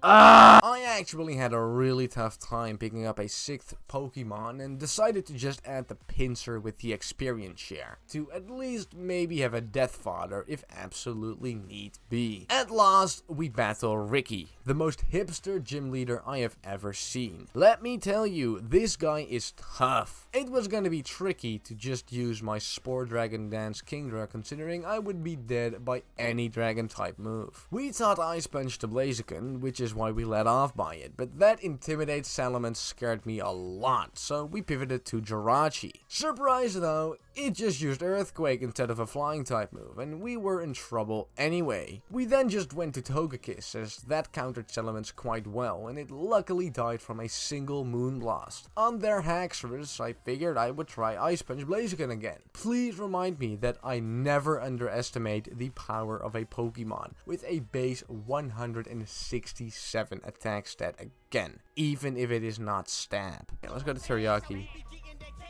A: I actually had a really tough time picking up a 6th Pokemon and decided to just add the Pinsir with the experience share, to at least maybe have a death fodder if absolutely need be. At last, we battle Ricky, the most hipster gym leader I have ever seen. Let me tell you, this guy is tough. It was gonna be tricky to just use my Spore Dragon Dance Kingdra, considering I would be dead by any dragon type move. We taught Ice Punch to Blaziken, which is why we let off by it, but that Intimidate Salamence scared me a lot, so we pivoted to Jirachi. Surprise though, it just used Earthquake instead of a flying type move, and we were in trouble anyway. We then just went to Togekiss, as that countered Salamence quite well, and it luckily died from a single Moonblast. On their Haxorus, I figured I would try Ice Punch Blaziken again. Please remind me that I never underestimate the power of a Pokemon with a base 167 attack stat again, even if it is not stab. Okay, let's go to Teriyaki,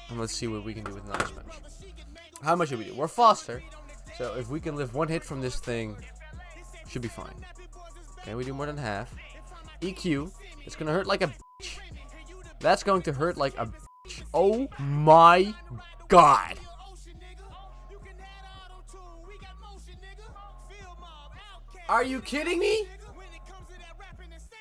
A: and let's see what we can do with an Ice Punch. How much should we do? We're faster, so if we can live 1 hit from this thing, should be fine. Okay, we do more than half. EQ, it's gonna hurt like a bitch. That's going to hurt like a bitch. Oh my god. Are you kidding me?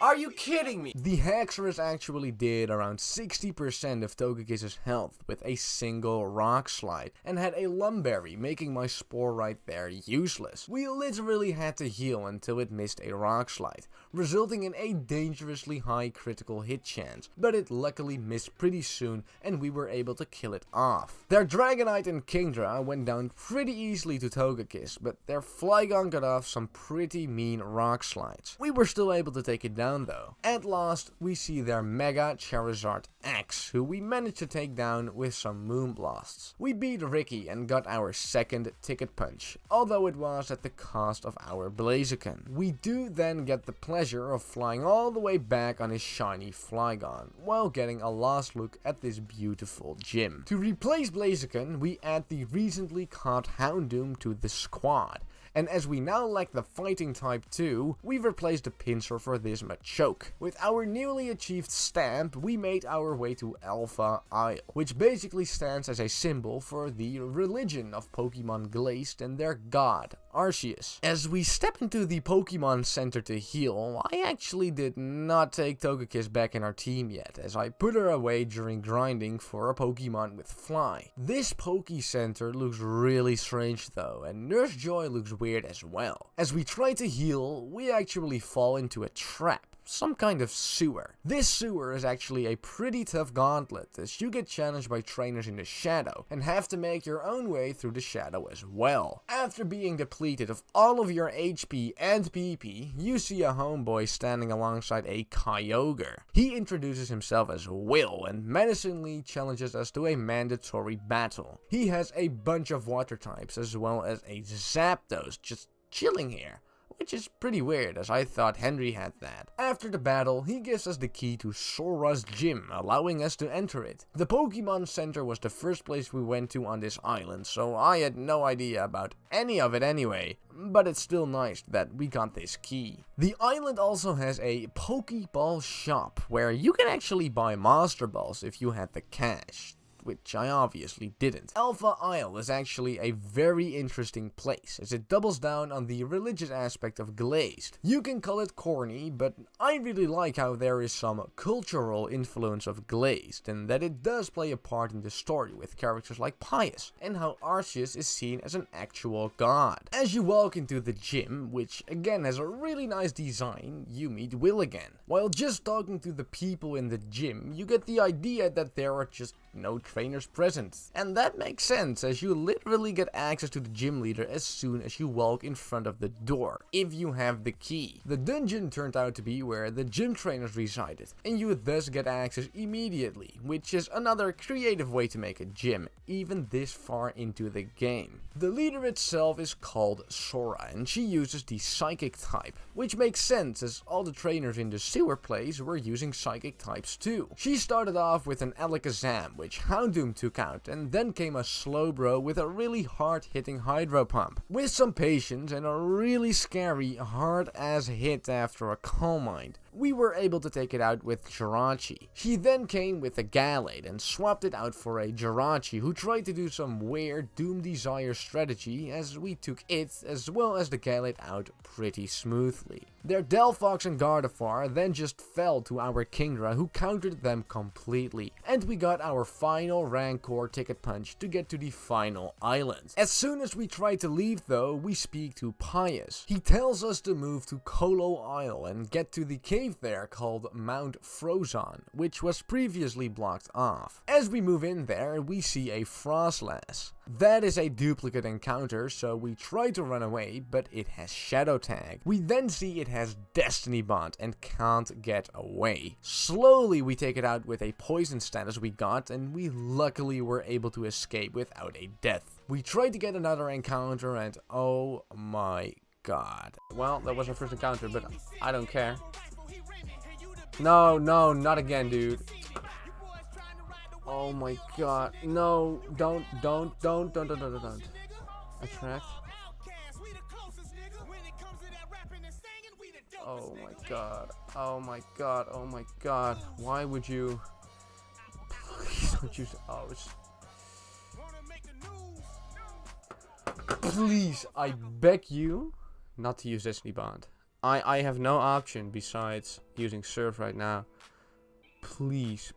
A: Are you kidding me? The Haxorus actually did around 60% of Togekiss's health with a single Rock Slide, and had a Lumberry, making my Spore right there useless. We literally had to heal until it missed a Rock Slide, resulting in a dangerously high critical hit chance, but it luckily missed pretty soon and we were able to kill it off. Their Dragonite and Kingdra went down pretty easily to Togekiss, but their Flygon got off some pretty mean Rock Slides. We were still able to take it down though. At last, we see their Mega Charizard X, who we managed to take down with some Moonblasts. We beat Ricky and got our 2nd Ticket Punch, although it was at the cost of our Blaziken. We do then get the pleasure of flying all the way back on his shiny Flygon, while getting a last look at this beautiful gym. To replace Blaziken, we add the recently caught Houndoom to the squad. And as we now lack the fighting type too, we've replaced the Pinsir for this Machoke. With our newly achieved stamp, we made our way to Alpha Isle, which basically stands as a symbol for the religion of Pokemon Glazed and their god, Arceus. As we step into the Pokemon Center to heal, I actually did not take Togekiss back in our team yet, as I put her away during grinding for a Pokemon with Fly. This Poke Center looks really strange though, and Nurse Joy looks weird as well. As we try to heal, we actually fall into a trap. Some kind of sewer. This sewer is actually a pretty tough gauntlet, as you get challenged by trainers in the shadow and have to make your own way through the shadow as well. After being depleted of all of your HP and PP, you see a homeboy standing alongside a Kyogre. He introduces himself as Will and menacingly challenges us to a mandatory battle. He has a bunch of water types as well as a Zapdos just chilling here, which is pretty weird, as I thought Henry had that. After the battle, he gives us the key to Sora's gym, allowing us to enter it. The Pokemon Center was the first place we went to on this island, so I had no idea about any of it anyway, but it's still nice that we got this key. The island also has a Pokeball shop, where you can actually buy Master Balls if you had the cash. which I obviously didn't. Alpha Isle is actually a very interesting place, as it doubles down on the religious aspect of Glazed. You can call it corny, but I really like how there is some cultural influence of Glazed, and that it does play a part in the story with characters like Pius, and how Arceus is seen as an actual god. As you walk into the gym, which again has a really nice design, you meet Will again. While just talking to the people in the gym, you get the idea that there are just no trainers present. And that makes sense, as you literally get access to the gym leader as soon as you walk in front of the door, if you have the key. The dungeon turned out to be where the gym trainers resided, and you thus get access immediately, which is another creative way to make a gym, even this far into the game. The leader itself is called Sora, and she uses the Psychic type, which makes sense as all the trainers in the sewer place were using Psychic types too. She started off with an Alakazam, which Houndoom took out, and then came a Slowbro with a really hard-hitting Hydro Pump. With some patience and a really scary hard-ass hit after a Calm Mind, we were able to take it out with Jirachi. She then came with a Gallade and swapped it out for a Jirachi, who tried to do some weird Doom Desire strategy, as we took it as well as the Gallade out pretty smoothly. Their Delphox and Gardevoir then just fell to our Kingdra, who countered them completely, and we got our final Rancor ticket punch to get to the final island. As soon as we try to leave though, we speak to Pius. He tells us to move to Colo Isle and get to the cave there called Mount Frozon, which was previously blocked off. As we move in there, we see a Frostlass. That is a duplicate encounter, so we try to run away, but it has Shadow Tag. We then see it has Destiny Bond and can't get away. Slowly we take it out with a poison status we got, and we luckily were able to escape without a death. We tried to get another encounter, and oh my god. Well, that was our first encounter, but I don't care. No, not again, dude. Oh my god. No, don't. Attract. Oh my god. Why would you? Please don't use. Oh, it's. Please, I beg you not to use Destiny Bond. I have no option besides using Surf right now. Please.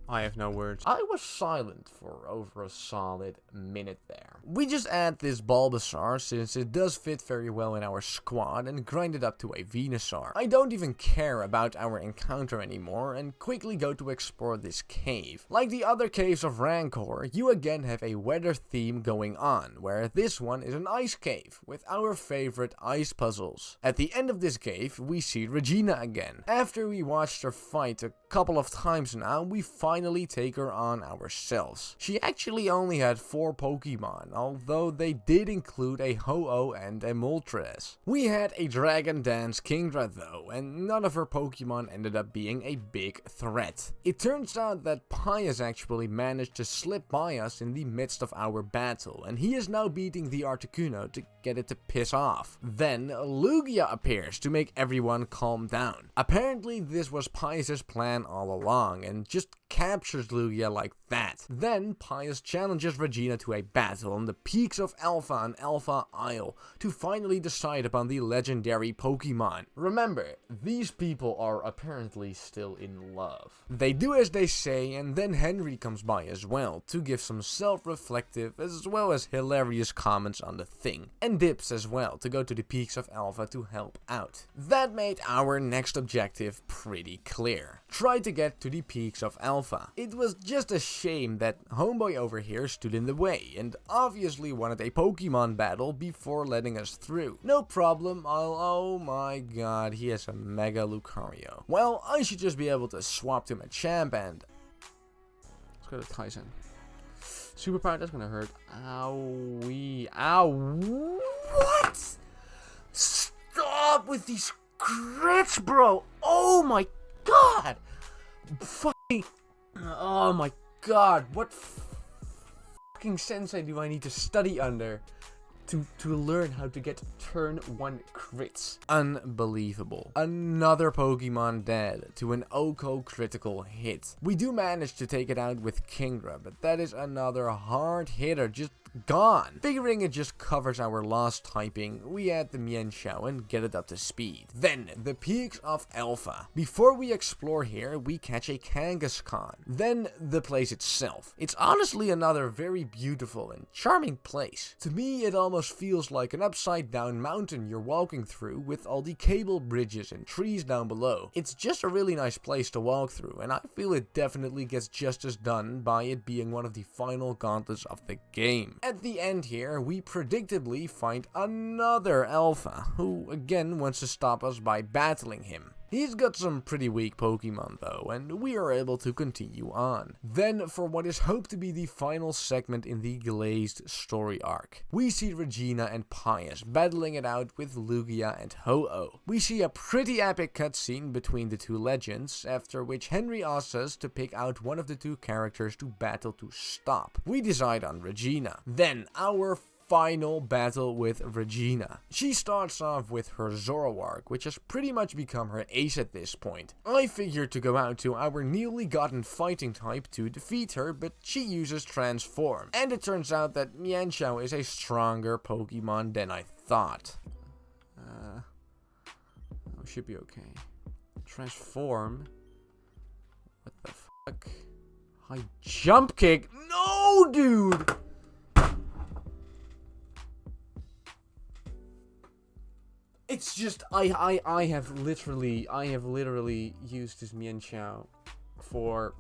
A: I have no words. I was silent for over a solid minute there. We just add this Bulbasaur since it does fit very well in our squad and grind it up to a Venusaur. I don't even care about our encounter anymore and quickly go to explore this cave. Like the other caves of Rancor, you again have a weather theme going on, where this one is an ice cave with our favorite ice puzzles. At the end of this cave, we see Regina again. After we watched her fight a couple of times now, we finally take her on ourselves. She actually only had 4 Pokemon, although they did include a Ho-Oh and a Moltres. We had a Dragon Dance Kingdra though, and none of her Pokemon ended up being a big threat. It turns out that Pius actually managed to slip by us in the midst of our battle, and he is now beating the Articuno to get it to piss off. Then Lugia appears to make everyone calm down. Apparently this was Pius's plan all along, and just captures Lugia like that. Then Pius challenges Regina to a battle on the peaks of Alpha and Alpha Isle to finally decide upon the legendary Pokemon. Remember, these people are apparently still in love. They do as they say, and then Henry comes by as well to give some self-reflective as well as hilarious comments on the thing, and dips as well to go to the peaks of Alpha to help out. That made our next objective pretty clear. Try to get to the peaks of Alpha. It was just a shame that homeboy over here stood in the way and obviously wanted a Pokemon battle before letting us through. No problem, oh my god, he has a Mega Lucario. Well, I should just be able to swap to Machamp and... Let's go to Tyson. Superpower, that's gonna hurt. Owie. Ow. What? Stop with these crits, bro. Oh my god. Fucking. Oh my god. What fucking sensei do I need to study under to learn how to get turn 1 crits? Unbelievable. Another Pokemon dead to an Oko critical hit. We do manage to take it out with Kingdra, but that is another hard hitter just gone. Figuring it just covers our lost typing, we add the Mienshao and get it up to speed. Then, the peaks of Alpha. Before we explore here, we catch a Kangaskhan. Then, the place itself. It's honestly another very beautiful and charming place. To me, it almost feels like an upside down mountain you're walking through with all the cable bridges and trees down below. It's just a really nice place to walk through, and I feel it definitely gets justice done by it being one of the final gauntlets of the game. At the end here, we predictably find another Alpha, who again wants to stop us by battling him. He's got some pretty weak Pokemon though, and we are able to continue on. Then, for what is hoped to be the final segment in the Glazed story arc, we see Regina and Pius battling it out with Lugia and Ho-Oh. We see a pretty epic cutscene between the two legends, after which Henry asks us to pick out one of the two characters to battle to stop. We decide on Regina. Then, our final battle with Regina. She starts off with her Zoroark, which has pretty much become her ace at this point. I figured to go out to our newly gotten fighting type to defeat her, but she uses Transform. And it turns out that Mienshao is a stronger Pokemon than I thought. Should be okay. Transform? What the fuck? High jump kick? No, dude! It's just, I have literally used this Mienshao for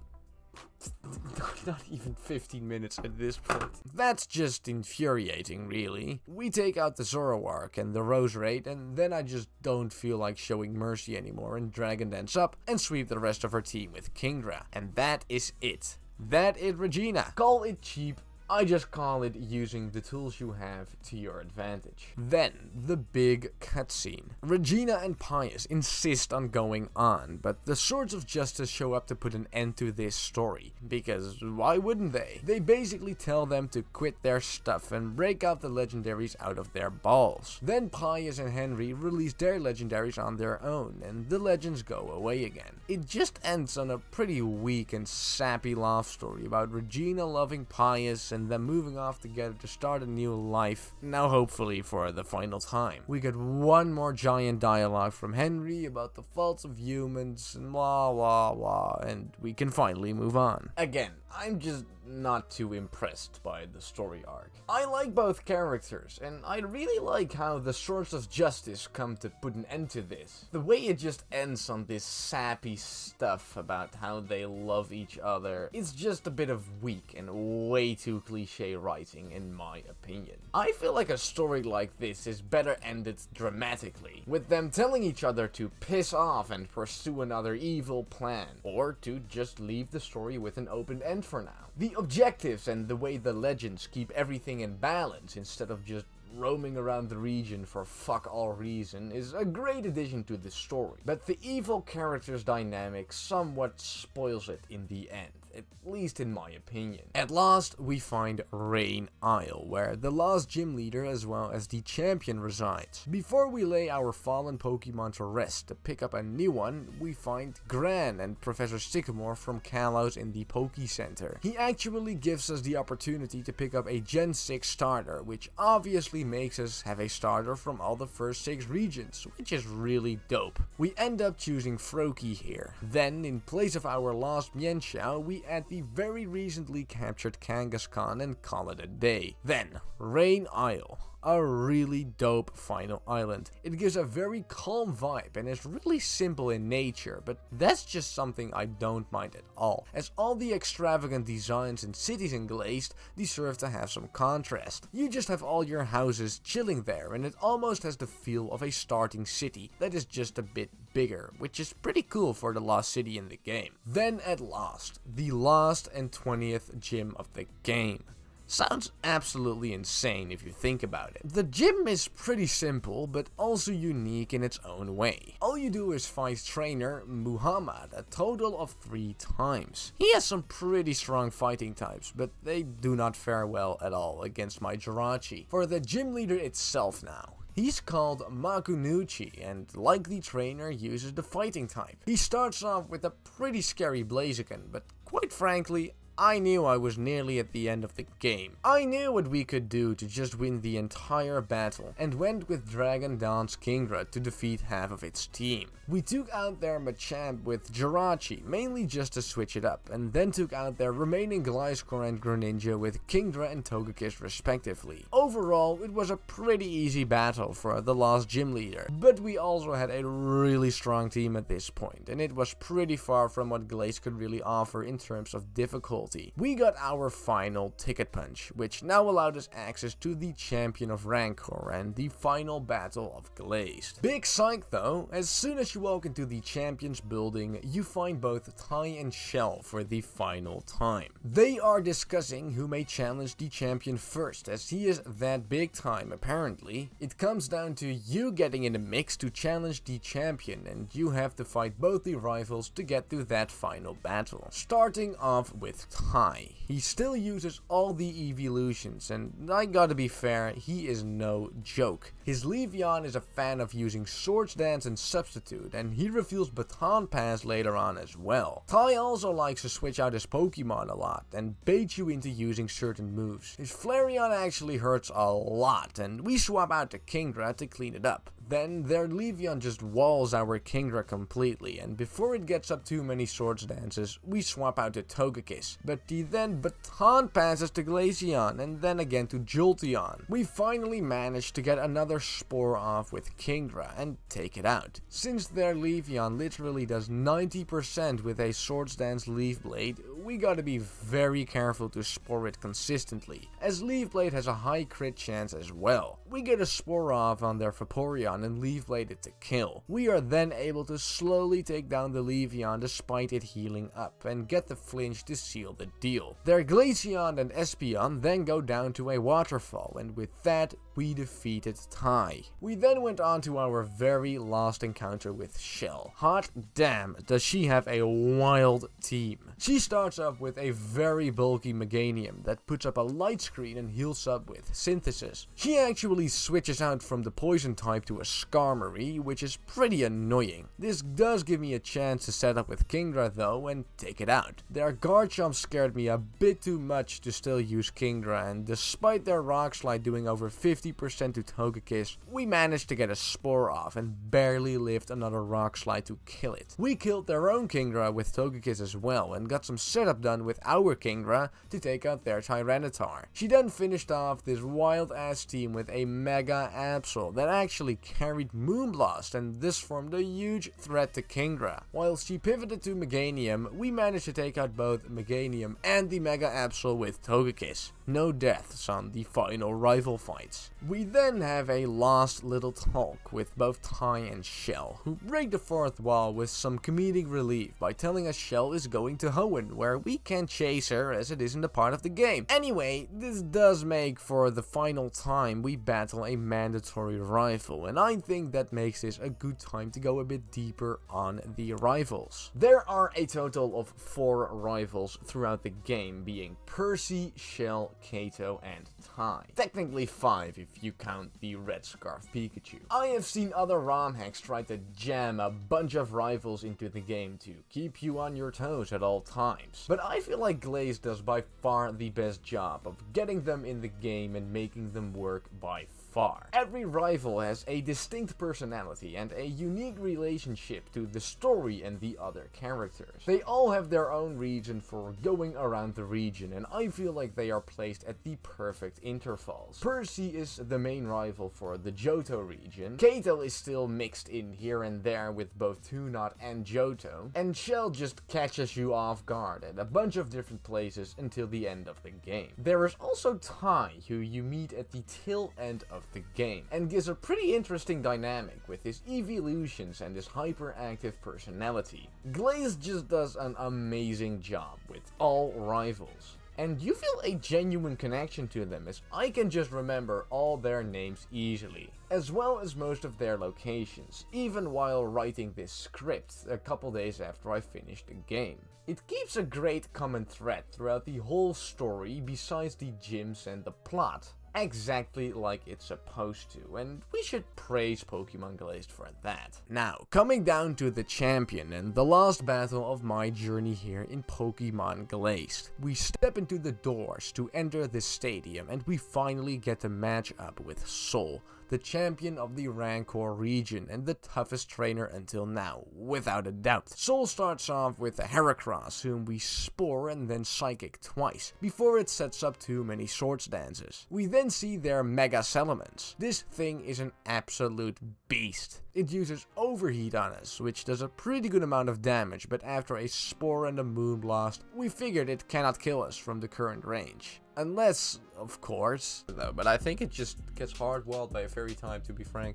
A: not even 15 minutes at this point. That's just infuriating, really. We take out the Zoroark and the Roserade, and then I just don't feel like showing mercy anymore and Dragon Dance up and sweep the rest of her team with Kingdra. And that is it. That is Regina. Call it cheap. I just call it using the tools you have to your advantage. Then, the big cutscene. Regina and Pius insist on going on, but the Swords of Justice show up to put an end to this story. Because why wouldn't they? They basically tell them to quit their stuff and break out the legendaries out of their balls. Then Pius and Henry release their legendaries on their own, and the legends go away again. It just ends on a pretty weak and sappy love story about Regina loving Pius and them moving off together to start a new life, now hopefully for the final time. We get one more giant dialogue from Henry about the faults of humans and blah blah blah, and we can finally move on. Again, I'm just not too impressed by the story arc. I like both characters, and I really like how the Swords of Justice come to put an end to this. The way it just ends on this sappy stuff about how they love each other, it's just a bit of weak and way too cliche writing in my opinion. I feel like a story like this is better ended dramatically, with them telling each other to piss off and pursue another evil plan, or to just leave the story with an open end for now. The objectives and the way the legends keep everything in balance instead of just roaming around the region for fuck all reason is a great addition to the story, but the evil character's dynamic somewhat spoils it in the end, at least in my opinion. At last, we find Rain Isle, where the lost gym leader as well as the champion resides. Before we lay our fallen Pokemon to rest to pick up a new one, we find Gran and Professor Sycamore from Kalos in the Poke Center. He actually gives us the opportunity to pick up a Gen 6 starter, which obviously makes us have a starter from all the first 6 regions, which is really dope. We end up choosing Froakie here. Then, in place of our lost Mienshao, we add the very recently captured Kangaskhan and call it a day. Then, Rain Isle. a really dope final island. It gives a very calm vibe and is really simple in nature, but that's just something I don't mind at all, as all the extravagant designs and cities in Glazed deserve to have some contrast. You just have all your houses chilling there, and it almost has the feel of a starting city that is just a bit bigger, which is pretty cool for the last city in the game. Then at last, the last and 20th gym of the game. Sounds absolutely insane if you think about it. The gym is pretty simple, but also unique in its own way. All you do is fight trainer Muhammad a total of 3 times. He has some pretty strong fighting types, but they do not fare well at all against my Jirachi. For the gym leader itself now. He's called Makunuchi, and like the trainer, uses the fighting type. He starts off with a pretty scary Blaziken, but quite frankly, I knew I was nearly at the end of the game. I knew what we could do to just win the entire battle, and went with Dragon Dawn's Kingdra to defeat half of its team. We took out their Machamp with Jirachi, mainly just to switch it up, and then took out their remaining Gliscor and Greninja with Kingdra and Togekiss respectively. Overall, it was a pretty easy battle for the last gym leader, but we also had a really strong team at this point, and it was pretty far from what Glazed could really offer in terms of difficulty. We got our final ticket punch, which now allowed us access to the champion of Rancor and the final battle of Glazed. Big psych though, as soon as you walk into the champion's building, you find both Tai and Shell for the final time. They are discussing who may challenge the champion first, as he is that big time apparently. It comes down to you getting in the mix to challenge the champion, and you have to fight both the rivals to get to that final battle. Starting off with Tai. He still uses all the evolutions, and I gotta be fair, he is no joke. His Leafeon is a fan of using Swords Dance and Substitute, and he reveals Baton Pass later on as well. Tai also likes to switch out his Pokemon a lot, and bait you into using certain moves. His Flareon actually hurts a lot, and we swap out the Kingdra to clean it up. Then their Leafeon just walls our Kingdra completely, and before it gets up too many Swords Dances, we swap out to Togekiss. But he then Baton Passes to Glaceon, and then again to Jolteon. We finally managed to get another Spore off with Kingdra and take it out. Since their Leafeon literally does 90% with a Swords Dance Leaf Blade, we gotta be very careful to Spore it consistently, as Leaf Blade has a high crit chance as well. We get a Spore off on their Vaporeon and Leaf Blade it to kill. We are then able to slowly take down the Leafeon despite it healing up, and get the flinch to seal the deal. Their Glaceon and Espeon then go down to a waterfall, and with that we defeated Tai. We then went on to our very last encounter with Shell. Hot damn, does she have a wild team. She starts up with a very bulky Meganium that puts up a light screen and heals up with Synthesis. She actually switches out from the poison type to a Skarmory, which is pretty annoying. This does give me a chance to set up with Kingdra though and take it out. Their Garchomp scared me a bit too much to still use Kingdra, and despite their Rock Slide doing over 50% to Togekiss, we managed to get a Spore off and barely lived another Rock Slide to kill it. We killed their own Kingdra with Togekiss as well, and got some setup done with our Kingdra to take out their Tyranitar. She then finished off this wild ass team with a Mega Absol that actually carried Moonblast, and this formed a huge threat to Kingdra. While she pivoted to Meganium, we managed to take out both Meganium and the Mega Absol with Togekiss. No deaths on the final rival fights. We then have a last little talk with both Tai and Shell, who break the fourth wall with some comedic relief by telling us Shell is going to Hoenn, where we can't chase her as it isn't a part of the game. Anyway, this does make for the final time we battle a mandatory rival, and I think that makes this a good time to go a bit deeper on the rivals. There are a total of 4 rivals throughout the game, being Percy, Shell, Kato, and Tai. Technically 5 if you count the Red Scarf Pikachu. I have seen other ROM hacks try to jam a bunch of rivals into the game to keep you on your toes at all times, but I feel like Glazed does by far the best job of getting them in the game and making them work by far. Every rival has a distinct personality and a unique relationship to the story and the other characters. They all have their own reason for going around the region, and I feel like they are placed at the perfect intervals. Percy is the main rival for the Johto region, Kato is still mixed in here and there with both Tunot and Johto, and Shell just catches you off guard at a bunch of different places until the end of the game. There is also Tai, who you meet at the tail end of the game, and gives a pretty interesting dynamic with his evolutions and his hyperactive personality. Glazed just does an amazing job with all rivals, and you feel a genuine connection to them, as I can just remember all their names easily, as well as most of their locations, even while writing this script a couple days after I finished the game. It keeps a great common thread throughout the whole story besides the gyms and the plot, exactly like it's supposed to, and we should praise Pokemon Glazed for that. Now, coming down to the champion and the last battle of my journey here in Pokemon Glazed. We step into the doors to enter the stadium and we finally get to match up with Sol, the champion of the Rancor region and the toughest trainer until now, without a doubt. Sol starts off with a Heracross, whom we Spore and then Psychic twice, before it sets up too many Swords Dances. We then see their Mega Salamence. This thing is an absolute beast. It uses Overheat on us, which does a pretty good amount of damage, but after a Spore and a Moonblast, we figured it cannot kill us from the current range. Unless, of course, though, but I think it just gets hard-walled by a fairy type, to be frank.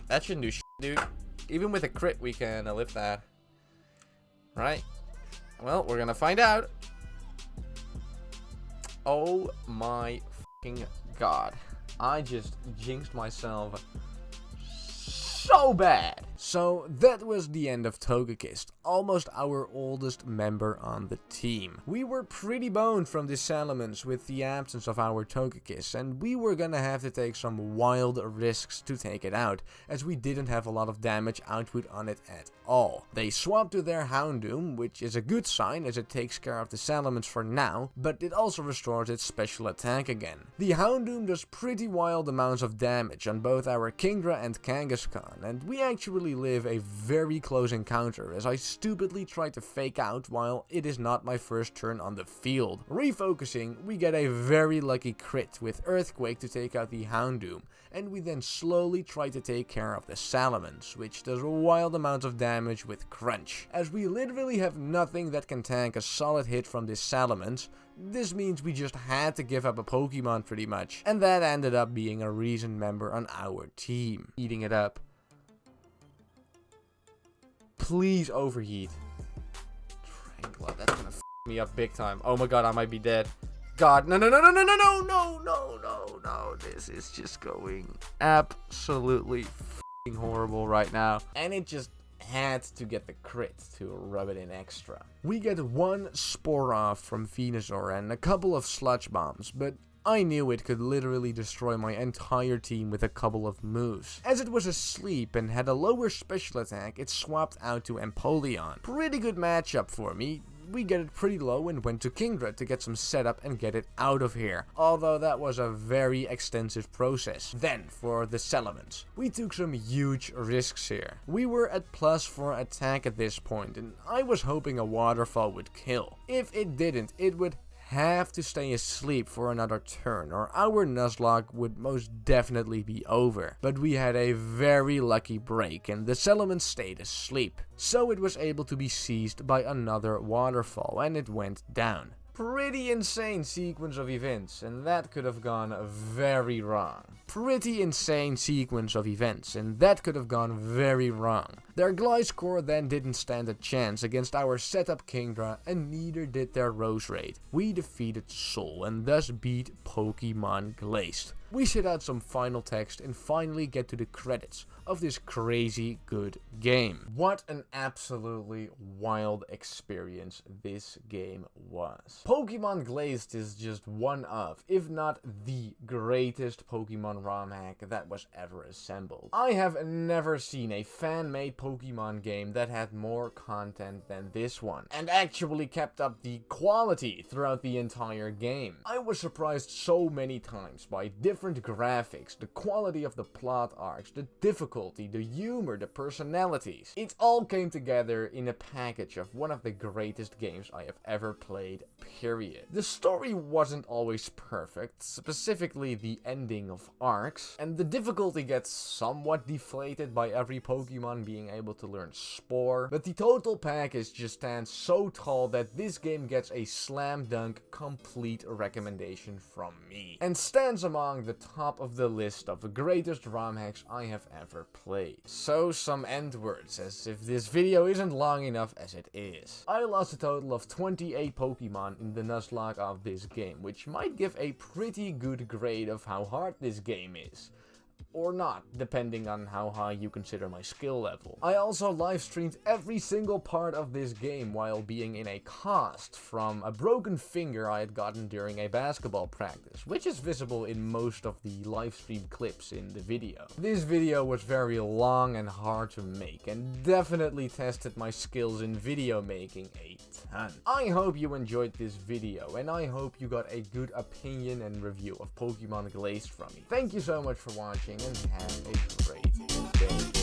A: That shouldn't do shit, dude. Even with a crit, we can lift that. Right? Well, we're gonna find out. Oh my fucking god. I just jinxed myself so bad. So that was the end of Togekiss, almost our oldest member on the team. We were pretty boned from this Salamence with the absence of our Togekiss, and we were gonna have to take some wild risks to take it out, as we didn't have a lot of damage output on it at all. They swapped to their Houndoom, which is a good sign as it takes care of the Salamence for now, but it also restores its special attack again. The Houndoom does pretty wild amounts of damage on both our Kingdra and Kangaskhan, and we actually live a very close encounter as I stupidly try to fake out while it is not my first turn on the field. Refocusing, we get a very lucky crit with Earthquake to take out the Houndoom, and we then slowly try to take care of the Salamence, which does wild amounts of damage with Crunch. As we literally have nothing that can tank a solid hit from this Salamence, this means we just had to give up a Pokemon pretty much, and that ended up being a recent member on our team. Eating it up. Please overheat. Tranquil, that's gonna f me up big time. Oh my god, I might be dead. God, no, no, no, no, no, no, no, no, no, no, no. This is just going absolutely f***ing horrible right now. And it just had to get the crit to rub it in extra. We get one Spore off from Venusaur and a couple of Sludge Bombs, but I knew it could literally destroy my entire team with a couple of moves. As it was asleep and had a lower special attack, it swapped out to Empoleon. Pretty good matchup for me. We get it pretty low and went to Kingdra to get some setup and get it out of here, although that was a very extensive process. Then, for the Salamence, we took some huge risks here. We were at +4 attack at this point, and I was hoping a Waterfall would kill. If it didn't, it would have to stay asleep for another turn, or our Nuzlocke would most definitely be over. But we had a very lucky break and the Salamence stayed asleep, so it was able to be seized by another Waterfall and it went down. Pretty insane sequence of events, and that could have gone very wrong. Pretty insane sequence of events, and that could have gone very wrong. Their Gliscor then didn't stand a chance against our setup Kingdra, and neither did their Roserade. We defeated Sol and thus beat Pokemon Glazed. We sit out some final text and finally get to the credits of this crazy good game. What an absolutely wild experience this game was. Pokemon Glazed is just one of, if not the greatest Pokemon Pokemon Romhack that was ever assembled. I have never seen a fan-made Pokemon game that had more content than this one, and actually kept up the quality throughout the entire game. I was surprised so many times by different graphics, the quality of the plot arcs, the difficulty, the humor, the personalities. It all came together in a package of one of the greatest games I have ever played, period. The story wasn't always perfect, specifically the ending of arcs, and the difficulty gets somewhat deflated by every Pokemon being able to learn Spore, but the total package just stands so tall that this game gets a slam dunk complete recommendation from me, and stands among the top of the list of the greatest ROM hacks I have ever played. So some end words, as if this video isn't long enough as it is. I lost a total of 28 Pokemon in the Nuzlocke of this game, which might give a pretty good grade of how hard this game is. Or not, depending on how high you consider my skill level. I also live streamed every single part of this game while being in a cast from a broken finger I had gotten during a basketball practice, which is visible in most of the live stream clips in the video. This video was very long and hard to make, and definitely tested my skills in video making a ton. I hope you enjoyed this video, and I hope you got a good opinion and review of Pokemon Glazed from me. Thank you so much for watching, and have a great day.